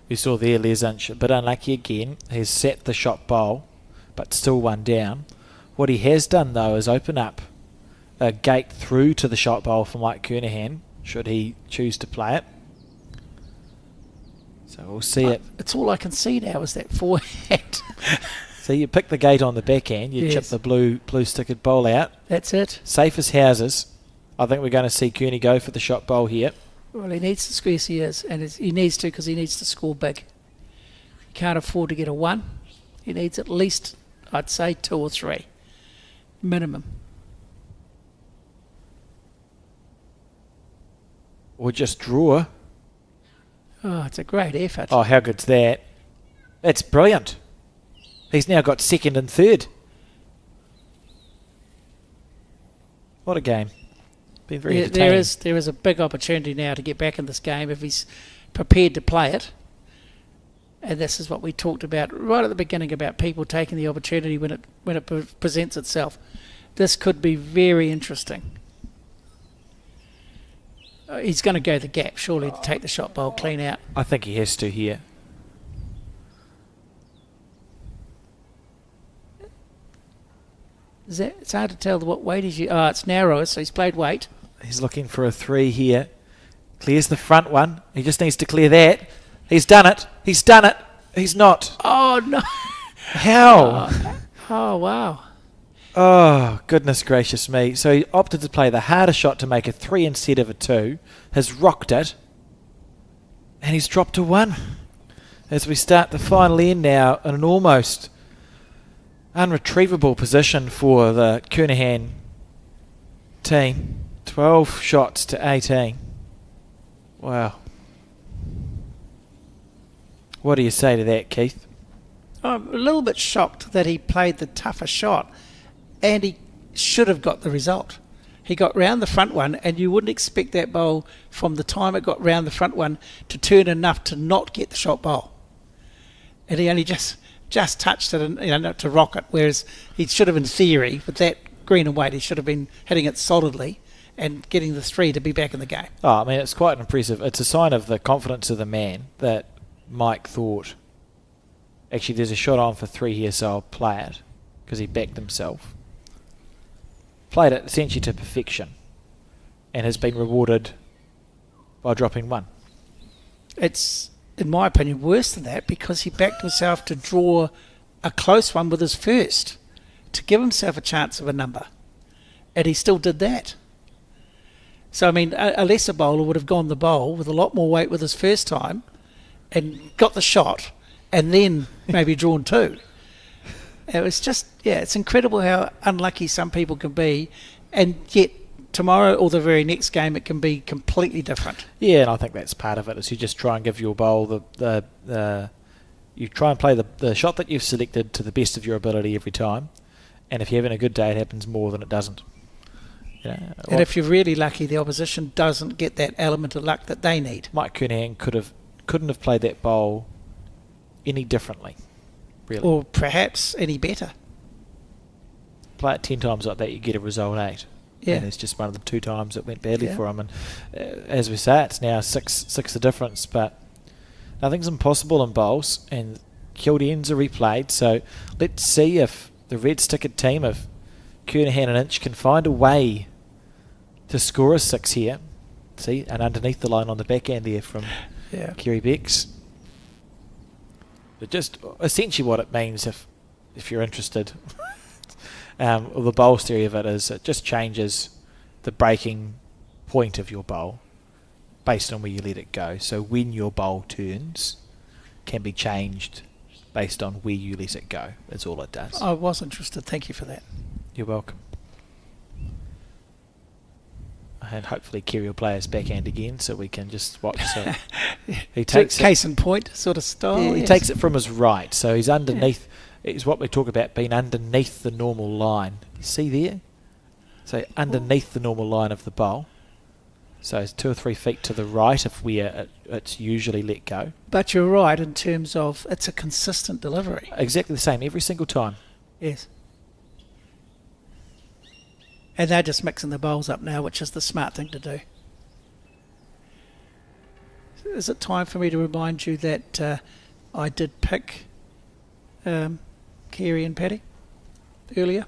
We saw there Les Inch, a bit unlucky again. He's set the shot bowl, but still one down. What he has done, though, is open up a gate through to the shot bowl for Mike Kernahan, should he choose to play it. So we'll see it. It's all I can see now is that forehand. So you pick the gate on the backhand, you chip the blue stickered bowl out. That's it. Safe as houses. I think we're going to see Kearney go for the shot bowl here. Well, he needs to squeeze, he is, and he needs to because he needs to score big. He can't afford to get a 1. He needs at least, I'd say, 2 or 3. Minimum. Or just draw. Oh, it's a great effort. Oh, how good's that? That's brilliant. He's now got second and third. What a game. Been very entertaining. There is a big opportunity now to get back in this game if he's prepared to play it. And this is what we talked about right at the beginning about people taking the opportunity when it presents itself. This could be very interesting. He's going to go the gap, surely, to take the shot bowl clean out. I think he has to here. It's hard to tell what weight he's... Oh, it's narrower, so he's played weight. He's looking for a 3 here. Clears the front one. He just needs to clear that. He's done it. He's done it. He's not. Oh, no. How? Oh, wow. Oh, goodness gracious me. So he opted to play the harder shot to make a 3 instead of a 2. Has rocked it. And he's dropped to 1. As we start the final end now in an almost unretrievable position for the Kernahan team. 12 shots to 18. Wow. What do you say to that, Keith? I'm a little bit shocked that he played the tougher shot, and he should have got the result. He got round the front one, and you wouldn't expect that bowl from the time it got round the front one to turn enough to not get the shot bowl. And he only just touched it and to rock it, whereas he should have, in theory, with that green and white, he should have been hitting it solidly and getting the 3 to be back in the game. Oh, I mean, it's quite impressive. It's a sign of the confidence of the man that Mike thought, actually, there's a shot on for 3 here, so I'll play it, because he backed himself. Played it essentially to perfection and has been rewarded by dropping 1. It's, in my opinion, worse than that because he backed himself to draw a close one with his first to give himself a chance of a number, and he still did that. So, I mean, a lesser bowler would have gone the bowl with a lot more weight with his first time and got the shot and then maybe drawn 2. It was just, it's incredible how unlucky some people can be, and yet tomorrow or the very next game it can be completely different. Yeah, and I think that's part of it, is you just try and give your bowl you try and play the shot that you've selected to the best of your ability every time, and if you're having a good day it happens more than it doesn't. And if you're really lucky, the opposition doesn't get that element of luck that they need. Mike Kernahan couldn't have played that bowl any differently, really. Or perhaps any better. Play it 10 times like that, you get a result 8. Yeah. And it's just one of the 2 times it went badly for him. And as we say, it's now 6 the difference. But nothing's impossible in bowls, and Kildane's are replayed. So let's see if the red stickered team of Kernahan and Inch can find a way to score a 6 here. See, and underneath the line on the backhand there from Kerry Becks. But just essentially what it means, if you're interested, the bowls theory of it is it just changes the breaking point of your bowl based on where you let it go. So when your bowl turns can be changed based on where you let it go. That's all it does. I was interested. Thank you for that. You're welcome. And hopefully Kerry will play his backhand again so we can just watch. So he takes case in point sort of style. Yeah, he takes it from his right, so he's underneath. It's what we talk about being underneath the normal line. You see there? So underneath the normal line of the bowl. So it's 2 or 3 feet to the right of where it's usually let go. But you're right in terms of it's a consistent delivery. Exactly the same every single time. Yes. And they're just mixing the bowls up now, which is the smart thing to do. Is it time for me to remind you that I did pick Kerry and Paddy earlier?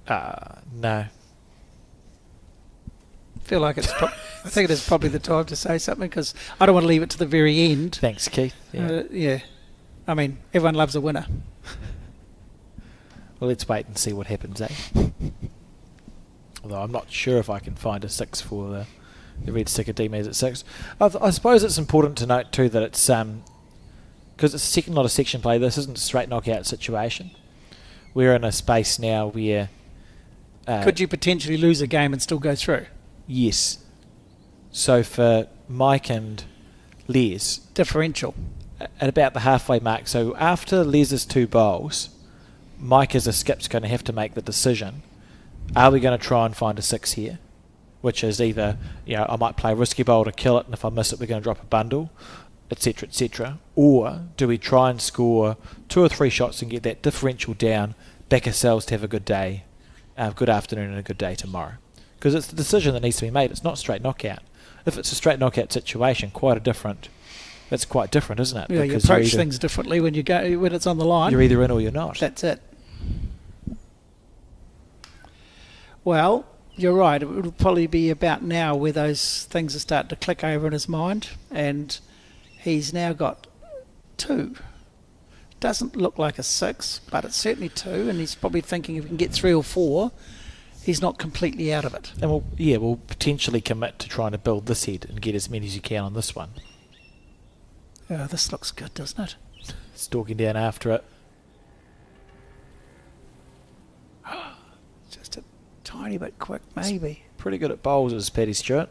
No. I feel like I think it is probably the time to say something, because I don't want to leave it to the very end. Thanks, Keith. Yeah. I mean, everyone loves a winner. Well, let's wait and see what happens, eh? Although I'm not sure if I can find a 6 for the red sticker team as at 6. I suppose it's important to note too that it's because it's a second lot of section play. This isn't a straight knockout situation. We're in a space now where could you potentially lose a game and still go through? Yes. So for Mike and Les, differential at about the halfway mark. So after Les's 2 bowls, Mike as a skip's going to have to make the decision: are we going to try and find a 6 here? Which is either, I might play a risky bowl to kill it, and if I miss it, we're going to drop a bundle, etc., etc. Or do we try and score 2 or 3 shots and get that differential down, back ourselves to have a good day, good afternoon, and a good day tomorrow? Because it's the decision that needs to be made. It's not straight knockout. If it's a straight knockout situation, that's quite different, isn't it? Yeah, you approach things differently when it's on the line. You're either in or you're not. That's it. Well, you're right. It would probably be about now where those things are starting to click over in his mind, and he's now got 2. Doesn't look like a 6, but it's certainly 2, and he's probably thinking if he can get 3 or 4, he's not completely out of it. And we'll potentially commit to trying to build this head and get as many as you can on this one. This looks good, doesn't it? Stalking down after it. Just a tiny bit quick, maybe. Pretty good at bowls is Paddy Stewart.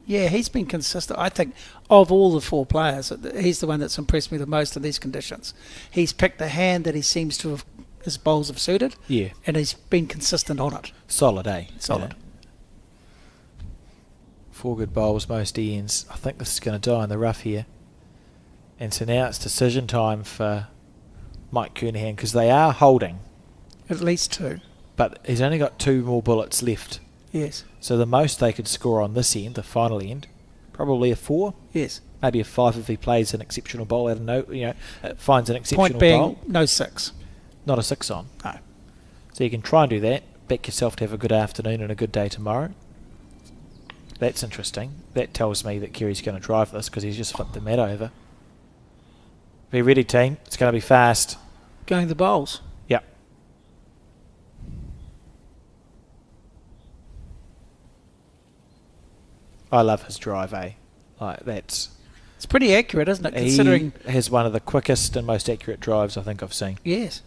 Yeah, he's been consistent. I think of all the 4 players, he's the one that's impressed me the most in these conditions. He's picked a hand that he seems to have, his bowls have suited. Yeah. And he's been consistent on it. Solid, eh? Solid. 4 good bowls, most ends. I think this is going to die in the rough here. And so now it's decision time for Mike Kernahan, because they are holding. At least 2. But he's only got 2 more bullets left. Yes. So the most they could score on this end, the final end, probably a 4. Yes. Maybe a 5 if he plays an exceptional bowl out of finds an exceptional Point being, bowl. no 6. Not a 6 on. No. So you can try and do that. Back yourself to have a good afternoon and a good day tomorrow. That's interesting. That tells me that Kerry's going to drive this, because he's just flipped the mat over. Be ready, team. It's going to be fast. Going the bowls. I love his drive, eh? Like that's It's pretty accurate, isn't it? Considering he has one of the quickest and most accurate drives I think I've seen. yes,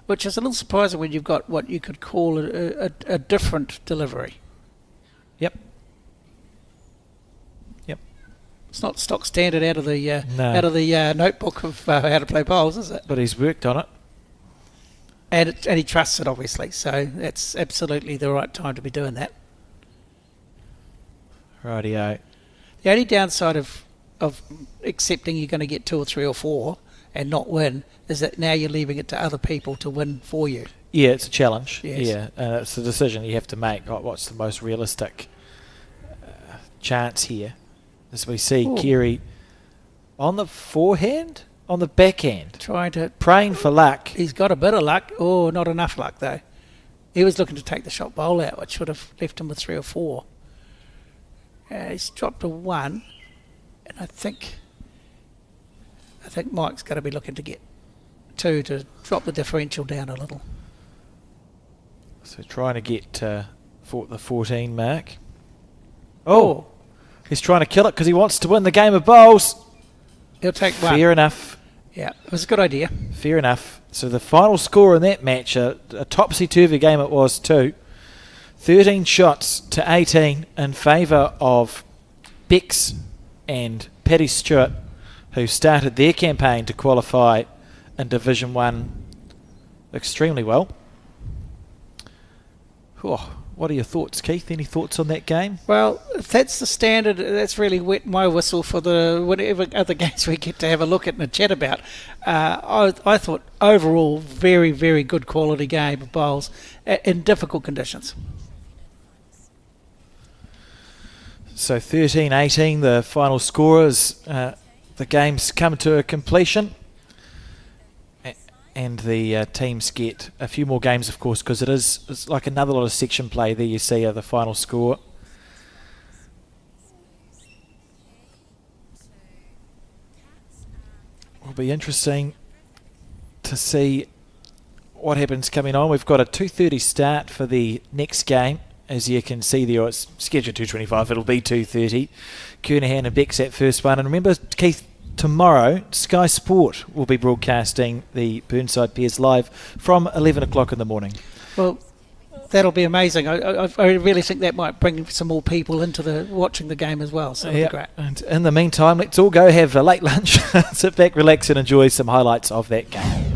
which is a little surprising when you've got what you could call a different delivery. Yep. It's not stock standard out of the No. notebook of how to play bowls, is it? But he's worked on it. And he trusts it, obviously. So that's absolutely the right time to be doing that. Rightio. The only downside of accepting you're going to get 2 or 3 or 4 and not win is that now you're leaving it to other people to win for you. Yeah, it's a challenge. Yes. Yeah, and it's a decision you have to make. What's the most realistic chance here? As we see Ooh. Kerry on the forehand, on the backhand, Trying to... praying for luck. He's got a bit of luck. Oh, not enough luck, though. He was looking to take the shot bowl out, which would have left him with 3 or 4. He's dropped a 1, and I think Mike's going to be looking to get 2 to drop the differential down a little. So trying to get for the 14 mark. Oh, he's trying to kill it because he wants to win the game of bowls. He'll take 1. Fair enough. Yeah, it was a good idea. Fair enough. So the final score in that match, a topsy-turvy game it was too. 13 shots to 18 in favour of Bex and Paddy Stewart, who started their campaign to qualify in Division 1 extremely well. Oh, what are your thoughts, Keith? Any thoughts on that game? Well, if that's the standard, that's really wet my whistle for the whatever other games we get to have a look at and a chat about. I thought overall very, very good quality game of bowls in difficult conditions. So 13-18, the final score is the game's come to a completion. And the teams get a few more games, of course, because it's like another lot of section play. There you see the final score. Will be interesting to see what happens coming on. We've got a 2:30 start for the next game. As you can see there, it's scheduled 2:25. It'll be 2:30. Kernahan and Bex at first one. And remember, Keith, tomorrow, Sky Sport will be broadcasting the Burnside Pairs live from 11 o'clock in the morning. Well, that'll be amazing. I really think that might bring some more people into watching the game as well. So it'll be great. And in the meantime, let's all go have a late lunch, sit back, relax, and enjoy some highlights of that game.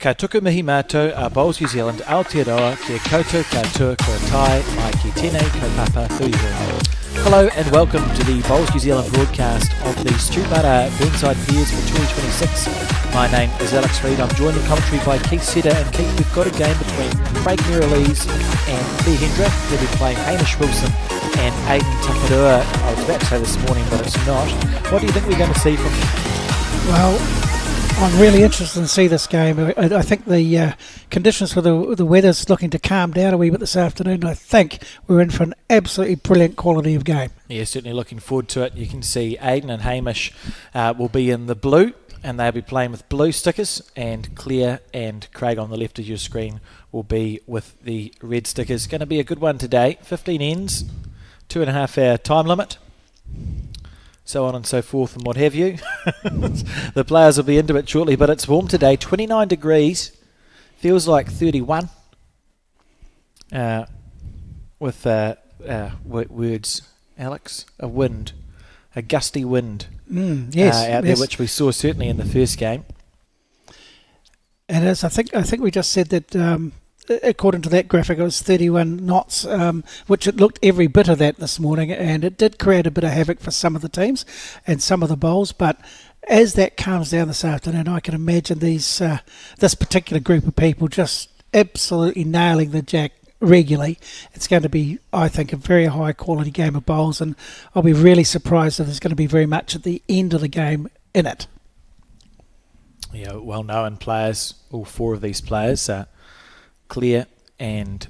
Ka tuku mihi mātou a Bowls New Zealand Aotearoa kia koutou katoa kua tae mai ki tēnei kaupapa huihui. Hello and welcome to the Bowls New Zealand broadcast of the Stu Buttar Burnside Piers for 2026. My name is Alex Reid. I'm joined in commentary by Keith Setter, and Keith, we've got a game between Craig Bayleys and Lee Hendrick. They'll be playing Hamish Wilson and Aidan Takadua. I was about to say this morning, but it's not. What do you think we're going to see from them? Well, I'm really interested to see this game. I think the conditions for the weather's looking to calm down a wee bit this afternoon. I think we're in for an absolutely brilliant quality of game. Yeah, certainly looking forward to it. You can see Aidan and Hamish will be in the blue, and they'll be playing with blue stickers, and Claire and Craig on the left of your screen will be with the red stickers. Going to be a good one today. 15 ends, 2.5 hour time limit, so on and so forth and what have you. The players will be into it shortly, but it's warm today, 29 degrees, feels like 31, with words, Alex, a gusty wind out there, which we saw certainly in the first game. And as I think we just said that according to that graphic, it was 31 knots, which it looked every bit of that this morning, and it did create a bit of havoc for some of the teams and some of the bowls. But as that calms down this afternoon, I can imagine this particular group of people just absolutely nailing the jack regularly. It's going to be, I think, a very high quality game of bowls, and I'll be really surprised if there's going to be very much at the end of the game in it. Yeah, well-known players, all four of these players, Claire and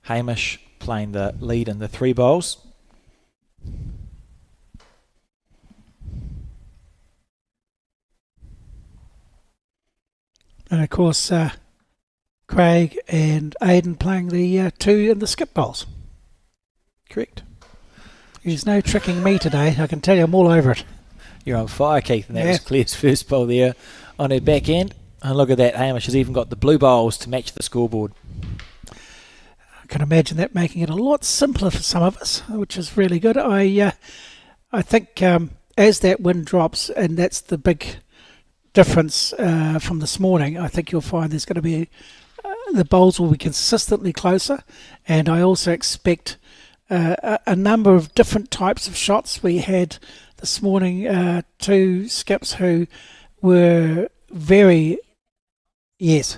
Hamish playing the lead in the three bowls. And of course, Craig and Aidan playing the two in the skip bowls. Correct. There's no tricking me today. I can tell you I'm all over it. You're on fire, Keith, and that was Claire's first bowl there on her back end. And look at that, Hamish has even got the blue bowls to match the scoreboard. I can imagine that making it a lot simpler for some of us, which is really good. I think as that wind drops, and that's the big difference from this morning, I think you'll find there's going to be the bowls will be consistently closer, and I also expect a number of different types of shots. We had this morning two skips who were very... Yes.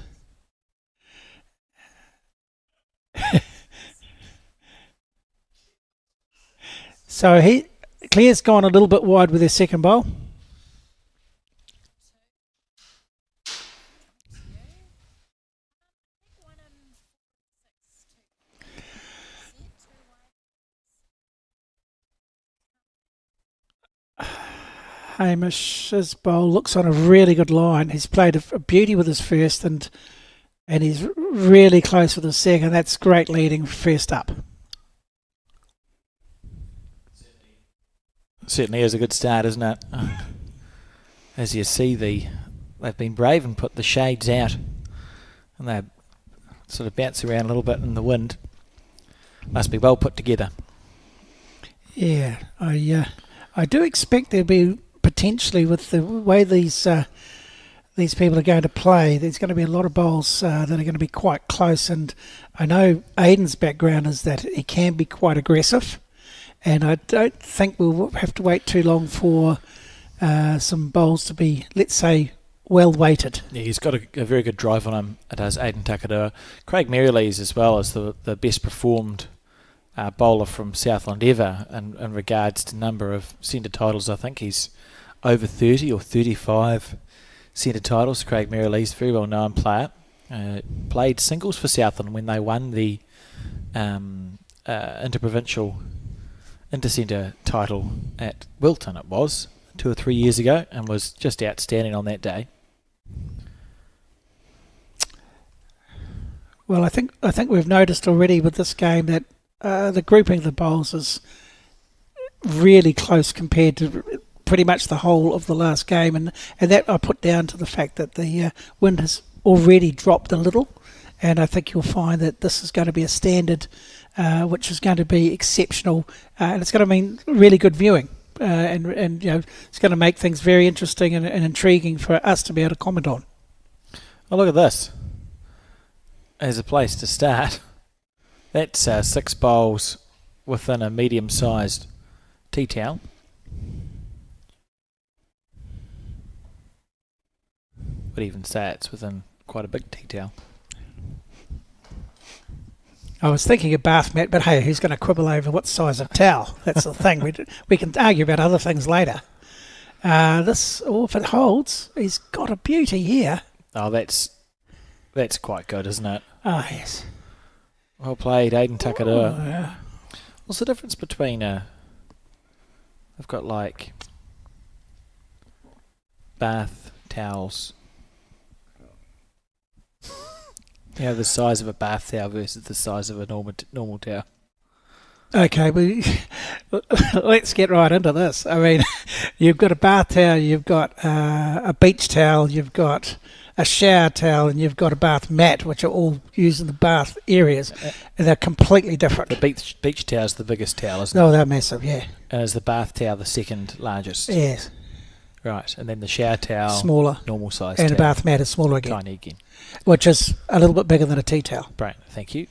So Claire's gone a little bit wide with her second bowl. Hamish's bowl looks on a really good line. He's played a beauty with his first, and he's really close with his second. That's great leading first up. Certainly is a good start, isn't it? As you see, they've been brave and put the shades out, and they sort of bounce around a little bit in the wind. Must be well put together. Yeah, I do expect there'll be potentially, with the way these people are going to play, there's going to be a lot of bowls that are going to be quite close, and I know Aidan's background is that he can be quite aggressive, and I don't think we'll have to wait too long for some bowls to be, let's say, well weighted. Yeah, he's got a very good drive on him. It does Aidan Takadua. Craig Bayleys as well as the best performed bowler from Southland ever in regards to number of centre titles. I think he's over 30 or 35 centre titles. Craig Bayleys, very well known player, played singles for Southland when they won the interprovincial intercentre title at Wilton. It was 2 or 3 years ago, and was just outstanding on that day. Well, I think we've noticed already with this game that the grouping of the bowls is really close compared to pretty much the whole of the last game, and that I put down to the fact that the wind has already dropped a little, and I think you'll find that this is going to be a standard which is going to be exceptional, and it's going to mean really good viewing, and you know, it's going to make things very interesting and intriguing for us to be able to comment on. Oh, look at this. As a place to start. That's 6 bowls within a medium-sized tea towel. Would even say it's within quite a big tea towel. I was thinking a bath mat, but hey, who's going to quibble over what size of towel? That's the thing. We can argue about other things later. If it holds, he's got a beauty here. Oh, that's quite good, isn't it? Oh, yes. Well played, Aidan Takadua. Oh, yeah. What's the difference between I've got like bath towels. You know, the size of a bath towel versus the size of a normal towel. Okay, let's get right into this. I mean, you've got a bath towel, you've got a beach towel, you've got a shower towel, and you've got a bath mat, which are all used in the bath areas. And they're completely different. The beach towel is the biggest towel, isn't it? Oh, they're massive, yeah. And is the bath towel the second largest? Yes. Right, and then the shower towel, smaller, normal size, and towel. a bath mat is smaller again, tiny again, which is a little bit bigger than a tea towel. Right, thank you.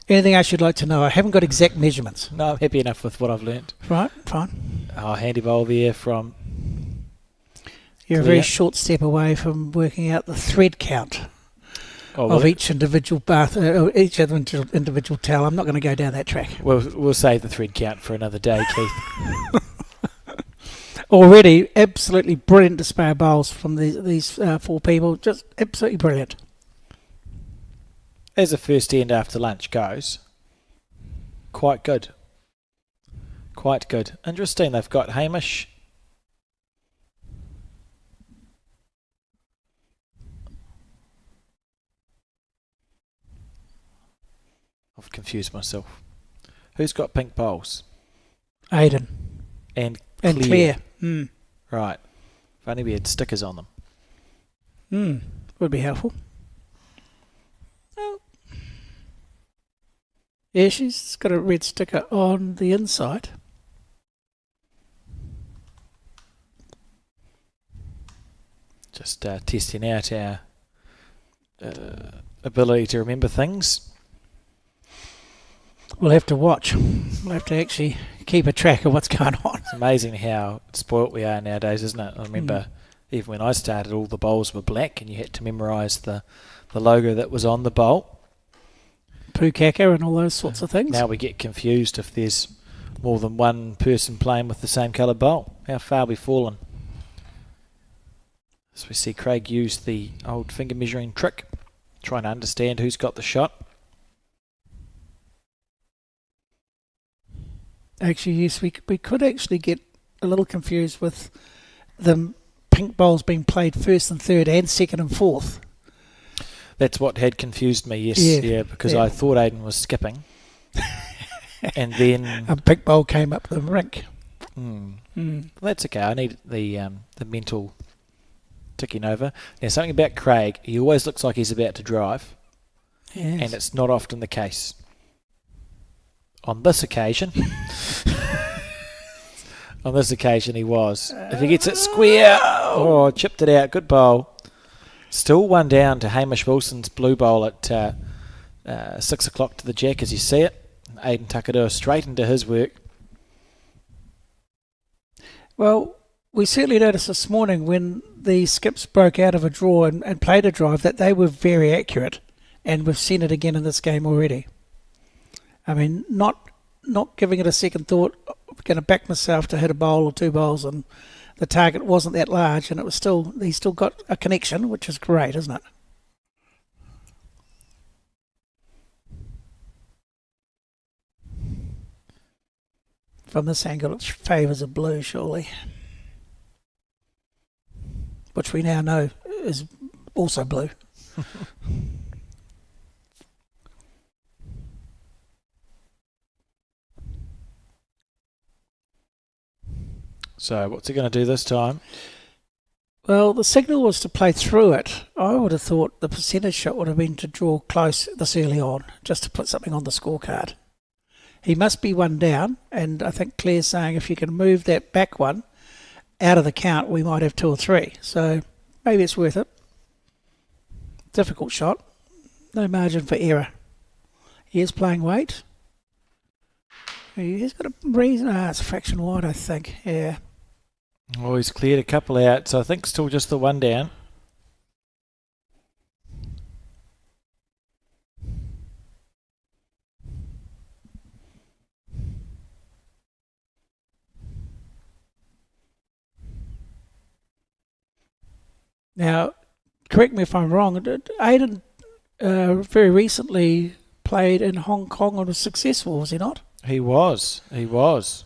Anything else you'd like to know? I haven't got exact measurements. No, I'm happy enough with what I've learnt. Right, fine. Oh, handy bowl there from. You're a very short step away from working out the thread count of each individual bath, each individual towel. I'm not going to go down that track. We'll save the thread count for another day, Keith. Already, absolutely brilliant display of bowls from these 4 people. Just absolutely brilliant. As a first end after lunch goes, quite good. Quite good. Interesting, they've got Hamish. I've confused myself. Who's got pink bowls? Aidan. And And Claire. Mm. Right. If only we had stickers on them. Would be helpful. Oh. Yeah, she's got a red sticker on the inside. Just testing out our ability to remember things. We'll have to watch. We'll have to actually keep a track of what's going on. It's amazing how spoilt we are nowadays, isn't it? I remember even when I started, all the bowls were black and you had to memorise the logo that was on the bowl. Pukaka and all those sorts of things. Now we get confused if there's more than one person playing with the same coloured bowl. How far we've fallen. As we see Craig use the old finger measuring trick, trying to understand who's got the shot. Actually, yes, we could actually get a little confused with the pink bowls being played first and third and second and fourth. That's what had confused me, yes, because I thought Aidan was skipping. And then a pink bowl came up the rink. Well, that's okay. I need the mental ticking over. Now, something about Craig, he always looks like he's about to drive. Yes. And it's not often the case. On this occasion, he was. If he gets it square, chipped it out, good bowl. Still 1 down to Hamish Wilson's blue bowl at 6 o'clock to the jack as you see it. Aidan Takadua straight into his work. Well, we certainly noticed this morning when the skips broke out of a draw and played a drive that they were very accurate, and we've seen it again in this game already. I mean, not giving it a second thought, I'm going to back myself to hit a bowl or 2 bowls, and the target wasn't that large, and he still got a connection, which is great, isn't it? From this angle, it favours a blue, surely. Which we now know is also blue. So what's he going to do this time? Well, the signal was to play through it. I would have thought the percentage shot would have been to draw close this early on, just to put something on the scorecard. He must be 1 down, and I think Claire's saying if you can move that back one out of the count, we might have 2 or 3. So maybe it's worth it. Difficult shot. No margin for error. He is playing weight. He's got a reason. It's a fraction wide, I think. Yeah. Oh, he's cleared a couple out, so I think still just the one down. Now, correct me if I'm wrong. Aiden very recently played in Hong Kong and was successful, was he not? He was. The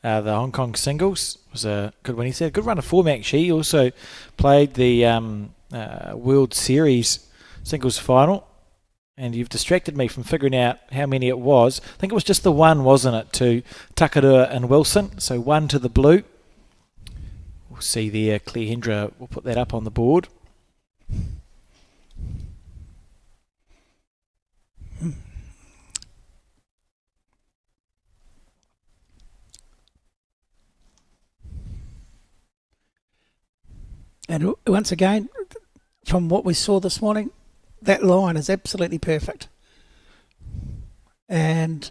Hong Kong singles was a good one. He said a good run of form actually. He also played the World Series singles final. And you've distracted me from figuring out how many it was. I think it was just the one, wasn't it, to Takarua and Wilson. So 1 to the blue. We'll see there, Claire Hendra will put that up on the board. And once again, from what we saw this morning, that line is absolutely perfect. And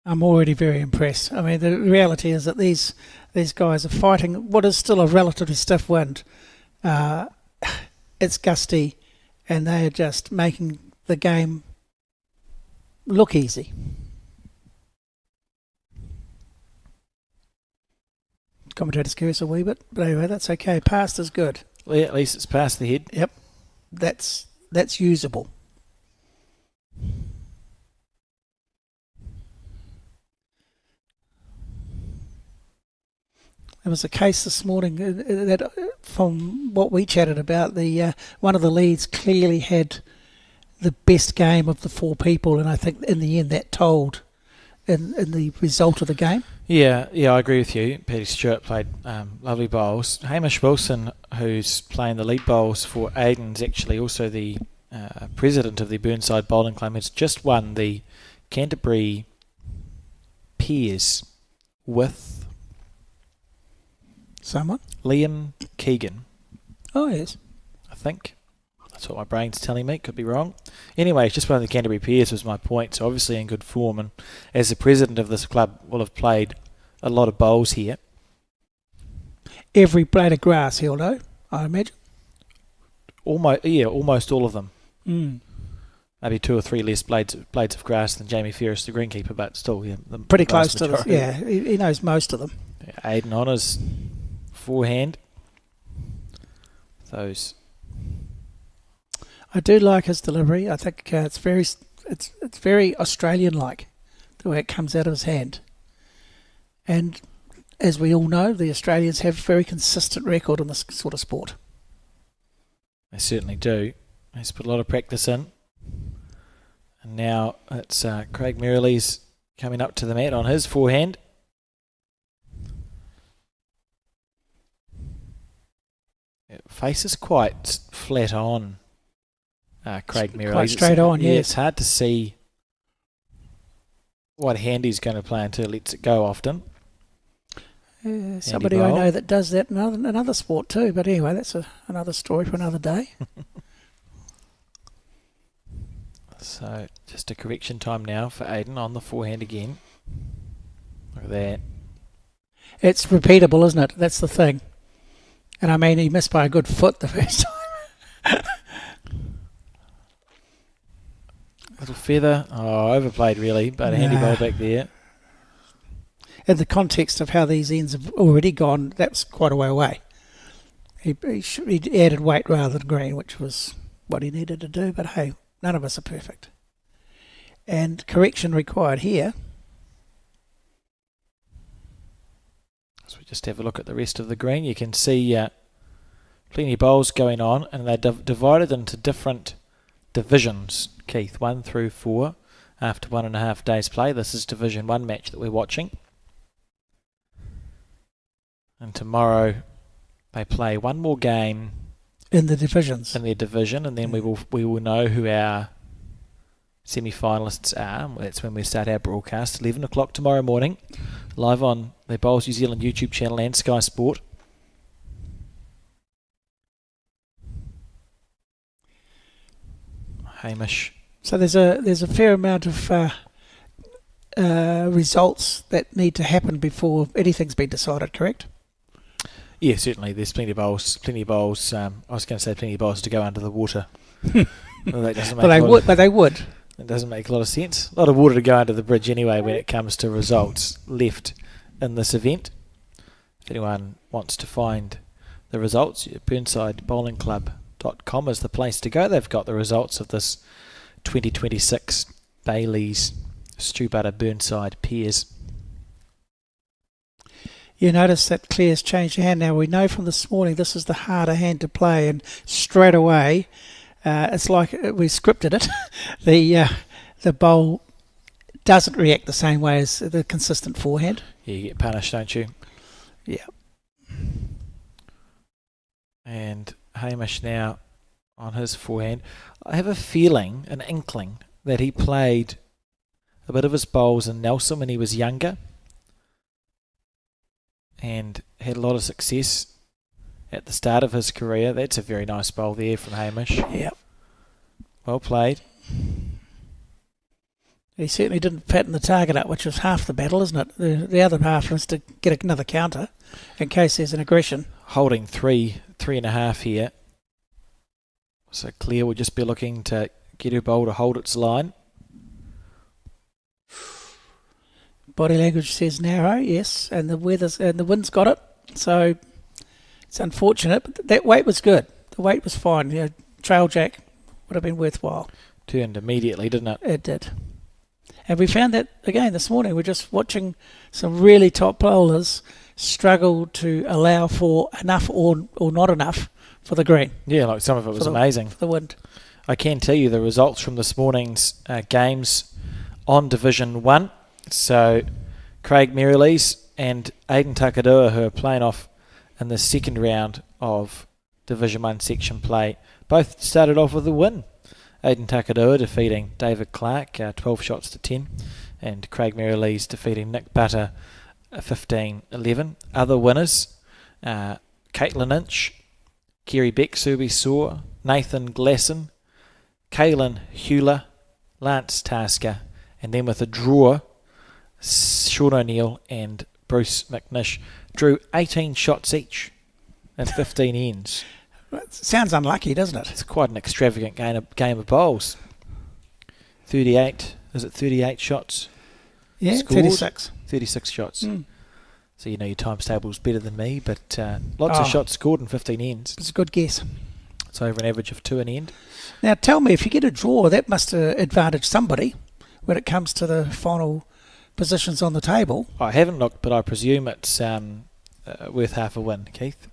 I'm already very impressed. I mean, the reality is that these guys are fighting what is still a relatively stiff wind. It's gusty, and they are just making the game look easy. Commentator's curious a wee bit, but anyway, that's okay. Past is good. Well, yeah, at least it's past the head. Yep, that's usable. There was a case this morning that, from what we chatted about, the one of the leads clearly had the best game of the four people, and I think in the end that told in the result of the game. Yeah, I agree with you. Paddy Stewart played lovely bowls. Hamish Wilson, who's playing the lead bowls for Aiden's actually also the president of the Burnside Bowling Club, has just won the Canterbury Peers with someone? Liam Keegan. Oh, yes. I think. That's what my brain's telling me. Could be wrong. Anyway, just one of the Canterbury Peers was my point. So obviously in good form. And as the president of this club, will have played a lot of bowls here. Every blade of grass he'll know, I imagine. Almost all of them. Mm. Maybe 2 or 3 less blades of grass than Jamie Ferris, the greenkeeper, but still, pretty close to them. Yeah, he knows most of them. Yeah, Aiden on his forehand. Those. I do like his delivery. I think it's very Australian-like, the way it comes out of his hand. And as we all know, the Australians have a very consistent record in this sort of sport. They certainly do. He's put a lot of practice in. And now it's Craig Merrilies coming up to the mat on his forehand. It faces quite flat on, Craig Merrilies. Quite straight on, yes. It's hard to see what hand he's going to play until he lets it go often. Somebody I know that does that in another sport too, but anyway, that's another story for another day. So just a correction time now for Aiden on the forehand again. Look at that. It's repeatable, isn't it? That's the thing. And I mean, he missed by a good foot the first time. Little feather. Oh, overplayed really, but a handy ball back there. In the context of how these ends have already gone, that's quite a way away. He added weight rather than green, which was what he needed to do. But hey, none of us are perfect. And correction required here. So we just have a look at the rest of the green. You can see plenty of bowls going on, and they're divided into different divisions, Keith, 1 through 4, after 1.5 days play. This is Division 1 match that we're watching. And tomorrow they play one more game in the divisions. In their division, and then we will know who our semi-finalists are. That's when we start our broadcast, 11 o'clock tomorrow morning live on the Bowls New Zealand YouTube channel and Sky Sport. Hamish. So there's a fair amount of results that need to happen before anything's been decided, correct? Yeah, certainly. There's plenty of bowls. I was going to say plenty of bowls to go under the water. Well, that doesn't make But they would. It doesn't make a lot of sense. A lot of water to go under the bridge anyway when it comes to results left in this event. If anyone wants to find the results, burnsidebowlingclub.com is the place to go. They've got the results of this 2026 Bayleys Stu Buttar Burnside pairs. You notice that Claire's changed her hand. Now we know from this morning this is the harder hand to play, and straight away it's like we scripted it. The bowl doesn't react the same way as the consistent forehand. Yeah, you get punished, don't you? Yeah. And Hamish now on his forehand. I have a feeling, an inkling, that he played a bit of his bowls in Nelson when he was younger and had a lot of success at the start of his career. That's a very nice bowl there from Hamish. Yep. Well played. He certainly didn't pattern the target up, which was half the battle, isn't it? The other half was to get another counter in case there's an aggression. Holding 3.5 here. So Claire will just be looking to get her bowl to hold its line. Body language says narrow, yes, and the wind's got it. So it's unfortunate, but that weight was good. The weight was fine. Trail jack would have been worthwhile. Turned immediately, didn't it? It did. And we found that again this morning. We're just watching some really top bowlers struggle to allow for enough or not enough for the green. Yeah, like some of it was amazing. For the wind. I can tell you the results from this morning's games on Division 1. So Craig Merrilees and Aidan Takadua, who are playing off in the second round of Division 1 section play, both started off with a win. Aidan Takadua defeating David Clark 12 shots to 10, and Craig Merrilees defeating Nick Buttar 15-11. Other winners, Caitlin Inch, Kerry Bex, who we saw, Nathan Glasson, Kaylin Hewler, Lance Tasker, and then with a draw, Sean O'Neill and Bruce McNish drew 18 shots each and 15 ends. Sounds unlucky, doesn't it? It's quite an extravagant game of bowls. 38, is it 38 shots? Yeah, scored? 36. 36 shots. Mm. So you know your times table's better than me, but lots of shots scored and 15 ends. It's a good guess. It's over an average of 2 an end. Now tell me, if you get a draw, that must advantage somebody when it comes to the final positions on the table. I haven't looked, but I presume it's worth half a win, Keith.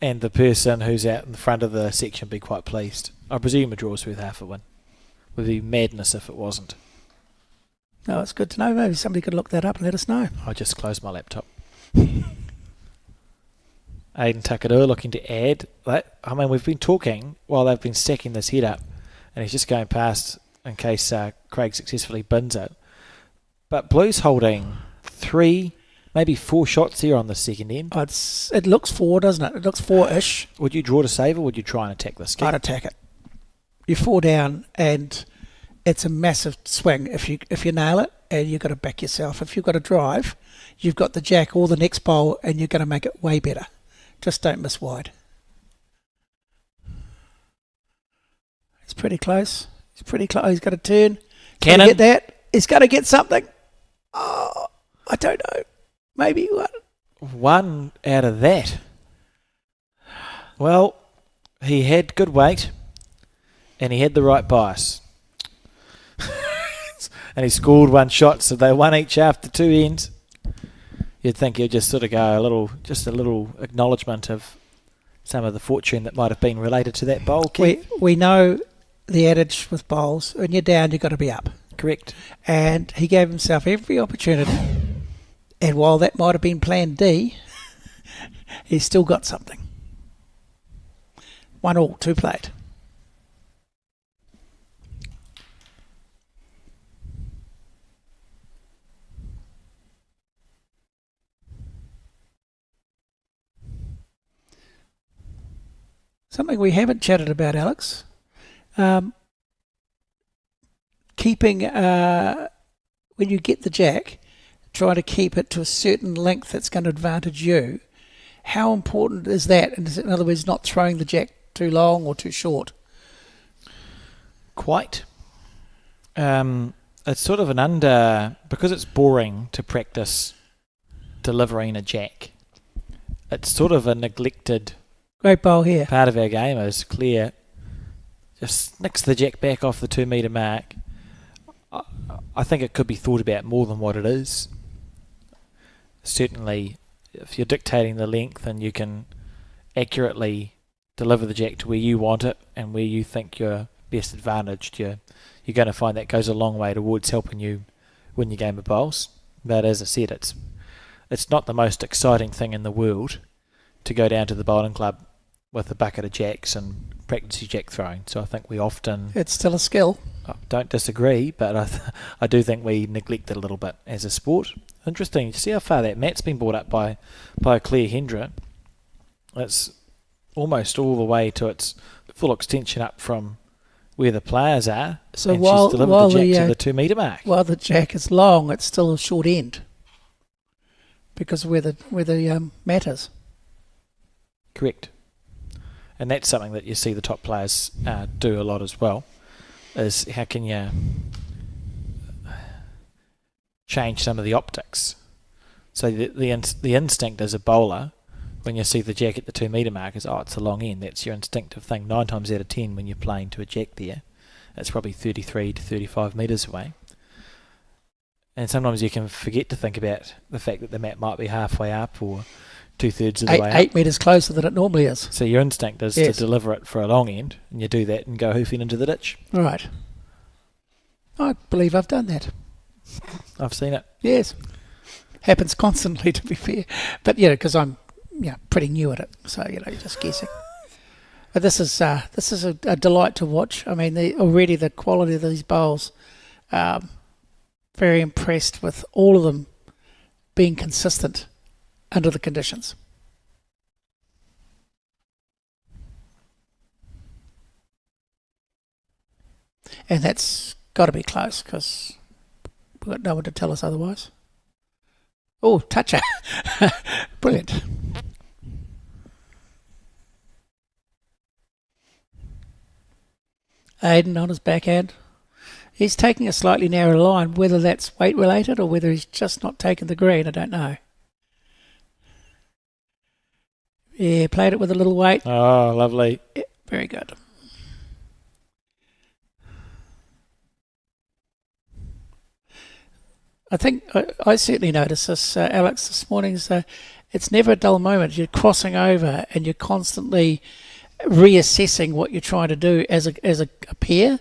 And the person who's out in the front of the section will be quite pleased. I presume a draw's worth half a win. Would be madness if it wasn't. No, it's good to know. Maybe somebody could look that up and let us know. I just closed my laptop. Aidan Takadua looking to add. I mean, we've been talking while they've been stacking this head up, and he's just going past in case Craig successfully bins it. But Blue's holding 3, maybe 4 shots here on the second end. It looks 4, doesn't it? It looks 4-ish. Would you draw to save, or would you try and attack this game? I'd attack it. You're 4 down, and it's a massive swing if you nail it, and you've got to back yourself. If you've got a drive, you've got the jack or the next bowl, and you're going to make it way better. Just don't miss wide. He's pretty close. He's got a turn. Cannon. Get that. He's got to get something. Oh, I don't know. Maybe one out of that. Well, he had good weight, and he had the right bias. And he scored 1 shot, so they won each after 2 ends. You'd think he'd just sort of go a little acknowledgement of some of the fortune that might have been related to that bowl. We know the adage with bowls: when you're down, you've got to be up. Correct. And he gave himself every opportunity. And while that might have been plan D, he's still got something. 1-1, 2 played. Something we haven't chatted about, Alex. Keeping, when you get the jack, try to keep it to a certain length that's going to advantage you. How important is that? In other words, not throwing the jack too long or too short. Quite. It's sort of because it's boring to practice delivering a jack. It's sort of a neglected Great bowl here. part of our game is clear. Just nicks the jack back off the 2 metre mark. I think it could be thought about more than what it is. Certainly, if you're dictating the length and you can accurately deliver the jack to where you want it and where you think you're best advantaged, you're going to find that goes a long way towards helping you win your game of bowls. But as I said, it's not the most exciting thing in the world to go down to the bowling club with a bucket of jacks and practice your jack throwing. So I think we often... It's still a skill. I don't disagree, but I do think we neglect it a little bit as a sport. Interesting. You see how far that mat's been brought up by Claire Hendra. It's almost all the way to its full extension up from where the players are. So and while she's delivered the jack to the the 2 metre mark. while the jack is long, it's still a short end because of where the mat is. Correct. And that's something that you see the top players do a lot as well, is how can you change some of the optics. So the instinct as a bowler, when you see the jack at the 2 metre mark, is, it's a long end. That's your instinctive thing. 9 times out of 10 when you're playing to a jack there, it's probably 33 to 35 metres away. And sometimes you can forget to think about the fact that the mat might be halfway up or 2/3 of the way up. 8 metres closer than it normally is. So your instinct is to deliver it for a long end, and you do that and go hoofing into the ditch. Right. I believe I've done that. I've seen it. Yes. Happens constantly, to be fair. But, because I'm pretty new at it, so, you're just guessing. But this is a delight to watch. I mean, already the quality of these bowls, very impressed with all of them being consistent under the conditions. And that's got to be close because we've got no one to tell us otherwise. Oh, toucher. Brilliant. Aiden on his backhand. He's taking a slightly narrow line. Whether that's weight related or whether he's just not taken the green, I don't know. Yeah, played it with a little weight. Oh, lovely. Yeah, very good. I think I certainly noticed this, Alex, this morning. It's never a dull moment. You're crossing over and you're constantly reassessing what you're trying to do as a pair.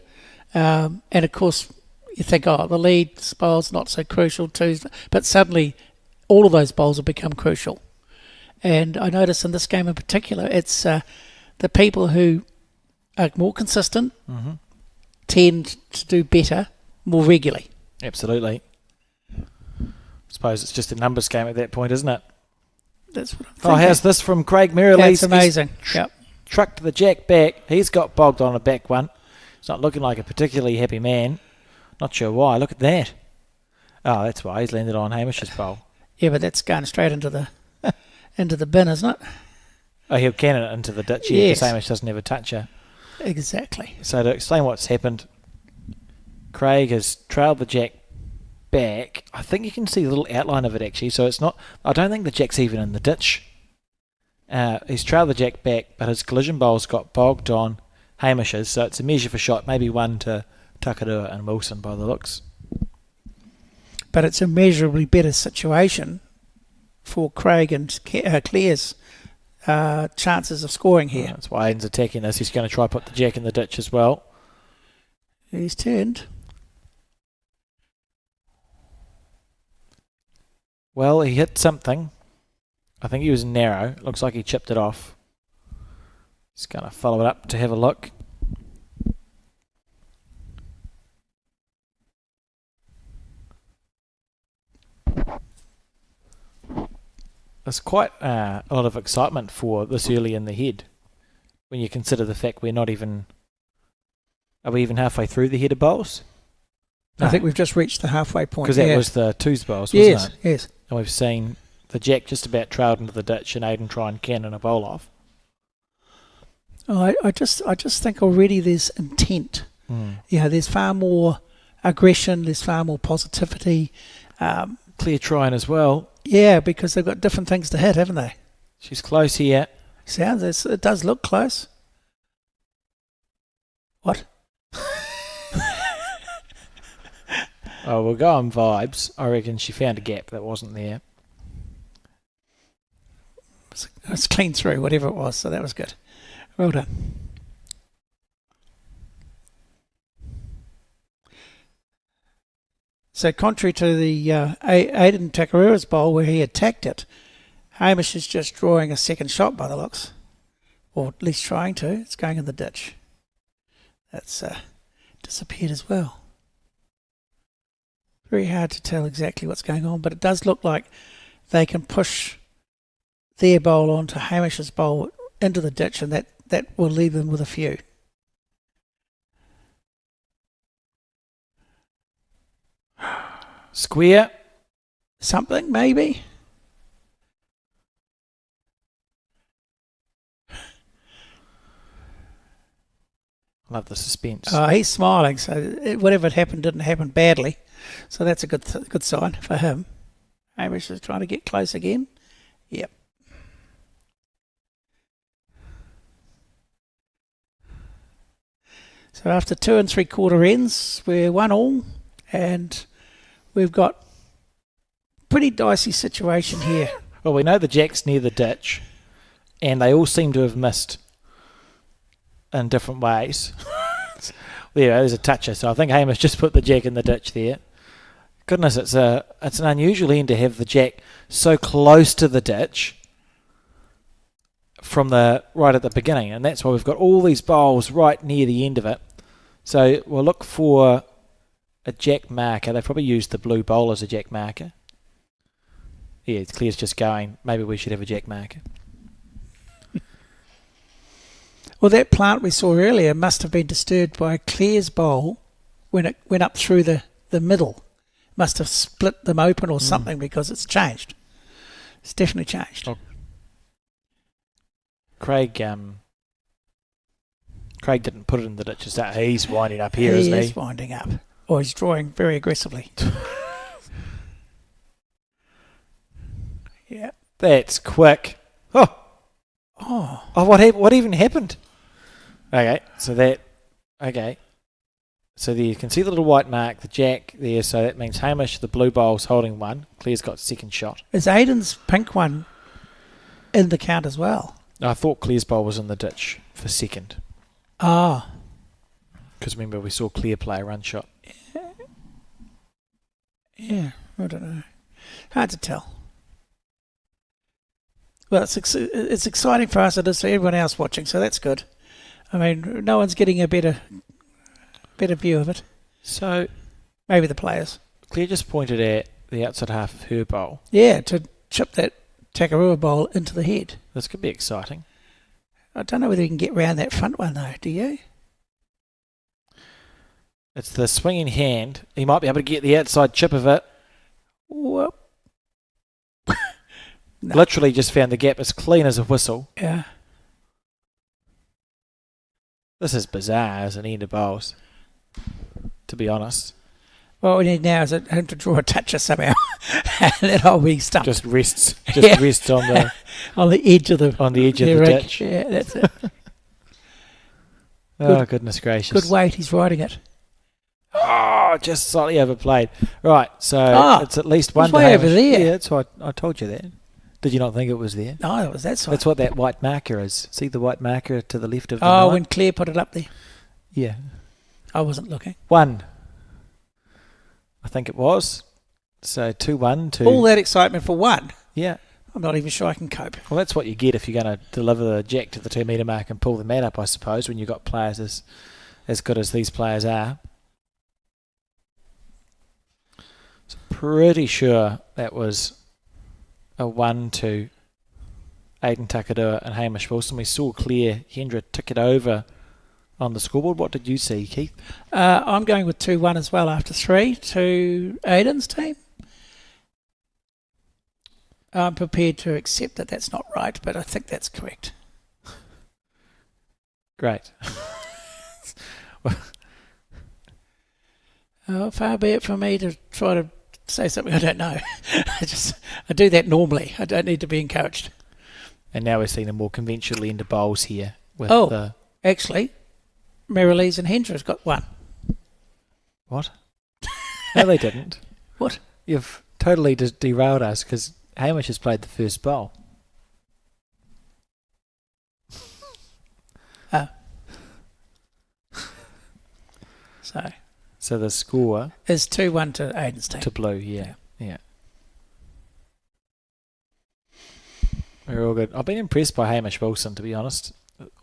And of course, you think, the lead bowl's not so crucial too. But suddenly, all of those bowls have become crucial. And I notice in this game in particular, it's the people who are more consistent tend to do better more regularly. Absolutely. I suppose it's just a numbers game at that point, isn't it? That's what I'm thinking. Oh, how's this from Craig Merrillees? That's amazing. Yep. Trucked the jack back. He's got bogged on a back one. He's not looking like a particularly happy man. Not sure why. Look at that. Oh, that's why. He's landed on Hamish's bowl. Yeah, but that's going straight into the bin, isn't it? Oh, he'll cannon it into the ditch. Yeah, Yes. because Hamish doesn't have a toucher. Exactly. So to explain what's happened, Craig has trailed the jack back. I think you can see the little outline of it actually. So it's not. I don't think the jack's even in the ditch. He's trailed the jack back, but his collision bowls got bogged on Hamish's. So it's a measure for shot, maybe one to Takarua and Wilson by the looks. But it's a measurably better situation for Craig and Claire's chances of scoring here. That's why Aiden's attacking this. He's going to try put the jack in the ditch as well. He's turned. Well, he hit something. I think he was narrow. Looks like he chipped it off. He's going to follow it up to have a look. There's quite a lot of excitement for this early in the head. when you consider the fact we're not even... Are we even halfway through the header bowls? I think we've just reached the halfway point. Because that was the twos bowls, wasn't it? Yes. And we've seen the jack just about trailed into the ditch and Aiden try and cannon a bowl off. Oh, I just think already there's intent. There's far more aggression, there's far more positivity. Clear trying as well. Yeah, because they've got different things to hit, haven't they? She's close here. It does look close. What? Oh, we'll go on vibes. I reckon she found a gap that wasn't there. It's clean through, whatever it was, so that was good. Well done. So contrary to the Aiden Takarura's bowl where he attacked it, Hamish is just drawing a second shot by the looks. Or at least trying to. It's going in the ditch. That's disappeared as well. Very hard to tell exactly what's going on, but it does look like they can push their bowl onto Hamish's bowl into the ditch, and that will leave them with a few. Square. Something, maybe? Love the suspense. He's smiling, so whatever had happened didn't happen badly. So that's a good sign for him. Hamish is trying to get close again. Yep. So after 2 3/4 ends, we're 1-1, and we've got pretty dicey situation here. Well, we know the jack's near the ditch, and they all seem to have missed in different ways. There's a toucher, so I think Hamish just put the jack in the ditch there. Goodness, it's an unusual end to have the jack so close to the ditch from the right at the beginning, and that's why we've got all these bowls right near the end of it. So we'll look for a jack marker. They probably used the blue bowl as a jack marker. Yeah, Claire's just going, maybe we should have a jack marker. Well, that plant we saw earlier must have been disturbed by Claire's bowl when it went up through the middle. Must have split them open or something because it's changed. It's definitely changed. Oh. Craig didn't put it in the ditch. He's winding up here, isn't he? He is winding up. Or he's drawing very aggressively. Yeah. That's quick. Oh, what even happened? Okay, so there you can see the little white mark, the jack there, so that means Hamish, the blue bowl's holding one. Claire's got second shot. Is Aiden's pink one in the count as well? I thought Claire's bowl was in the ditch for second. Ah. Because remember, we saw Claire play a run shot. Yeah, I don't know. Hard to tell. Well, it's exciting for us and it's for everyone else watching, so that's good. I mean, no one's getting a better view of it. So maybe the players. Claire just pointed at the outside half of her bowl. Yeah, to chip that Takarua bowl into the head. This could be exciting. I don't know whether you can get round that front one though, do you? It's the swinging hand. He might be able to get the outside chip of it. Whoop. No. Literally just found the gap as clean as a whistle. Yeah. This is bizarre as an end of bowls, to be honest. What we need now is him to draw a toucher somehow, and then I'll be stumped. Just rests on the on the edge of the the ditch. Yeah, that's it. Oh, goodness gracious! Good weight, he's riding it. Oh, just slightly overplayed. Right, so it's at least one. It's way over there. Yeah, that's why I told you that. Did you not think it was there? No, it was that side. That's what that white marker is. See the white marker to the left of the Oh, line? when Claire put it up there. Yeah. I wasn't looking. 1. I think it was. So 2-1 to... All that excitement for 1? Yeah. I'm not even sure I can cope. Well, that's what you get if you're going to deliver the jack to the 2 metre mark and pull the mat up, I suppose, when you've got players as good as these players are. So pretty sure that was a 1 to Aidan Takadua and Hamish Wilson. We saw Claire Hendra tick it over on the scoreboard. What did you see, Keith? I'm going with 2-1 as well after 3 to Aidan's team. I'm prepared to accept that that's not right, but I think that's correct. Great. Far be it from me to try to say something I don't know. I do that normally. I don't need to be encouraged. And now we're seeing a more conventional end of bowls here. With actually, Marilees and Hendra's got 1. What? No, they didn't. What? You've totally derailed us because Hamish has played the first bowl. Oh. So the score is 2-1 to Aidan's team. To Blue, yeah. We're all good. I've been impressed by Hamish Wilson, to be honest.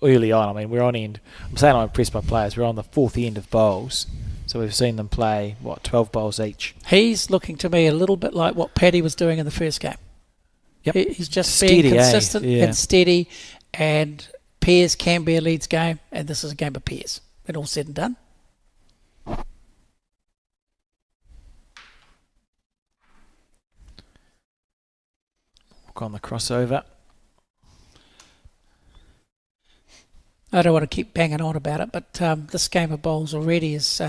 Early on, I mean, we're on end. I'm saying I'm impressed by players. We're on the 4th end of bowls, so we've seen them play 12 bowls each. He's looking to me a little bit like what Paddy was doing in the first game. Yep. He's just steady, being consistent and steady, and pairs can be a Leeds game, and this is a game of pairs. When all said and done. Walk on the crossover. I don't want to keep banging on about it, but this game of bowls already is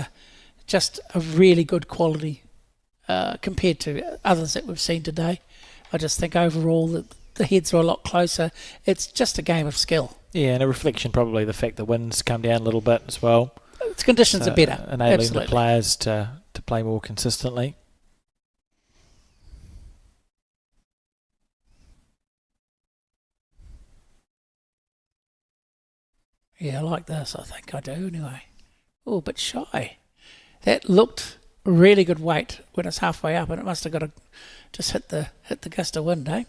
just a really good quality compared to others that we've seen today. I just think overall that the heads are a lot closer. It's just a game of skill. Yeah, and a reflection probably the fact the wind's come down a little bit as well. Its conditions are better. Enabling the players to play more consistently. Yeah, I like this. I think I do anyway. Oh, a bit shy. That looked really good weight when it's halfway up, and it must have got to just hit the gust of wind, eh?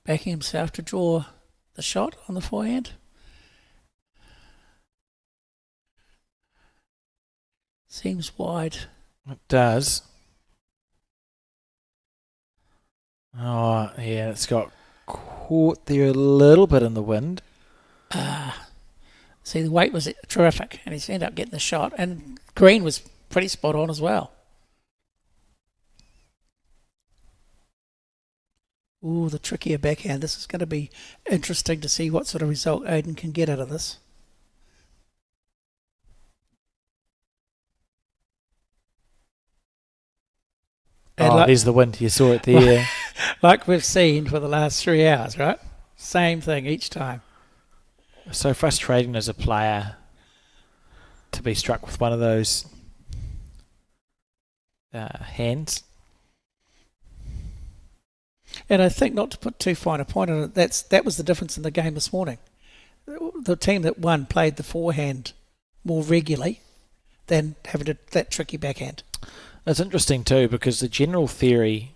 Backing himself to draw the shot on the forehand. Seems wide. It does. Oh, yeah, it's got caught there a little bit in the wind. See, the weight was terrific, and he's ended up getting the shot, and green was pretty spot on as well. Ooh, the trickier backhand. This is going to be interesting to see what sort of result Aidan can get out of this. There's the wind. You saw it there. Like we've seen for the last 3 hours, right? Same thing each time. So frustrating as a player to be struck with one of those hands. And I think, not to put too fine a point on it, that was the difference in the game this morning. The team that won played the forehand more regularly than having that tricky backhand. It's interesting too, because the general theory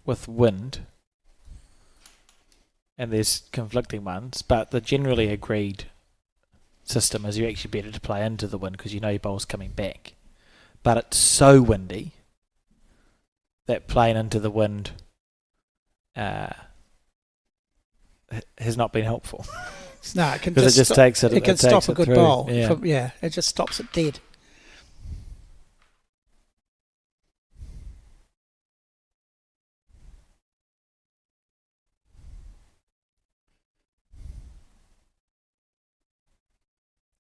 with wind, and there's conflicting ones, but the generally agreed system is you're actually better to play into the wind because you know your bowl's coming back. But it's so windy that playing into the wind has not been helpful. No, it can because it just takes it. It can stop a good through. bowl. Yeah. It just stops it dead.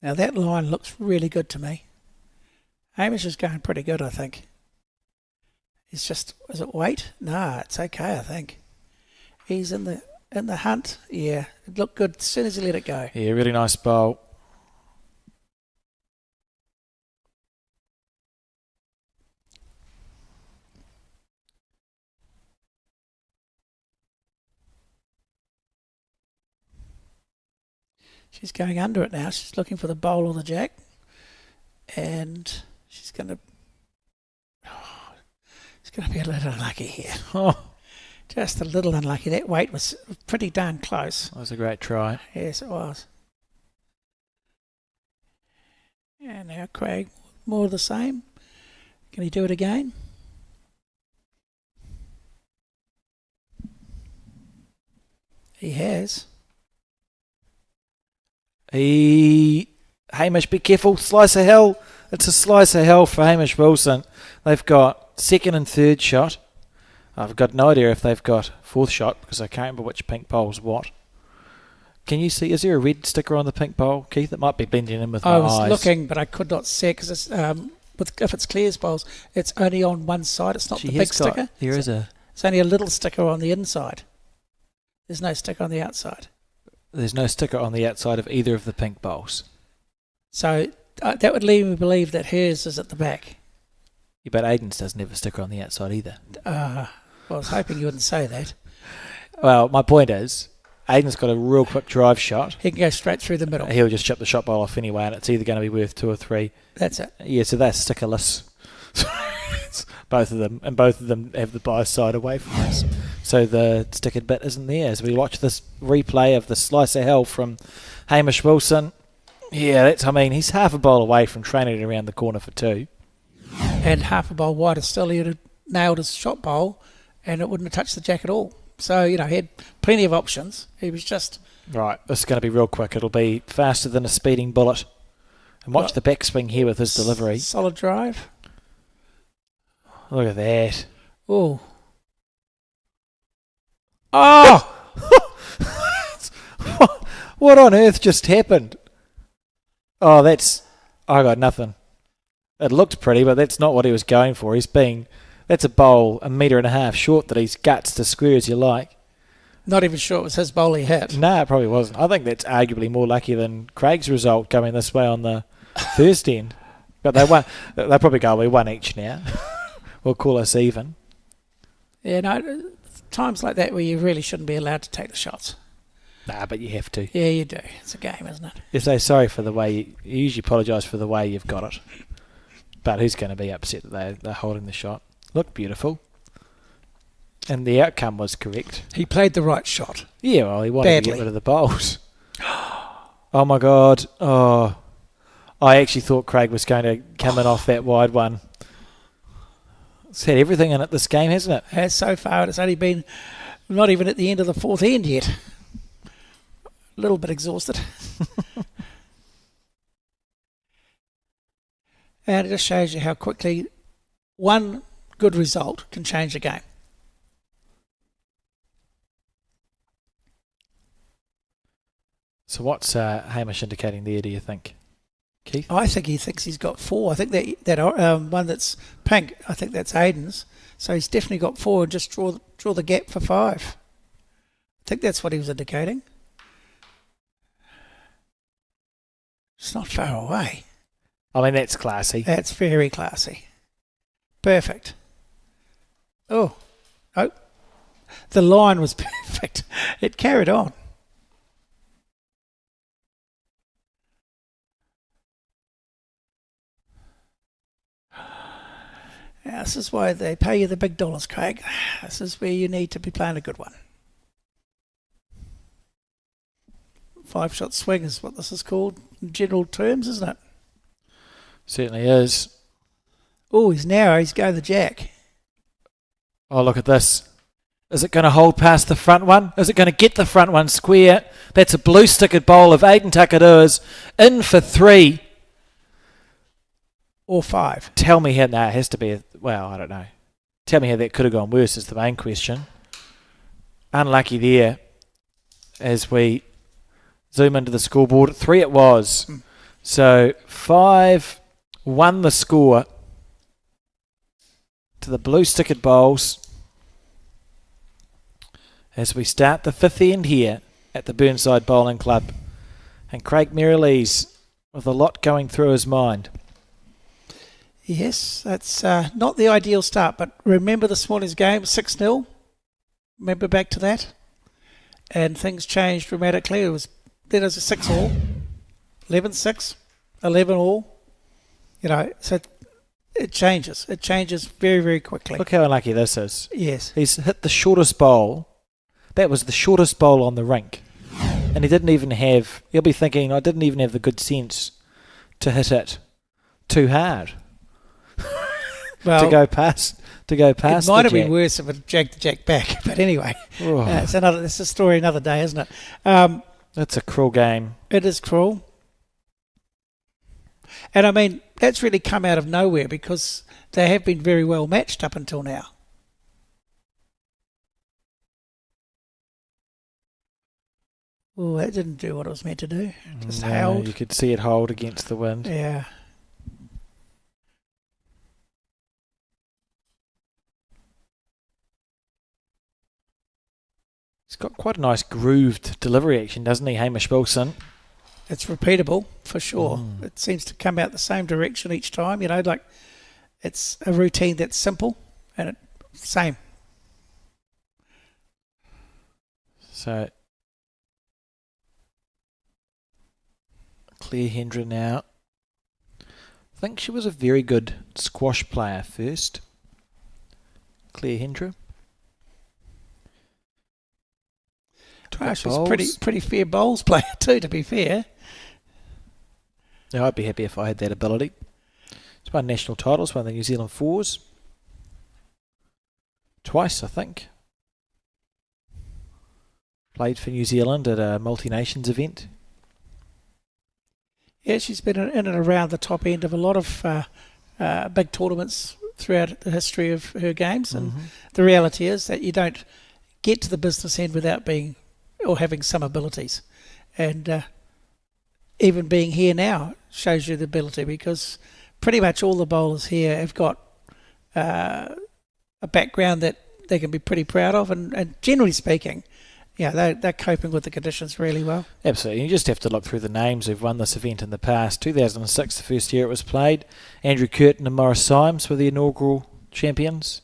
Now that line looks really good to me. Hamish is going pretty good, I think. It's just, is it weight? Nah, it's okay, I think. He's in the hunt. Yeah, it looked good as soon as he let it go. Yeah, really nice bowl. She's going under it now. She's looking for the bowl or the jack. And she's going to... it's going to be a little unlucky here. Just a little unlucky. That weight was pretty darn close. That was a great try. Yes, it was. And now Craig, more of the same. Can he do it again? He has. Hamish, be careful. Slice of hell. It's a slice of hell for Hamish Wilson. They've got second and third shot. I've got no idea if they've got fourth shot because I can't remember which pink bowl's what. Can you see? Is there a red sticker on the pink bowl, Keith? It might be blending in with my eyes. I was looking, but I could not see it because if it's Claire's bowls, it's only on one side. It's not the big sticker. It's only a little sticker on the inside. There's no sticker on the outside. There's no sticker on the outside of either of the pink bowls. So that would lead me to believe that hers is at the back. Yeah, but Aiden's doesn't have a sticker on the outside either. Well, I was hoping you wouldn't say that. Well, my point is, Aiden's got a real quick drive shot. He can go straight through the middle. He'll just chip the shot bowl off anyway, and it's either going to be worth 2 or 3. That's it. Yeah, so they're stickerless. Both of them have the bias side away from us. So the stickered bit isn't there. As we watch this replay of the slice of hell from Hamish Wilson, yeah, he's half a bowl away from training it around the corner for 2. And half a bowl wider still, he'd have nailed his shot bowl and it wouldn't have touched the jack at all. So, he had plenty of options. He was just... Right, this is going to be real quick. It'll be faster than a speeding bullet. And watch the backswing here with his delivery. Solid drive. Look at that. Oh. What on earth just happened? I got nothing. It looked pretty, but that's not what he was going for. That's a bowl 1.5 meters short that he's guts to square as you like. Not even sure it was his bowl he hit. No, it probably wasn't. I think that's arguably more lucky than Craig's result going this way on the first end. But they won. They probably go, we won each now. We'll call us even. Yeah, no, times like that where you really shouldn't be allowed to take the shots. Nah, but you have to. Yeah, you do. It's a game, isn't it? You say sorry for the way you usually apologise for the way you've got it. But who's going to be upset that they're holding the shot? Looked beautiful. And the outcome was correct. He played the right shot. Yeah, well, he wanted to get rid of the bowls. Oh, my God. Oh, I actually thought Craig was going to come in off that wide one. It's had everything in it this game, hasn't it? It has so far. It's only been not even at the end of the fourth end yet. A little bit exhausted. And it just shows you how quickly one good result can change a game. So what's Hamish indicating there, do you think, Keith? I think he thinks he's got 4. I think that one that's pink, I think that's Aiden's. So he's definitely got 4 and just draw the gap for 5. I think that's what he was indicating. It's not far away. I mean, that's classy. That's very classy. Perfect. Oh. The line was perfect. It carried on. Now, this is why they pay you the big dollars, Craig. This is where you need to be playing a good one. 5-shot swing is what this is called in general terms, isn't it? Certainly is. Oh, he's narrow. He's going the jack. Oh, look at this. Is it going to hold past the front one? Is it going to get the front one square? That's a blue-stickered bowl of Aiden Takarua's in for 3. Or 5. Tell me how... No, it has to be... I don't know. Tell me how that could have gone worse is the main question. Unlucky there as we zoom into the scoreboard. 3 it was. So 5 won the score to the blue-stickered bowls as we start the 5th end here at the Burnside Bowling Club. And Craig Merrilees with a lot going through his mind. Yes, that's not the ideal start, but remember this morning's game, 6-0. Remember back to that? And things changed dramatically. Then it was a 6-all, 11-6, 11-all. So it changes. It changes very, very quickly. Look how unlucky this is. Yes. He's hit the shortest bowl. That was the shortest bowl on the rink. And he'll be thinking, I didn't even have the good sense to hit it too hard. Well, to go past. It might the have been jack. worse if it jacked the jack back, but anyway, Oh, it's a story another day, isn't it? that's a cruel game. It is cruel, and I mean that's really come out of nowhere because they have been very well matched up until now. Oh, that didn't do what it was meant to do. Just No, held. you could see it hold against the wind. Yeah. He's got quite a nice grooved delivery action, doesn't he, Hamish Wilson? It's repeatable for sure. Mm. It seems to come out the same direction each time. You know, like it's a routine that's simple and same. So Claire Hendra now. I think she was a very good squash player first. Claire Hendra. Oh, she's a pretty fair bowls player too, to be fair. Yeah, I'd be happy if I had that ability. She's won national titles, won the New Zealand Fours. Twice, I think. Played for New Zealand at a multi-nations event. Yeah, she's been in and around the top end of a lot of big tournaments throughout the history of her games. And the reality is that you don't get to the business end without being or having some abilities. And even being here now shows you the ability because pretty much all the bowlers here have got a background that they can be pretty proud of. And generally speaking, yeah, they're coping with the conditions really well. Absolutely. You just have to look through the names who've won this event in the past. 2006, the first year it was played. Andrew Curtin and Morris Symes were the inaugural champions.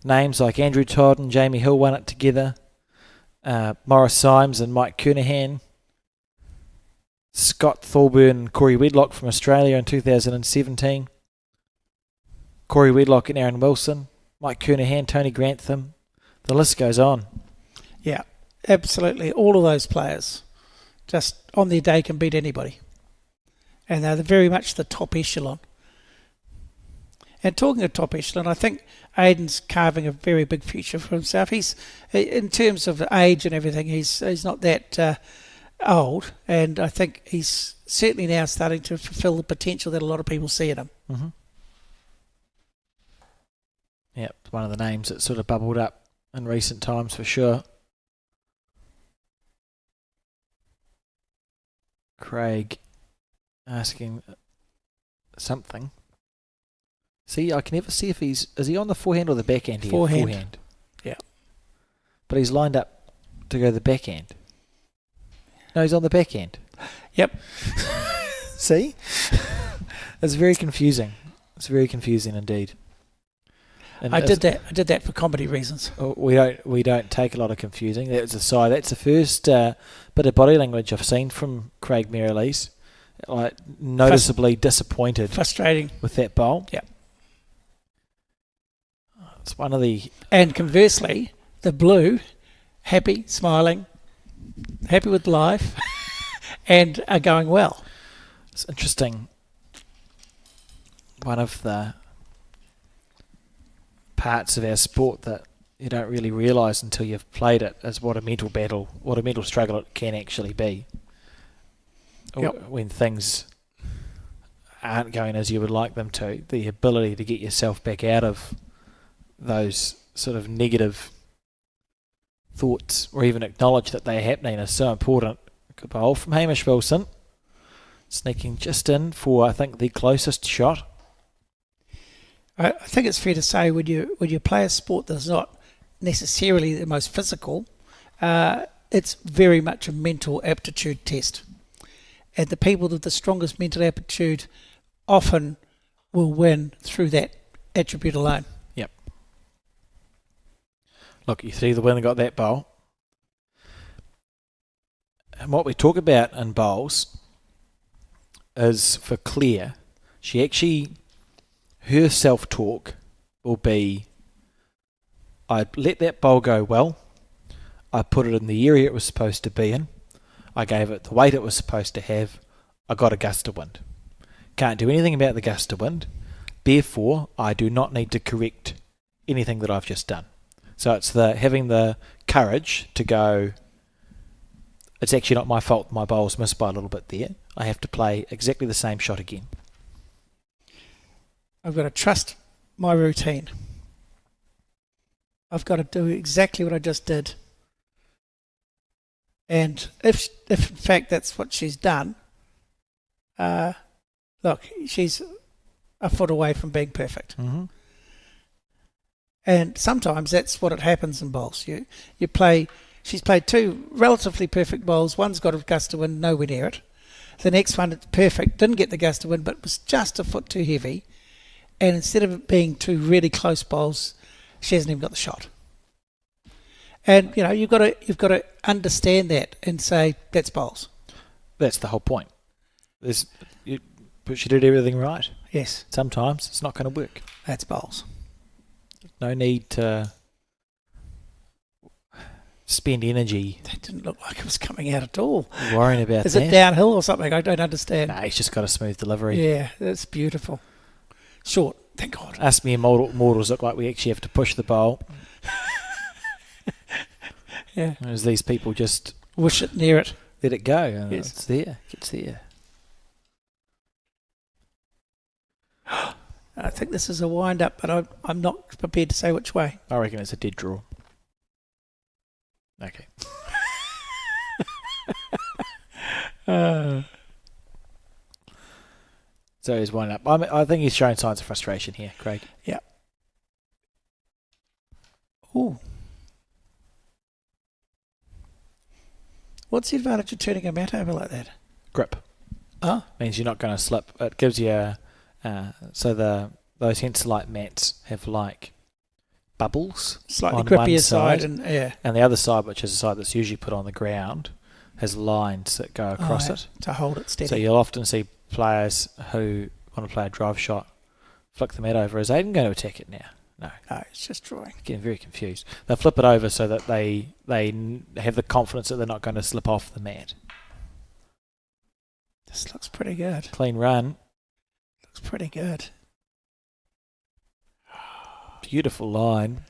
Names like Andrew Todd and Jamie Hill won it together. Morris Symes and Mike Kernahan. Scott Thorburn and Corey Wedlock from Australia in 2017. Corey Wedlock and Aaron Wilson. Mike Kernahan, Tony Grantham. The list goes on. Yeah, absolutely. All of those players just on their day can beat anybody. And they're very much the top echelon. And talking of top echelon, I think Aiden's carving a very big future for himself. He's, in terms of age and everything, he's not that old, and I think he's certainly now starting to fulfil the potential that a lot of people see in him. Mm-hmm. Yeah, one of the names that sort of bubbled up in recent times for sure. Craig asking something. See, I can never see if is he on the forehand or the backhand here? Forehand. Yeah. But he's lined up to go the backhand. No, he's on the backhand. Yep. See? It's very confusing. It's very confusing indeed. And I did that for comedy reasons. We don't take a lot of confusing. That's the first bit of body language I've seen from Craig Bayleys. Like noticeably disappointed, frustrating with that bowl. Yeah. It's one of the. And conversely, the blue, happy, smiling, happy with life, and are going well. It's interesting. One of the parts of our sport that you don't really realise until you've played it is what a mental battle, what a mental struggle it can actually be. Yep. When things aren't going as you would like them to, the ability to get yourself back out of those sort of negative thoughts or even acknowledge that they're happening is so important. Good bowl from Hamish Wilson. Sneaking just in for, I think, the closest shot. I think it's fair to say when you play a sport that's not necessarily the most physical, it's very much a mental aptitude test. And the people with the strongest mental aptitude often will win through that attribute alone. Yep. Look, you see the winner got that bowl. And what we talk about in bowls is for Claire, her self-talk will be, I let that bowl go well, I put it in the area it was supposed to be in, I gave it the weight it was supposed to have, I got a gust of wind. Can't do anything about the gust of wind, Therefore, I do not need to correct anything that I've just done. So it's having the courage to go, it's actually not my fault my bowl's missed by a little bit there. I have to play exactly the same shot again. I've got to trust my routine. I've got to do exactly what I just did. And if in fact that's what she's done, look, she's a foot away from being perfect. Mm-hmm. And sometimes that's what it happens in bowls. You play. She's played two relatively perfect bowls. One's got a gust of wind, nowhere near it. The next one, it's perfect, didn't get the gust of wind, but was just a foot too heavy. And instead of it being two really close bowls, she hasn't even got the shot. And you've got to understand that and say that's bowls. That's the whole point. But she did everything right. Yes. Sometimes it's not going to work. That's bowls. No need to spend energy. That didn't look like it was coming out at all. Worrying about Is that. it downhill or something? I don't understand. No, he's just got a smooth delivery. Yeah, that's beautiful. Short, thank God. Us mere mortals look like we actually have to push the bowl. Yeah. Whereas these people just wish it near it. Let it go. And yes. It's there. It's there. I think this is a wind-up, but I'm not prepared to say which way. I reckon it's a dead draw. Okay. So he's winding up. I think he's showing signs of frustration here, Craig. Yeah. Ooh. What's the advantage of turning a mat over like that? Grip. Oh. Means you're not going to slip. It gives you those Henselite mats have like bubbles. Slightly on grippier one side and the other side, which is the side that's usually put on the ground, has lines that go across it to hold it steady. So you'll often see players who want to play a drive shot flick the mat over. Is Aiden going to attack it now? No, it's just drawing. Getting very confused. They'll flip it over so that they have the confidence that they're not going to slip off the mat. This looks pretty good. Clean run. Looks pretty good. Beautiful line.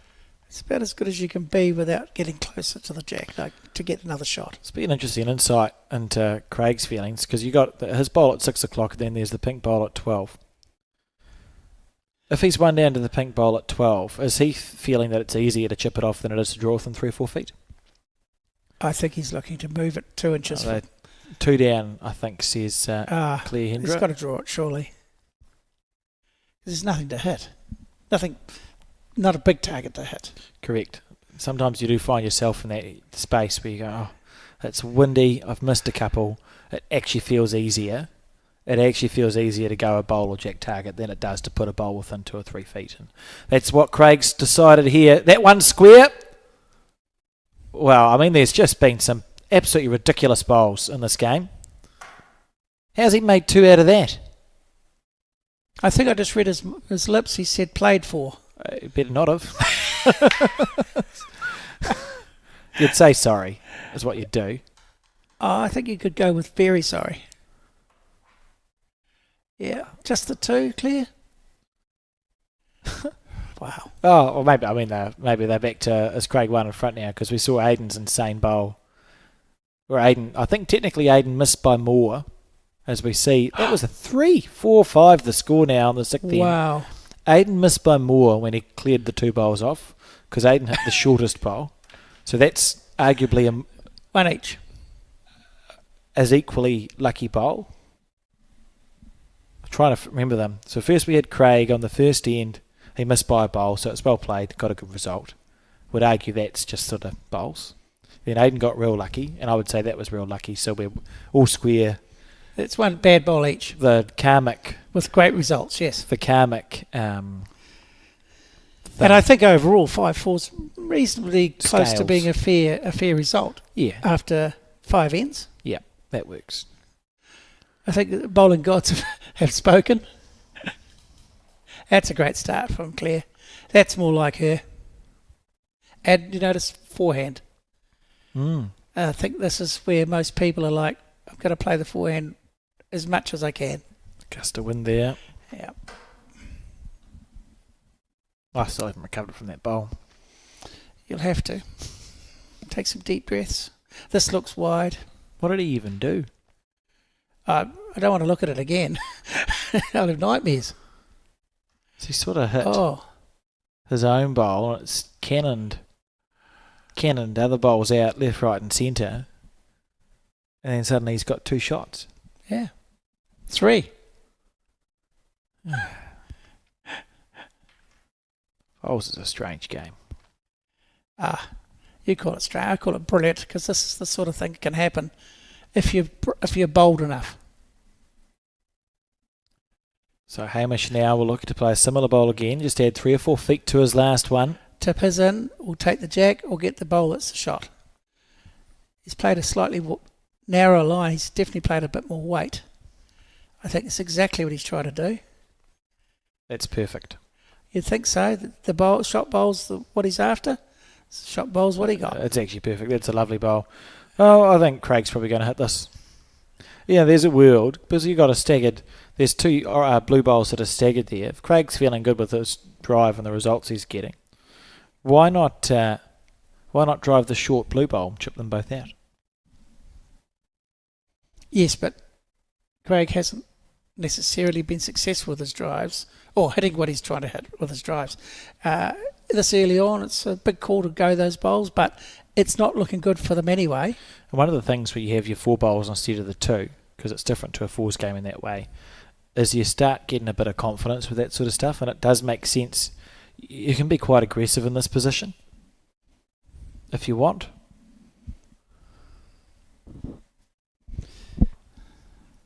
It's about as good as you can be without getting closer to the jack, like to get another shot. It's been an interesting insight into Craig's feelings because you got his bowl at 6 o'clock, then there's the pink bowl at 12. If he's one down to the pink bowl at 12, is he feeling that it's easier to chip it off than it is to draw within 3 or 4 feet? I think he's looking to move it 2 inches. 2 down, I think, says Claire Hendra. He's got to draw it, surely. There's nothing to hit. Nothing, not a big target to hit. Correct. Sometimes you do find yourself in that space where you go, oh, it's windy, I've missed a couple. It actually feels easier. It actually feels easier to go a bowl or jack target than it does to put a bowl within 2 or 3 feet. And that's what Craig's decided here. That one's square. Well, I mean, there's just been some absolutely ridiculous bowls in this game. How's he made 2 out of that? I think I just read his lips. He said played for. Better not have. You'd say sorry, is what you'd do. Oh, I think you could go with very sorry. Yeah, just the 2, Claire? Wow. Oh, or maybe they're back to as Craig one in front now because we saw Aiden's insane bowl. Where I think technically Aiden missed by more, as we see. That was a 3, 4, 5 the score now on the 6th end. Wow. Aiden missed by more when he cleared the 2 bowls off because Aiden hit the shortest bowl. So that's arguably 1 each. As equally lucky bowl. I'm trying to remember them. So first we had Craig on the first end. He missed by a bowl, so it's well played, got a good result. Would argue that's just sort of bowls. Then Aiden got real lucky, and I would say that was real lucky, so we're all square. It's 1 bad bowl each. The karmic... With great results, yes. The karmic... and I think overall 5-4's reasonably close to being a fair result. Yeah. After 5 ends. Yeah, that works. I think the bowling gods have spoken. That's a great start from Claire. That's more like her. And you notice forehand. I think this is where most people are like, I'm going to play the forehand as much as I can. Gust of wind there. Yeah. I still haven't recovered from that bowl. You'll have to. Take some deep breaths. This looks wide. What did he even do? I don't want to look at it again. I'll have nightmares. So he sort of hit his own bowl, and it's cannoned other bowls out, left, right and centre. And then suddenly he's got 2 shots. Yeah. 3. Bowls is a strange game. You call it strange. I call it brilliant, because this is the sort of thing that can happen if you're bold enough. So Hamish now will look to play a similar bowl again. Just add 3 or 4 feet to his last one. Tip his in, or take the jack, or get the bowl that's the shot. He's played a slightly narrower line. He's definitely played a bit more weight. I think it's exactly what he's trying to do. That's perfect. You'd think so. The shot bowl's what he's after. Shot bowl's what he got. It's actually perfect. That's a lovely bowl. Oh, I think Craig's probably going to hit this. Yeah, there's a world, because you've got a staggered. There's 2 blue bowls that are staggered there. If Craig's feeling good with his drive and the results he's getting, why not drive the short blue bowl and chip them both out? Yes, but Craig hasn't necessarily been successful with his drives, or hitting what he's trying to hit with his drives. This early on, it's a big call to go those bowls, but it's not looking good for them anyway. And one of the things where you have your 4 bowls instead of the 2, because it's different to a 4s game in that way, is you start getting a bit of confidence with that sort of stuff, and it does make sense. You can be quite aggressive in this position if you want.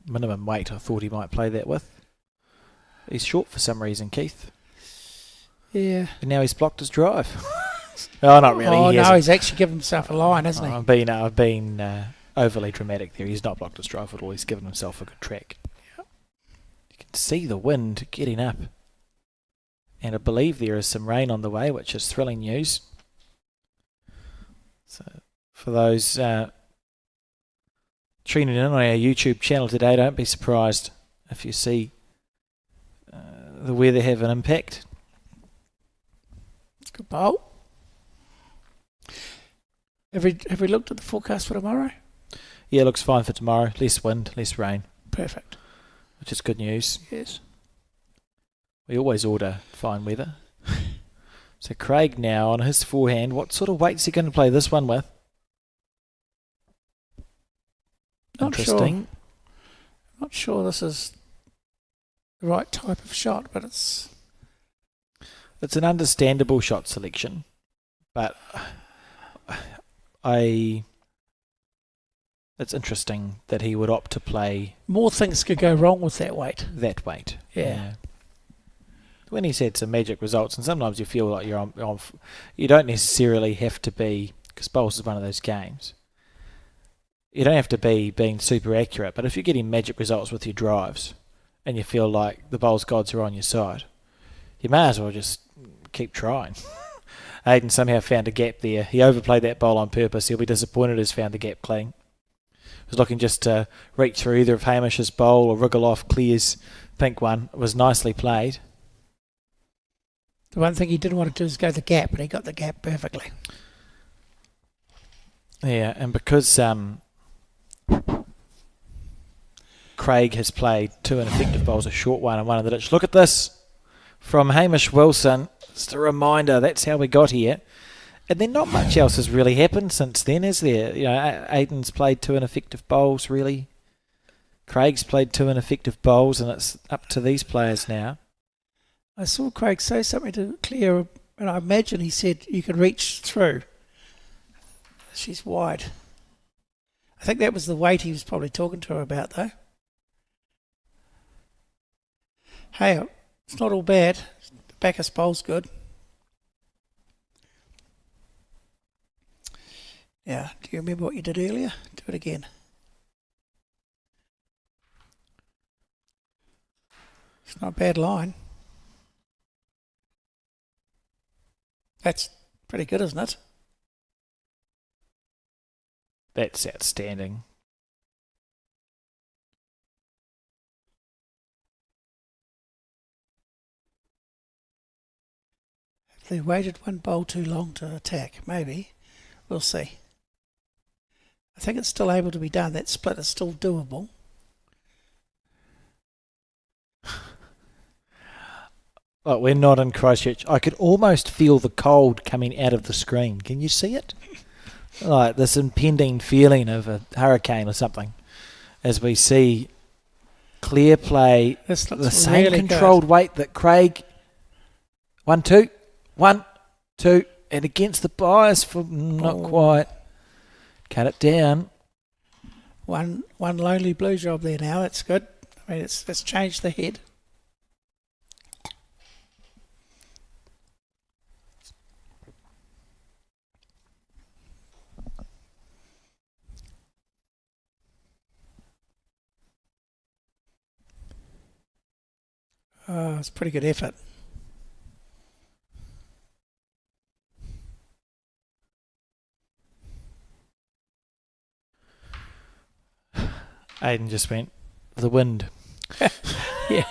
Minimum weight, I thought he might play that with. He's short for some reason, Keith. Yeah. And now he's blocked his drive. Oh, not really. Oh, no, he's actually given himself a line, hasn't he? I've been overly dramatic there. He's not blocked his drive at all. He's given himself a good track. Yep. You can see the wind getting up. And I believe there is some rain on the way, which is thrilling news. So, for those tuning in on our YouTube channel today, don't be surprised if you see the weather have an impact. It's a good bowl. Have we looked at the forecast for tomorrow? Yeah, it looks fine for tomorrow. Less wind, less rain. Perfect. Which is good news. Yes. We always order fine weather. So Craig now on his forehand, what sort of weight's he going to play this one with? Interesting. Not sure this is the right type of shot, but it's an understandable shot selection, but it's interesting that he would opt to play. More things could go wrong with that weight. Yeah. When he's had some magic results, and sometimes you feel like you're on you don't necessarily have to be, because bowls is one of those games. You don't have to be being super accurate, but if you're getting magic results with your drives, and you feel like the bowls gods are on your side, you may as well just keep trying. Aiden somehow found a gap there. He overplayed that bowl on purpose. He'll be disappointed he's found the gap clean. He was looking just to reach through either of Hamish's bowl or wriggle off Claire's pink one. It was nicely played. The one thing he didn't want to do is go the gap, and he got the gap perfectly. Yeah, and because Craig has played 2 ineffective bowls, a short one and one in the ditch. Look at this from Hamish Wilson. Just a reminder, that's how we got here. And then not much else has really happened since then, is there? You know, Aiden's played 2 ineffective bowls, really. Craig's played 2 ineffective bowls, and it's up to these players now. I saw Craig say something to Claire, and I imagine he said you can reach through. She's wide. I think that was the weight he was probably talking to her about, though. Hey, it's not all bad. The Bacchus bowl's good. Yeah, do you remember what you did earlier? Do it again. It's not a bad line. That's pretty good, isn't it? That's outstanding. They waited one bowl too long to attack. Maybe. We'll see. I think it's still able to be done. That split is still doable. Look, we're not in Christchurch. I could almost feel the cold coming out of the screen. Can you see it? Like this impending feeling of a hurricane or something as we see clear play, This looks the same really controlled good. weight that Craig 1-2, 1-2, and against the bias for not quite. Cut it down. One lonely blue job there now. That's good. I mean, it's changed the head. Oh, it's a pretty good effort. Aiden just went, the wind. Yeah.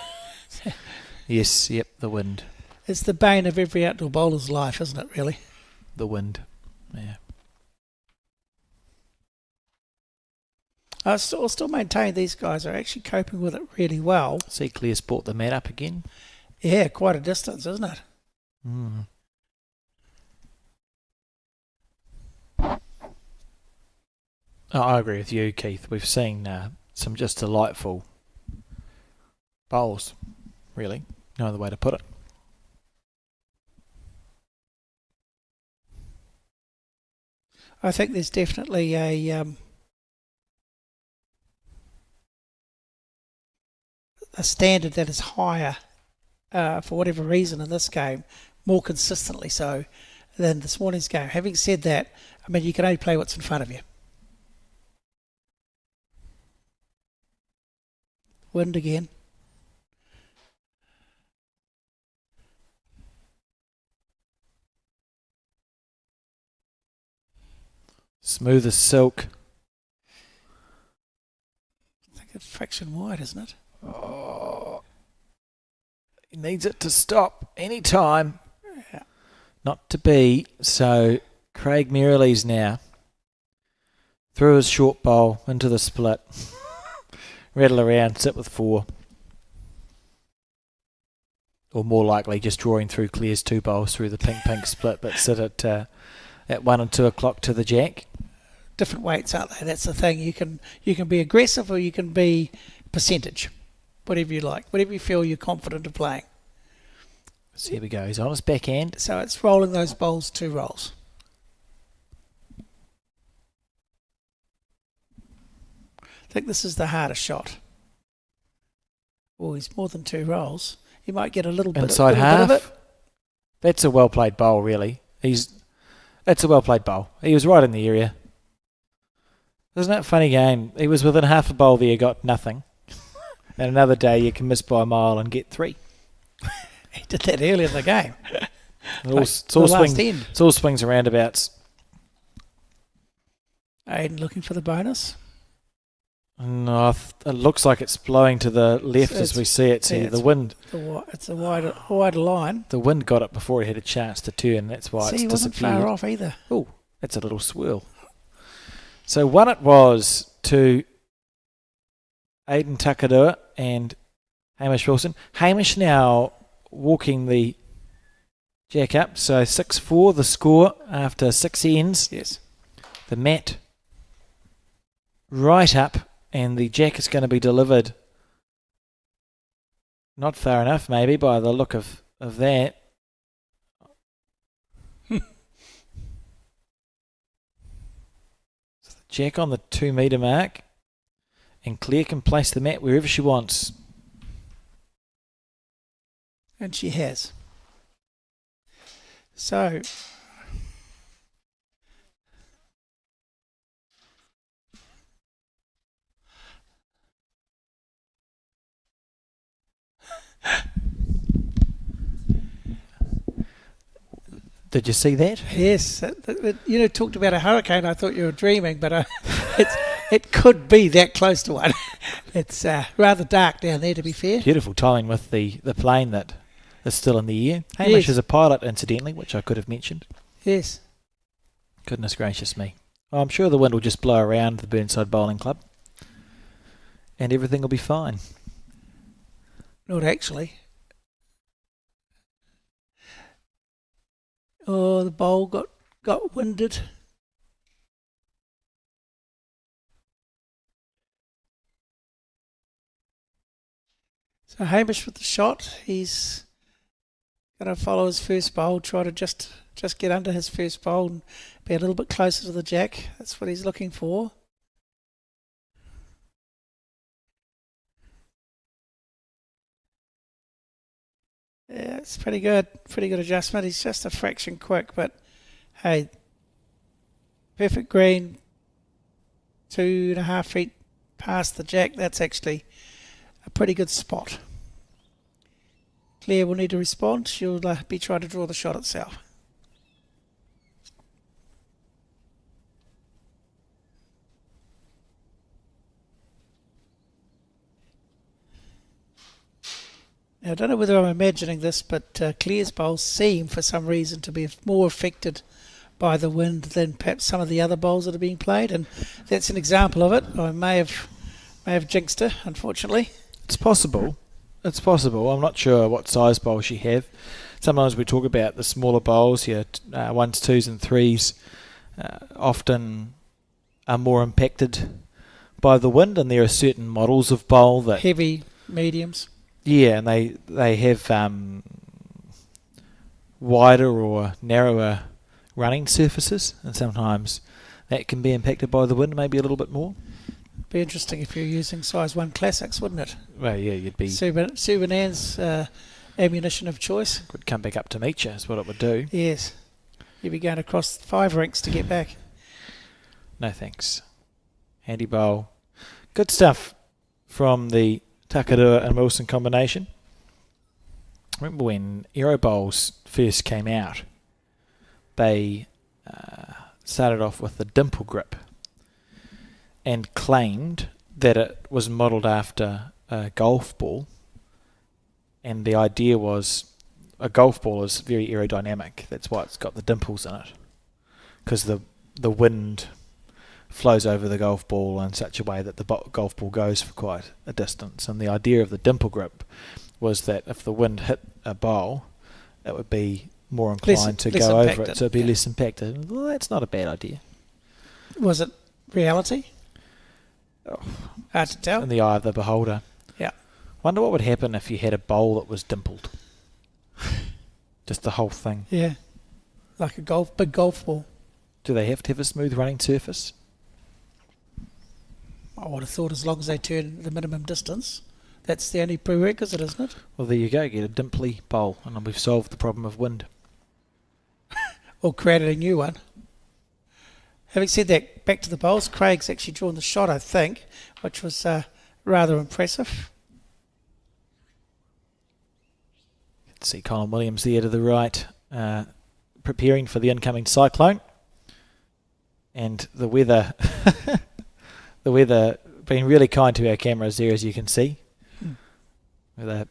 Yes, yep, the wind. It's the bane of every outdoor bowler's life, isn't it, really? The wind, yeah. I still maintain these guys are actually coping with it really well. See, Claire's brought the mat up again. Yeah, quite a distance, isn't it? Mm. Oh, I agree with you, Keith. We've seen some just delightful bowls, really. No other way to put it. I think there's definitely a standard that is higher for whatever reason in this game, more consistently so than this morning's game. Having said that, I mean, you can only play what's in front of you. Wind again. Smooth as silk. I think it's fraction wide, isn't it? Oh, he needs it to stop any time. Yeah. Not to be. So Craig Merrilies now through his short bowl into the split. Rattle around, sit with 4. Or more likely just drawing through Claire's 2 bowls through the pink split, but sit at 1 and 2 o'clock to the jack. Different weights, aren't they? That's the thing. You can be aggressive or you can be percentage. Whatever you like. Whatever you feel you're confident of playing. So here we go. He's on his backhand. So it's rolling those bowls 2 rolls. I think this is the hardest shot. Well, he's more than 2 rolls. You might get a little bit, Inside bit half. of it. That's a well played bowl, really. That's a well played bowl. He was right in the area. Isn't that a funny game? He was within half a bowl there, got nothing. And another day you can miss by a mile and get 3. He did that earlier in the game. It's all swings and roundabouts. Aiden looking for the bonus. No, it looks like it's blowing to the left as we see it. See, the wind. It's a wider line. The wind got it before he had a chance to turn. That's why it's he wasn't disappeared. far off either. Oh, that's a little swirl. So 1 it was to Aiden Takadua and Hamish Wilson. Hamish now walking the jack up. So 6-4 the score after 6 ends. Yes. The mat right up, and the jack is going to be delivered not far enough, maybe, by the look of that. So the jack on the 2 metre mark, and Claire can place the mat wherever she wants. And she has. So Did you see that? yes, talked about a hurricane. I thought you were dreaming, but it could be that close to one. It's rather dark down there, to be fair. Beautiful timing with the plane that is still in the air. Hamish Yes. is a pilot, incidentally, which I could have mentioned. Yes. Goodness gracious me. Well, I'm sure the wind will just blow around the Burnside Bowling Club and everything will be fine. Not actually. Oh, the bowl got winded. So Hamish with the shot. He's going to follow his first bowl, try to just get under his first bowl and be a little bit closer to the jack. That's what he's looking for. Yeah, it's pretty good. Pretty good adjustment. He's just a fraction quick, but hey, perfect green, 2.5 feet past the jack. That's actually a pretty good spot. Claire will need to respond. She'll be trying to draw the shot itself. Now, I don't know whether I'm imagining this, but Claire's bowls seem, for some reason, to be more affected by the wind than perhaps some of the other bowls that are being played, and that's an example of it. I may have jinxed her, unfortunately. It's possible. It's possible. I'm not sure what size bowls you have. Sometimes we talk about the smaller bowls here, ones, twos and threes, often are more impacted by the wind, and there are certain models of bowl that... Heavy, mediums. Yeah, and they have wider or narrower running surfaces, and sometimes that can be impacted by the wind maybe a little bit more. Be interesting if you're using size 1 classics, wouldn't it? Well, yeah, you'd be... Subanan's ammunition of choice. Would come back up to meet you, is what it would do. Yes. You'd be going across 5 ranks to get back. No thanks. Handy bowl. Good stuff from the Takadua and Wilson combination. Remember when aero bowls first came out, they started off with the dimple grip and claimed that it was modelled after a golf ball, and the idea was a golf ball is very aerodynamic. That's why it's got the dimples in it, because the wind flows over the golf ball in such a way that the golf ball goes for quite a distance. And the idea of the dimple grip was that if the wind hit a bowl, it would be more inclined to go over it, so it'd be less impacted. Well, that's not a bad idea. Was it reality? Oh, hard to tell. In the eye of the beholder. Yeah. Wonder what would happen if you had a bowl that was dimpled. Just the whole thing. Yeah. Like a big golf ball. Do they have to have a smooth running surface? I would have thought as long as they turn the minimum distance. That's the only prerequisite, isn't it? Well, there you go. Get a dimply bowl, and then we've solved the problem of wind. Or created a new one. Having said that, back to the bowls, Craig's actually drawn the shot, I think, which was rather impressive. You can see Colin Williams there to the right, preparing for the incoming cyclone. And the weather, the weather being really kind to our cameras there, as you can see. It's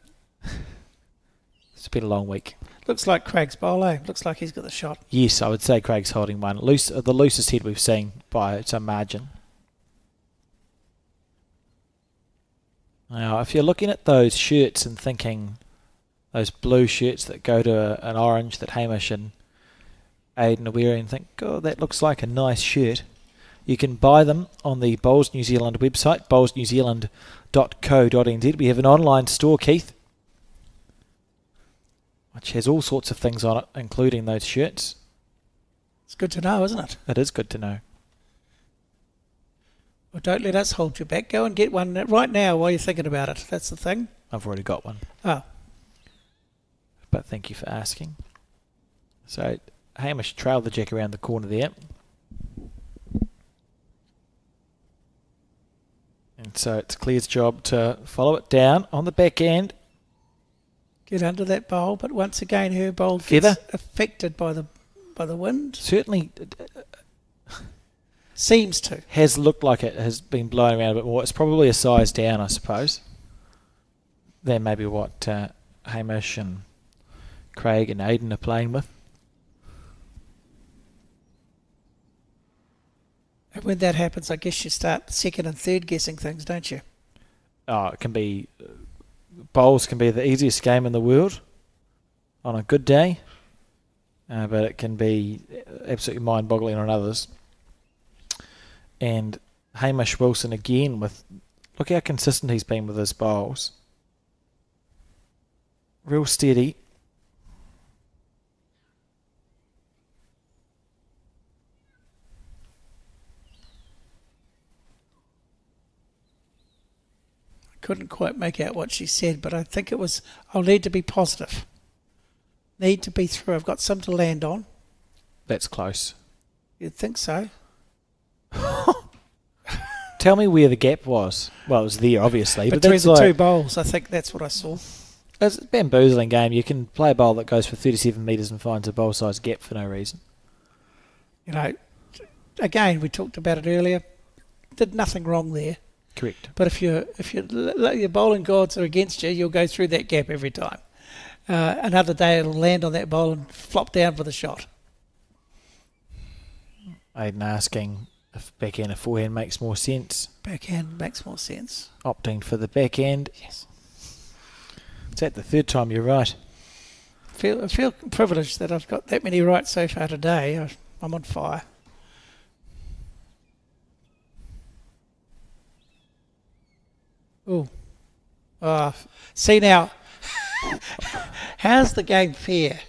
been a long week. Looks like Craig's bowl, eh? Looks like he's got the shot. Yes, I would say Craig's holding one. The loosest head we've seen by some margin. Now, if you're looking at those shirts and thinking, those blue shirts that go to an orange that Hamish and Aidan are wearing, and think, oh, that looks like a nice shirt, you can buy them on the Bowls New Zealand website, bowlsnewzealand.co.nz. We have an online store, Keith, which has all sorts of things on it, including those shirts. It's good to know, isn't it? It is good to know. Well, don't let us hold you back. Go and get one right now while you're thinking about it. That's the thing. I've already got one. Oh. But thank you for asking. So Hamish trailed the jack around the corner there. And so it's Claire's job to follow it down on the back end. Get under that bowl, but once again her bowl Feather? gets affected by the wind. Certainly Seems to. has looked like it has been blown around a bit more. It's probably a size down, I suppose, than maybe what Hamish and Craig and Aidan are playing with. And when that happens, I guess you start second and third guessing things, don't you? Oh, it can be... Bowls can be the easiest game in the world on a good day, but it can be absolutely mind-boggling on others. And Hamish Wilson again with... Look how consistent he's been with his bowls. Real steady. Couldn't quite make out what she said, but I think it was, I'll need to be positive. Need to be through. I've got some to land on. That's close. You'd think so. Tell me where the gap was. Well, it was there, obviously. Between but the that's two bowls, I think that's what I saw. It's a bamboozling game. You can play a bowl that goes for 37 metres and finds a bowl-sized gap for no reason. You know, again, we talked about it earlier. Did nothing wrong there. Correct. But if your bowling gods are against you, you'll go through that gap every time. Another day it'll land on that bowl and flop down for the shot. Aidan asking if backhand or forehand makes more sense. Backhand makes more sense. Opting for the backhand. Yes. It's at the third time you're right. I feel privileged that I've got that many right so far today. I'm on fire. Ooh. See now, how's the game fair?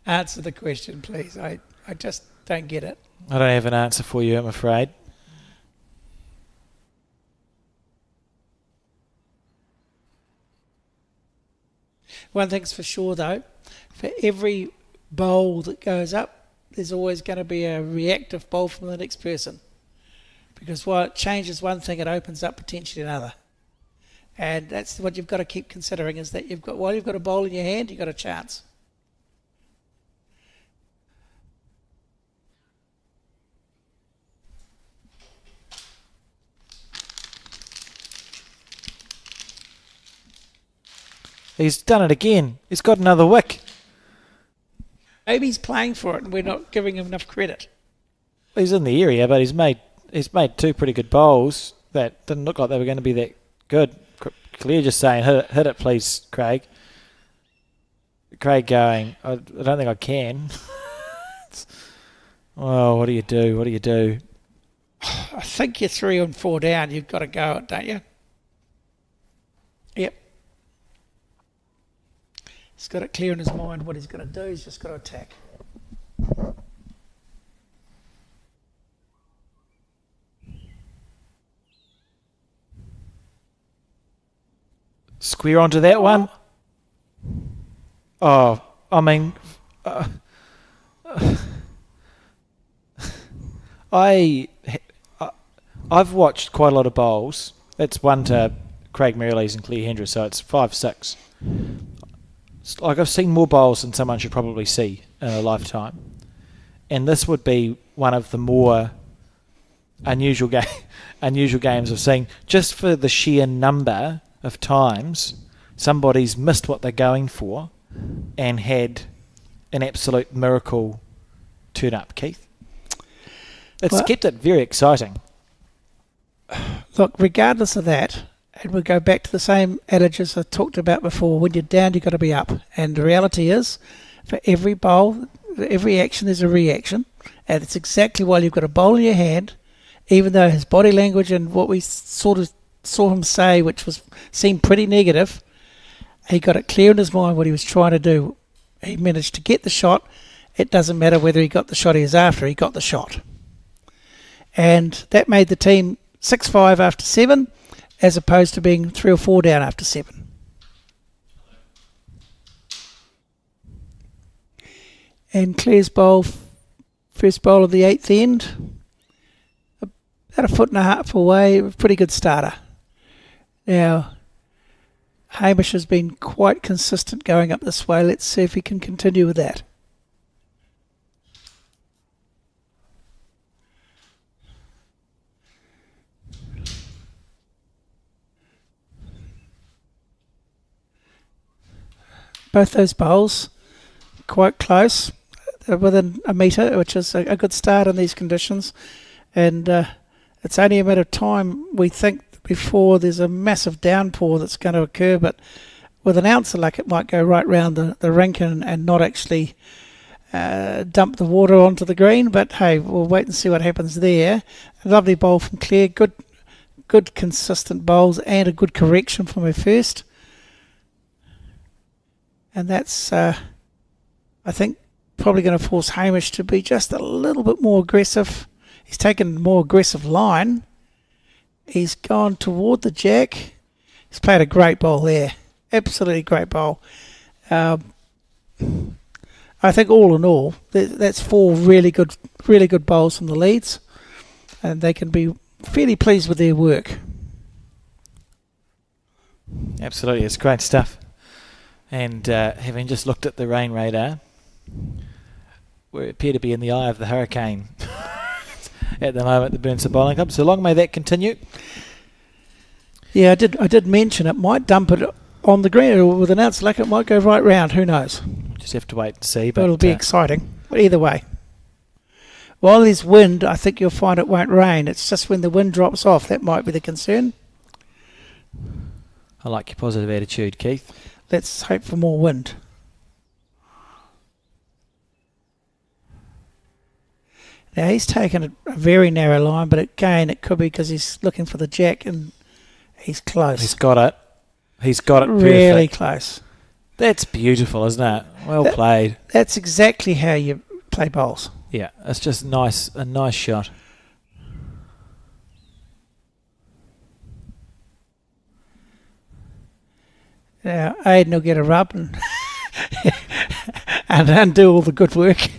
Answer the question, please. I just don't get it. I don't have an answer for you, I'm afraid. One thing's for sure, though. For every bowl that goes up, there's always going to be a reactive bowl from the next person. Because while it changes one thing, it opens up potentially another. And that's what you've got to keep considering, is that while you've got a bowl in your hand, you've got a chance. He's done it again. He's got another wick. Maybe he's playing for it and we're not giving him enough credit. He's in the area, but he's made two pretty good bowls that didn't look like they were going to be that good. Claire just saying, hit it please, Craig. Craig going, I don't think I can. Oh, what do you do? What do you do? I think you're 3 and 4 down. You've got to go it, don't you? Yep. He's got it clear in his mind what he's going to do. He's just got to attack. Square onto that one. Oh, I mean, I've watched quite a lot of bowls. That's one to Craig Merrilies and Claire Hendra, so it's 5-6. Like, I've seen more bowls than someone should probably see in a lifetime, and this would be one of the more unusual games I've seen, just for the sheer number of times somebody's missed what they're going for and had an absolute miracle turn up, Keith. It's kept it very exciting. Look, regardless of that, and we'll go back to the same adages I talked about before. When you're down, you've got to be up. And the reality is, for every bowl, for every action, there's a reaction. And it's exactly while you've got a bowl in your hand, even though his body language and what we sort of saw him say, which seemed pretty negative, he got it clear in his mind what he was trying to do. He managed to get the shot. It doesn't matter whether he got the shot he was after, he got the shot. And that made the team 6-5 after 7, as opposed to being 3 or 4 down after 7. And Claire's bowl, first bowl of the 8th end, about 1.5 foot away, a pretty good starter. Now, Hamish has been quite consistent going up this way. Let's see if he can continue with that. Both those bowls quite close, within a metre, which is a good start in these conditions. And it's only a matter of time, we think, before there's a massive downpour that's going to occur. But with an ounce of luck, it might go right round the rink and not actually dump the water onto the green. But hey, we'll wait and see what happens there. A lovely bowl from Claire. Good consistent bowls and a good correction from her first. And that's, I think, probably going to force Hamish to be just a little bit more aggressive. He's taken a more aggressive line. He's gone toward the jack. He's played a great bowl there. Absolutely great bowl. I think all in all, that's 4 really good bowls from the leads. And they can be fairly pleased with their work. Absolutely, it's great stuff. And having just looked at the rain radar, we appear to be in the eye of the hurricane at the moment, the Burnside Bowling Club. So long may that continue. Yeah, I did mention it might dump it on the green, or with an ounce of luck it might go right round. Who knows? Just have to wait and see. But it'll be exciting. But either way, while there's wind, I think you'll find it won't rain. It's just when the wind drops off that might be the concern. I like your positive attitude, Keith. Let's hope for more wind. Now he's taken a very narrow line, but again it could be because he's looking for the jack and he's close. He's got it. He's got it really perfect. Close. That's beautiful, isn't it? Well played. That's exactly how you play bowls. Yeah, it's just nice, a nice shot. Now Aidan will get a rub and and undo all the good work.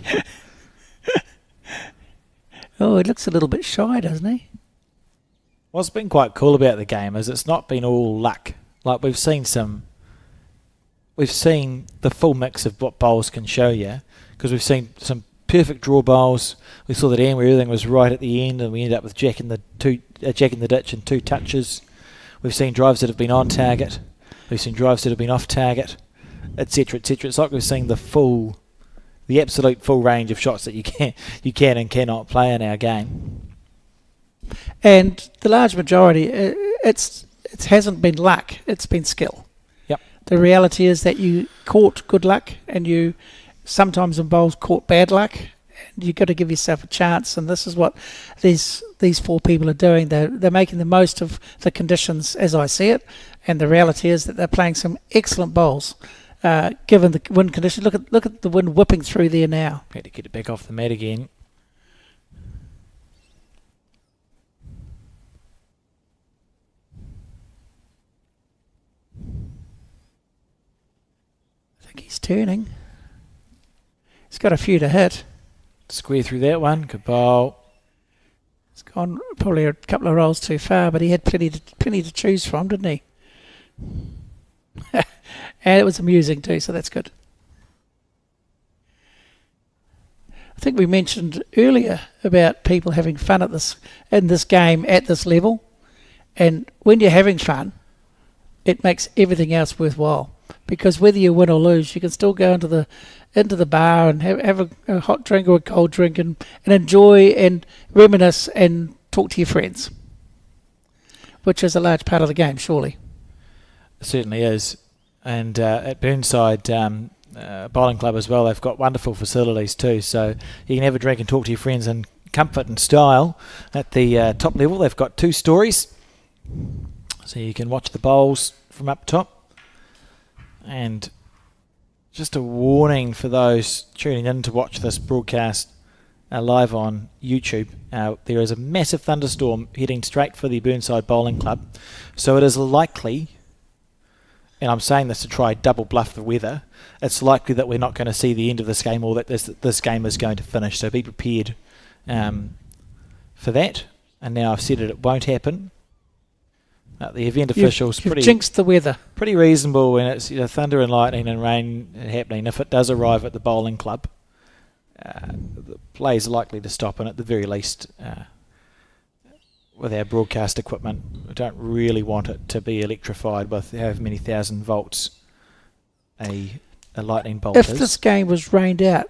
Oh, he looks a little bit shy, doesn't he? What's been quite cool about the game is it's not been all luck. Like we've seen the full mix of what bowls can show you, because we've seen some perfect draw bowls. We saw that end where everything was right at the end, and we ended up with jack in the ditch and 2 touches. We've seen drives that have been on target. We've seen drives that have been off target, etc., etc. It's like we've seen the absolute full range of shots that you can and cannot play in our game. And the large majority, it hasn't been luck, it's been skill. Yep. The reality is that you caught good luck, and you sometimes in bowls caught bad luck, and you've got to give yourself a chance. And this is what these 4 people are doing. They're making the most of the conditions as I see it, and the reality is that they're playing some excellent bowls. Given the wind conditions, look at the wind whipping through there now. Had to get it back off the mat again. I think he's turning. He's got a few to hit. Square through that one. Good bowl. It's gone probably a couple of rolls too far, but he had plenty to choose from, didn't he? And it was amusing too, so that's good. I think we mentioned earlier about people having fun in this game at this level, and when you're having fun, it makes everything else worthwhile. Because whether you win or lose, you can still go into the bar and have a hot drink or a cold drink and enjoy and reminisce and talk to your friends, which is a large part of the game, surely. It certainly is. And at Burnside Bowling Club as well, they've got wonderful facilities too. So you can have a drink and talk to your friends in comfort and style. At the top level, they've got 2 stories. So you can watch the bowls from up top. And just a warning for those tuning in to watch this broadcast live on YouTube. There is a massive thunderstorm heading straight for the Burnside Bowling Club. So it is likely, and I'm saying this to try double bluff the weather, it's likely that we're not going to see the end of this game, or that this game is going to finish. So be prepared for that. And now I've said it won't happen. The event officials you've jinxed the weather. Pretty reasonable when it's thunder and lightning and rain happening. If it does arrive at the bowling club, the play is likely to stop, and at the very least, with our broadcast equipment, we don't really want it to be electrified with however many thousand volts a lightning bolters. If this game was rained out,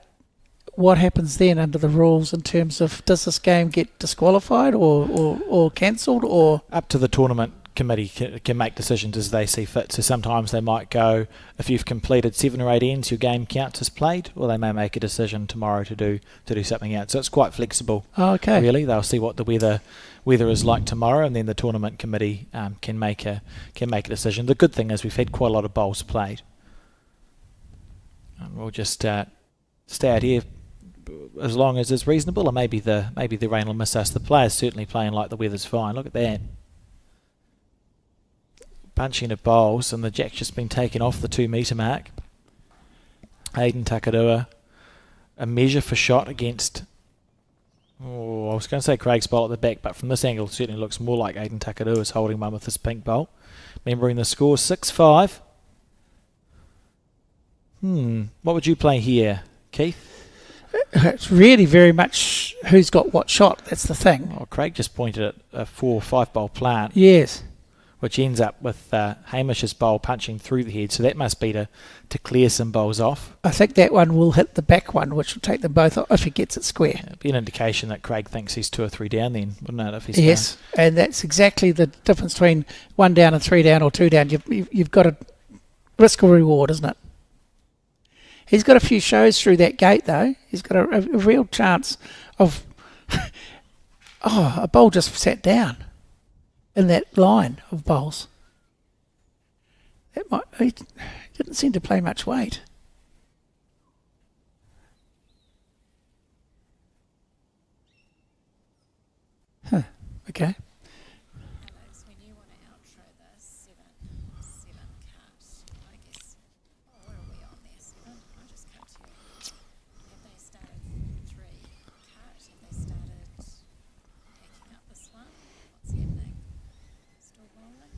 what happens then under the rules in terms of does this game get disqualified or cancelled or? Up to the tournament committee can make decisions as they see fit. So sometimes they might go, if you've completed 7 or 8 ends, your game counts as played, or they may make a decision tomorrow to do something else. So it's quite flexible. Oh, okay. Really, they'll see what the weather is like tomorrow, and then the tournament committee can make a decision. The good thing is we've had quite a lot of bowls played, and we'll just stay out here as long as it's reasonable, and maybe the rain will miss us. The players certainly playing like the weather's fine. Look at that. Bunching of bowls, and the jack's just been taken off the 2 metre mark. Hayden Takarua, a measure for shot against, I was going to say Craig's bowl at the back, but from this angle it certainly looks more like Hayden Takarua is holding one with this pink bowl. Remembering the score, 6-5. What would you play here, Keith? It's really very much who's got what shot. That's the thing. Well, Craig just pointed at a 4 or 5 bowl plant. Yes. Which ends up with Hamish's bowl punching through the head, so that must be to clear some bowls off. I think that one will hit the back one, which will take them both off if he gets it square. It'd be an indication that Craig thinks he's 2 or 3 down then, wouldn't it? If he's yes, and that's exactly the difference between 1 down and 3 down or 2 down. You've got a risk or reward, isn't it? He's got a few shows through that gate, though. He's got a real chance of... a bowl just sat down in that line of bowls. He didn't seem to play much weight. Okay. When you want to outro the 7 cut, I guess, what are we on there? 7? I just cut to. Have they started 3 cut? Have they started picking up this one? What's happening? Still rolling?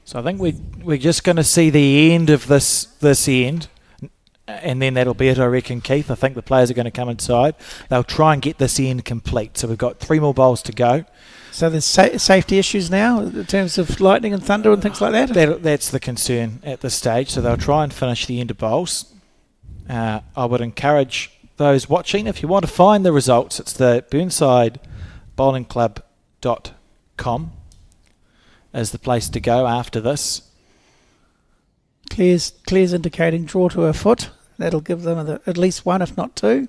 So I think we're just going to see the end of this end, and then that'll be it, I reckon, Keith. I think the players are going to come inside. They'll try and get this end complete. So we've got 3 more bowls to go. So there's safety issues now in terms of lightning and thunder and things like that? That's the concern at this stage. So they'll try and finish the end of bowls. I would encourage those watching, if you want to find the results, it's the Burnside bowlingclub.com is the place to go after this. Claire's indicating draw to a foot. That'll give them at least 1, if not 2.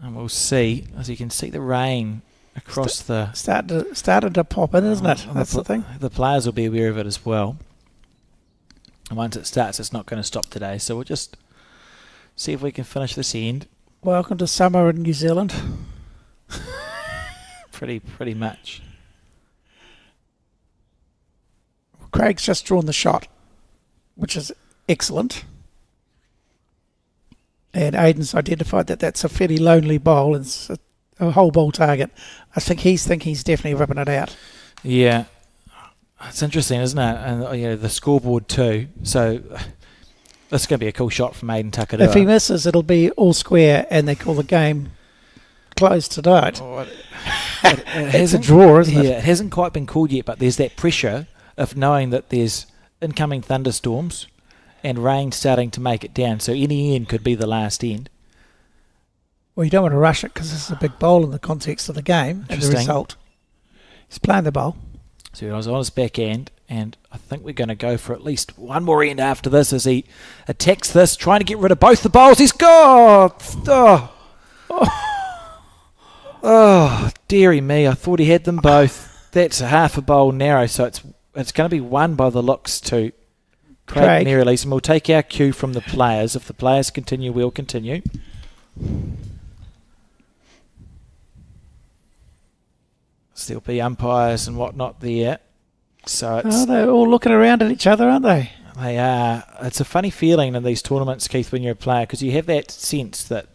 And we'll see, as you can see the rain across started to pop in, isn't it? That's the thing. The players will be aware of it as well. And once it starts, it's not going to stop today. So we'll just see if we can finish this end. Welcome to summer in New Zealand. Pretty much. Craig's just drawn the shot, which is excellent. And Aiden's identified that that's a fairly lonely bowl. It's a whole bowl target. I think he's definitely ripping it out. Yeah. It's interesting, isn't it? And the scoreboard too. So this is going to be a cool shot from Aiden Takarua. If he misses, it'll be all square and they call the game closed tonight. It's a draw, isn't it? Yeah, it hasn't quite been called yet, but there's that pressure of knowing that there's incoming thunderstorms and rain starting to make it down. So any end could be the last end. Well, you don't want to rush it because this is a big bowl in the context of the game and the result. He's playing the bowl. So I was on his back end, and I think we're going to go for at least 1 more end after this as he attacks this, trying to get rid of both the bowls. He's got... Oh, dearie me, I thought he had them both. That's a half a bowl narrow, so it's going to be 1 by the looks to Craig Merrillees, and we'll take our cue from the players. If the players continue, we'll continue. There'll be umpires and whatnot there. So they're all looking around at each other, aren't they? They are. It's a funny feeling in these tournaments, Keith, when you're a player, because you have that sense that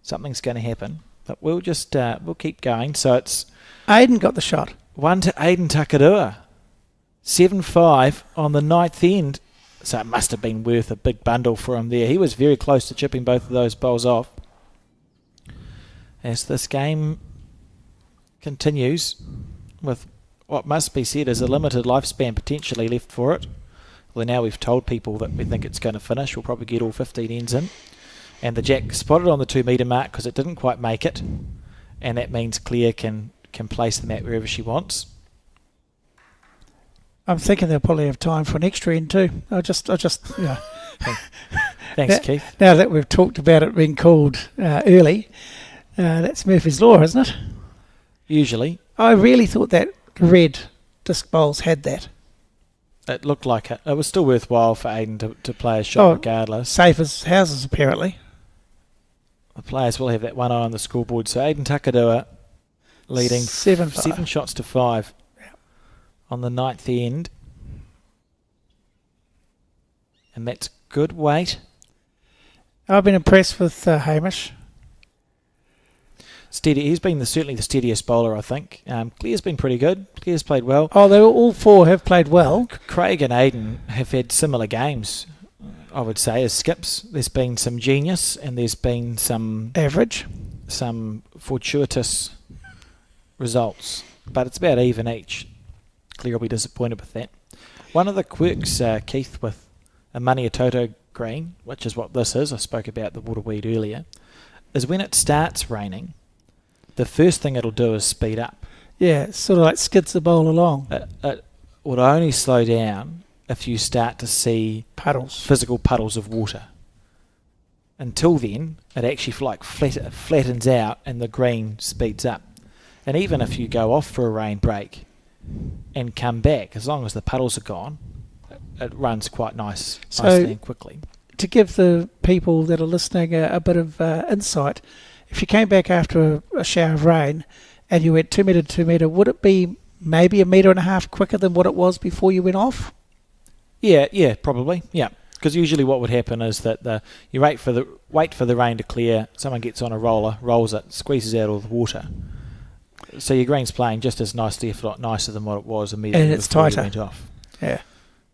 something's going to happen. But we'll just we'll keep going. So it's Aiden got the shot. 1 to Aiden Takarua. 7-5 on the 9th end. So it must have been worth a big bundle for him there. He was very close to chipping both of those bowls off. As this game continues with what must be said is a limited lifespan potentially left for it. Well, now we've told people that we think it's going to finish. We'll probably get all 15 ends in. And the Jack spotted on the 2 metre mark because it didn't quite make it. And that means Claire can place the mat wherever she wants. I'm thinking they'll probably have time for an extra end too. I just, yeah. Thanks, Keith. Now that we've talked about it being called early, that's Murphy's Law, isn't it? Usually. I really thought that red disc bowls had that. It looked like it. It was still worthwhile for Aiden to play a shot regardless. Safe as houses, apparently. The players will have that one eye on the scoreboard. So Aiden Takadua leading 7 shots to 5 on the 9th end. And that's good weight. I've been impressed with Hamish. Steady. He's been certainly the steadiest bowler, I think. Claire's been pretty good. Claire's played well. Oh, all 4 have played well. Craig and Aiden have had similar games, I would say, as skips. There's been some genius and there's been some average, some fortuitous results. But it's about even each. Claire will be disappointed with that. One of the quirks, Keith, with a Mania Toto green, which is what this is, I spoke about the waterweed earlier, is when it starts raining, the first thing it'll do is speed up. Yeah, it's sort of like skids the bowl along. It will only slow down if you start to see puddles, physical puddles of water. Until then, it actually flattens out and the green speeds up. And even if you go off for a rain break and come back, as long as the puddles are gone, it runs quite nicely and quickly. To give the people that are listening a bit of insight, if you came back after a shower of rain and you went 2 metre to 2 metre, would it be maybe 1.5 metres quicker than what it was before you went off? Yeah, probably. Yeah, because usually what would happen is that you wait for the rain to clear. Someone gets on a roller, rolls it, squeezes out all the water. So your green's playing just as nicely, if not nicer, than what it was immediately and it's before tighter. You went off. Yeah.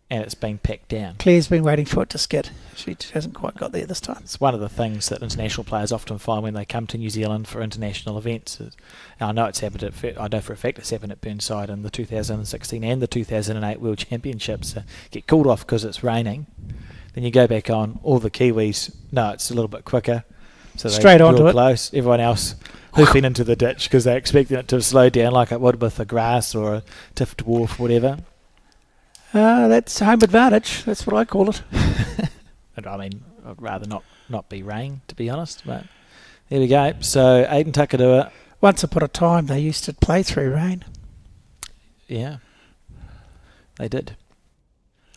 And it's been packed down. Claire's been waiting for it to skid. She hasn't quite got there this time. It's one of the things that international players often find when they come to New Zealand for international events. And I know it's happened I know for a fact it's happened at Burnside in the 2016 and the 2008 World Championships. Get called off because it's raining. Then you go back on. All the Kiwis, no, it's a little bit quicker. So straight onto it. Close. Everyone else hoofing into the ditch because they're expecting it to slow down like it would with a grass or a tiff dwarf, whatever. That's home advantage. That's what I call it. I mean, I'd rather not be rain, to be honest. But there we go. So Aiden Takadua. Once upon a time, they used to play through rain. Yeah, they did.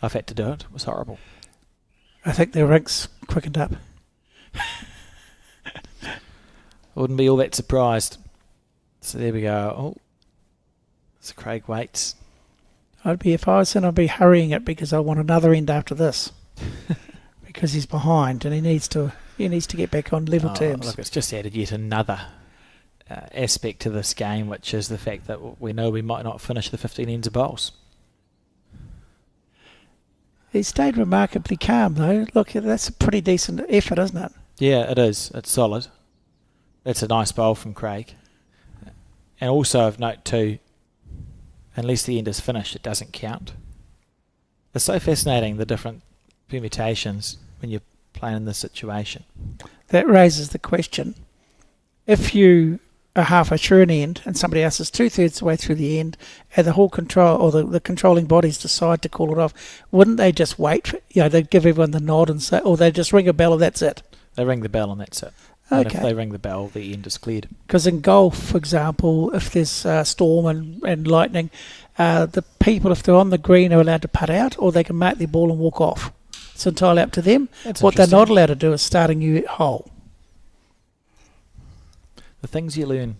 I've had to do it. It was horrible. I think their rinks quickened up. I wouldn't be all that surprised. So there we go. Oh, so Craig waits. If I was him, I'd be hurrying it because I want another end after this. Because he's behind and he needs to get back on level terms. Look, it's just added yet another aspect to this game, which is the fact that we know we might not finish the 15 ends of bowls. He stayed remarkably calm though. Look, that's a pretty decent effort, isn't it? Yeah, it is. It's solid. That's a nice bowl from Craig. And also of note too, unless the end is finished, it doesn't count. It's so fascinating, the different permutations when you're playing in this situation. That raises the question. If you are halfway through an end and somebody else is 2/3 the way through the end and the whole control or the controlling bodies decide to call it off, wouldn't they just wait? They'd give everyone the nod and say, or they'd just ring a bell and that's it? They ring the bell and that's it. Okay. And if they ring the bell, the end is cleared. Because in golf, for example, if there's storm and lightning, the people, if they're on the green, are allowed to putt out or they can mark their ball and walk off. It's entirely up to them. That's what they're not allowed to do is start a new hole. The things you learn.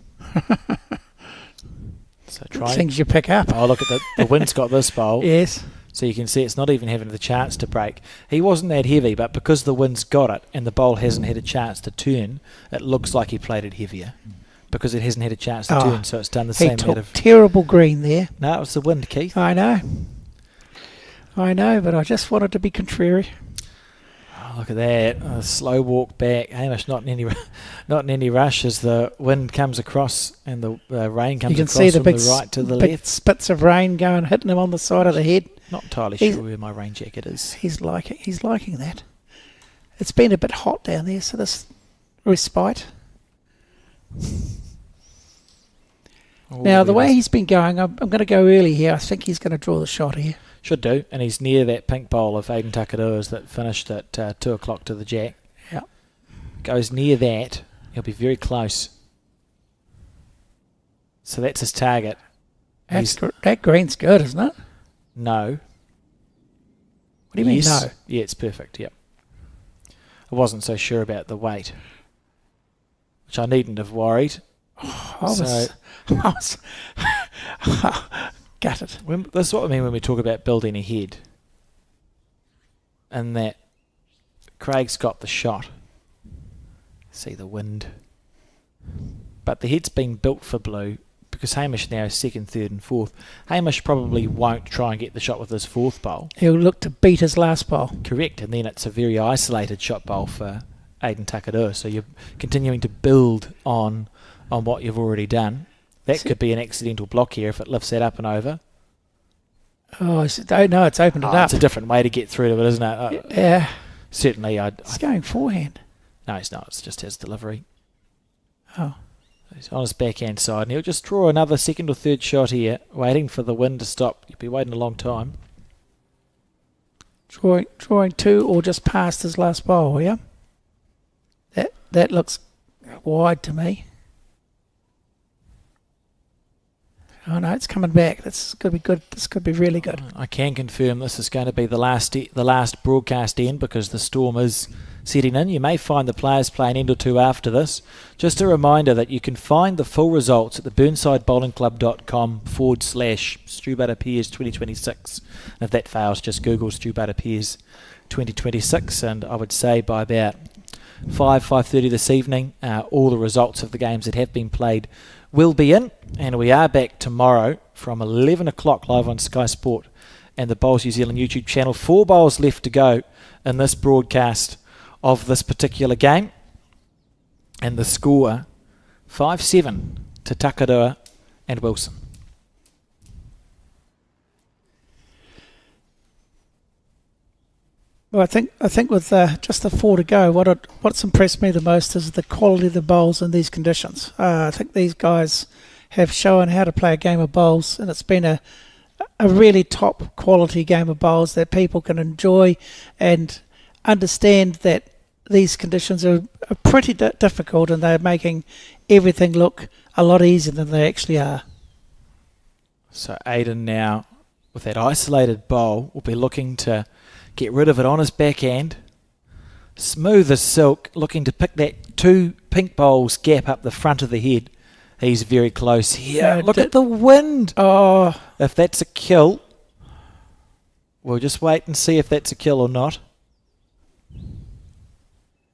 So try things you pick up. Oh, look at the wind's got this bowl. Yes. So you can see it's not even having the chance to break. He wasn't that heavy, but because the wind's got it and the bowl hasn't had a chance to turn, it looks like he played it heavier because it hasn't had a chance to turn, so it's done the same amount of... terrible green there. No, it was the wind, Keith. I know, but I just wanted to be contrary. Look at that. A slow walk back. Hamish not in any rush as the wind comes across and the rain comes across from the right to the big left. Spits of rain going, hitting him on the side of the head. Not entirely sure where my rain jacket is. He's liking that. It's been a bit hot down there, so this respite. Now, the way he's been going, I'm going to go early here. I think he's going to draw the shot here. Should do, and he's near that pink bowl of Aiden Takarua's that finished at 2 o'clock to the jack. Yeah. Goes near that. He'll be very close. So that's his target. That green's good, isn't it? No. What do you mean, no? Yeah, it's perfect, yep. I wasn't so sure about the weight, which I needn't have worried. I was gutted. That's what I mean when we talk about building ahead. And that Craig's got the shot. See the wind. But the head's been built for blue because Hamish now is second, third and fourth. Hamish probably won't try and get the shot with his fourth bowl. He'll look to beat his last bowl. Correct, and then it's a very isolated shot bowl for Aiden Takarua. So you're continuing to build on what you've already done. That could be an accidental block here if it lifts that up and over. Oh, no, it's opened it up. It's a different way to get through to it, isn't it? Yeah. Certainly, It's going forehand. No, it's not. It's just his delivery. Oh. He's on his backhand side, and he'll just draw another second or third shot here, waiting for the wind to stop. You'll be waiting a long time. Drawing two or just past his last bowl, yeah? That looks wide to me. Oh no, it's coming back. This could be good. This could be really good. I can confirm this is going to be the last broadcast end because the storm is setting in. You may find the players play an end or two after this. Just a reminder that you can find the full results at the burnsidebowlingclub.com/Stu Buttar Piers 2026. And if that fails, just Google Stu Buttar Piers 2026, and I would say by about 5:30 this evening, all the results of the games that have been played will be in, and we are back tomorrow from 11 o'clock live on Sky Sport and the Bowls New Zealand YouTube channel. 4 bowls left to go in this broadcast of this particular game, and the score 5-7 to Takarua and Wilson. Well, I think with just the 4 to go, what's impressed me the most is the quality of the bowls in these conditions. I think these guys have shown how to play a game of bowls, and it's been a really top quality game of bowls that people can enjoy and understand that these conditions are pretty difficult, and they're making everything look a lot easier than they actually are. So Aiden now, with that isolated bowl, will be looking to get rid of it on his backhand. Smooth as silk, looking to pick that 2 pink bowls gap up the front of the head. He's very close here. Look at the wind. Oh, if that's a kill, we'll just wait and see if that's a kill or not.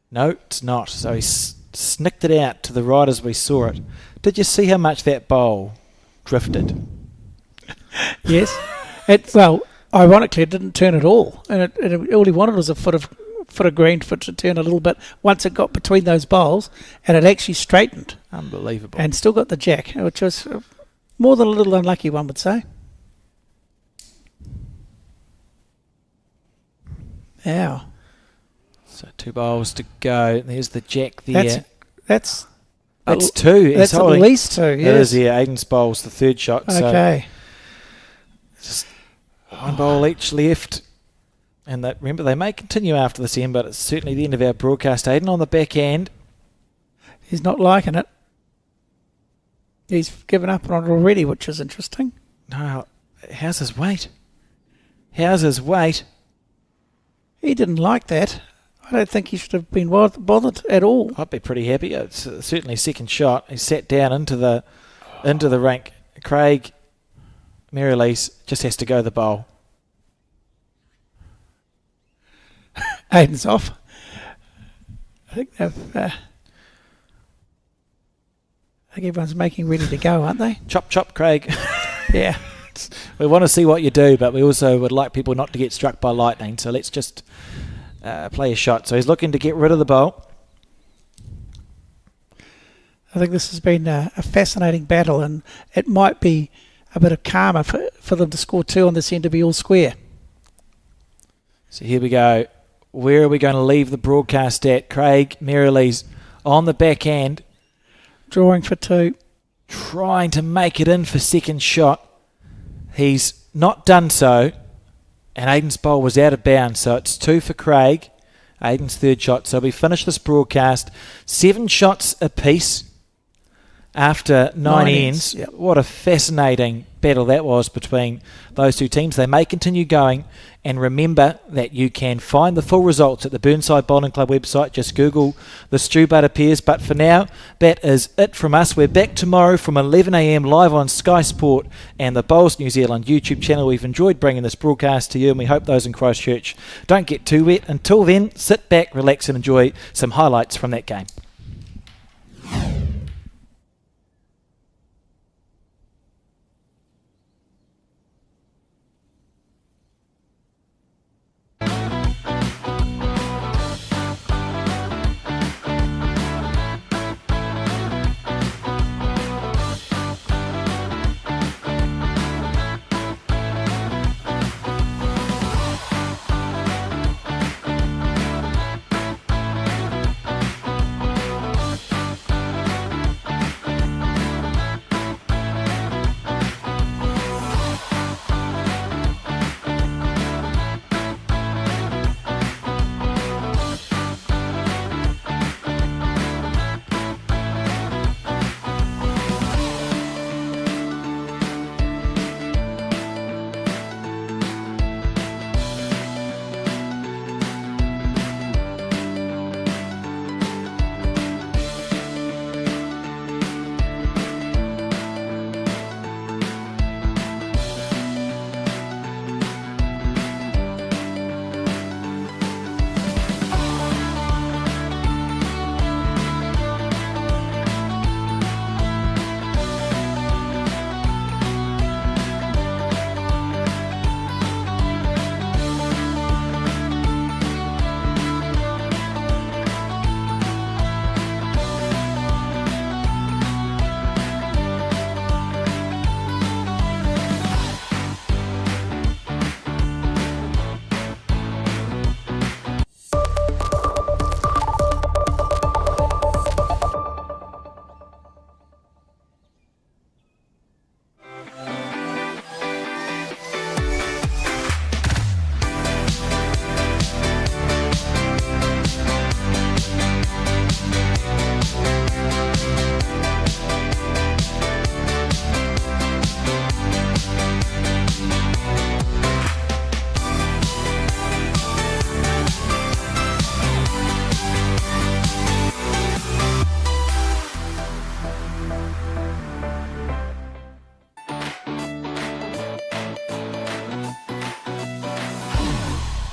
No, it's not. So he snicked it out to the right as we saw it. Did you see how much that bowl drifted? Yes. Ironically, it didn't turn at all, and all he wanted was a foot of green for it to turn a little bit once it got between those bowls, and it actually straightened. Unbelievable. And still got the jack, which was more than a little unlucky, one would say. Yeah. So 2 bowls to go. There's the jack there. That's 2. That's at least 2. Yes. It is, yeah. Aiden's bowl's the 3rd shot. Okay. So just 1 bowl each left. And remember, they may continue after this end, but it's certainly the end of our broadcast. Aiden on the back end. He's not liking it. He's given up on it already, which is interesting. No, how's his weight? How's his weight? He didn't like that. I don't think he should have been bothered at all. I'd be pretty happy. It's certainly second shot. He sat down into the rink. Craig Bayleys just has to go the bowl. Aiden's off. I think everyone's making ready to go, aren't they? Chop, chop, Craig. Yeah. We want to see what you do, but we also would like people not to get struck by lightning. So let's just play a shot. So he's looking to get rid of the bowl. I think this has been a fascinating battle, and it might be a bit of karma for them to score 2 on this end to be all square. So here we go. Where are we going to leave the broadcast at? Craig Merrilies on the back end. Drawing for 2. Trying to make it in for second shot. He's not done so. And Aidan's bowl was out of bounds. So it's 2 for Craig. Aidan's third shot. So we finish this broadcast. 7 shots apiece after 9 ends. Yep. What a fascinating battle that was between those two teams. They may continue going, and remember that you can find the full results at the Burnside Bowling Club website. Just Google the Stu Buttar pairs. But for now, that is it from us. We're back tomorrow from 11 a.m. live on Sky Sport and the Bowls New Zealand YouTube channel. We've enjoyed bringing this broadcast to you, and we hope those in Christchurch don't get too wet. Until then, sit back, relax and enjoy some highlights from that game.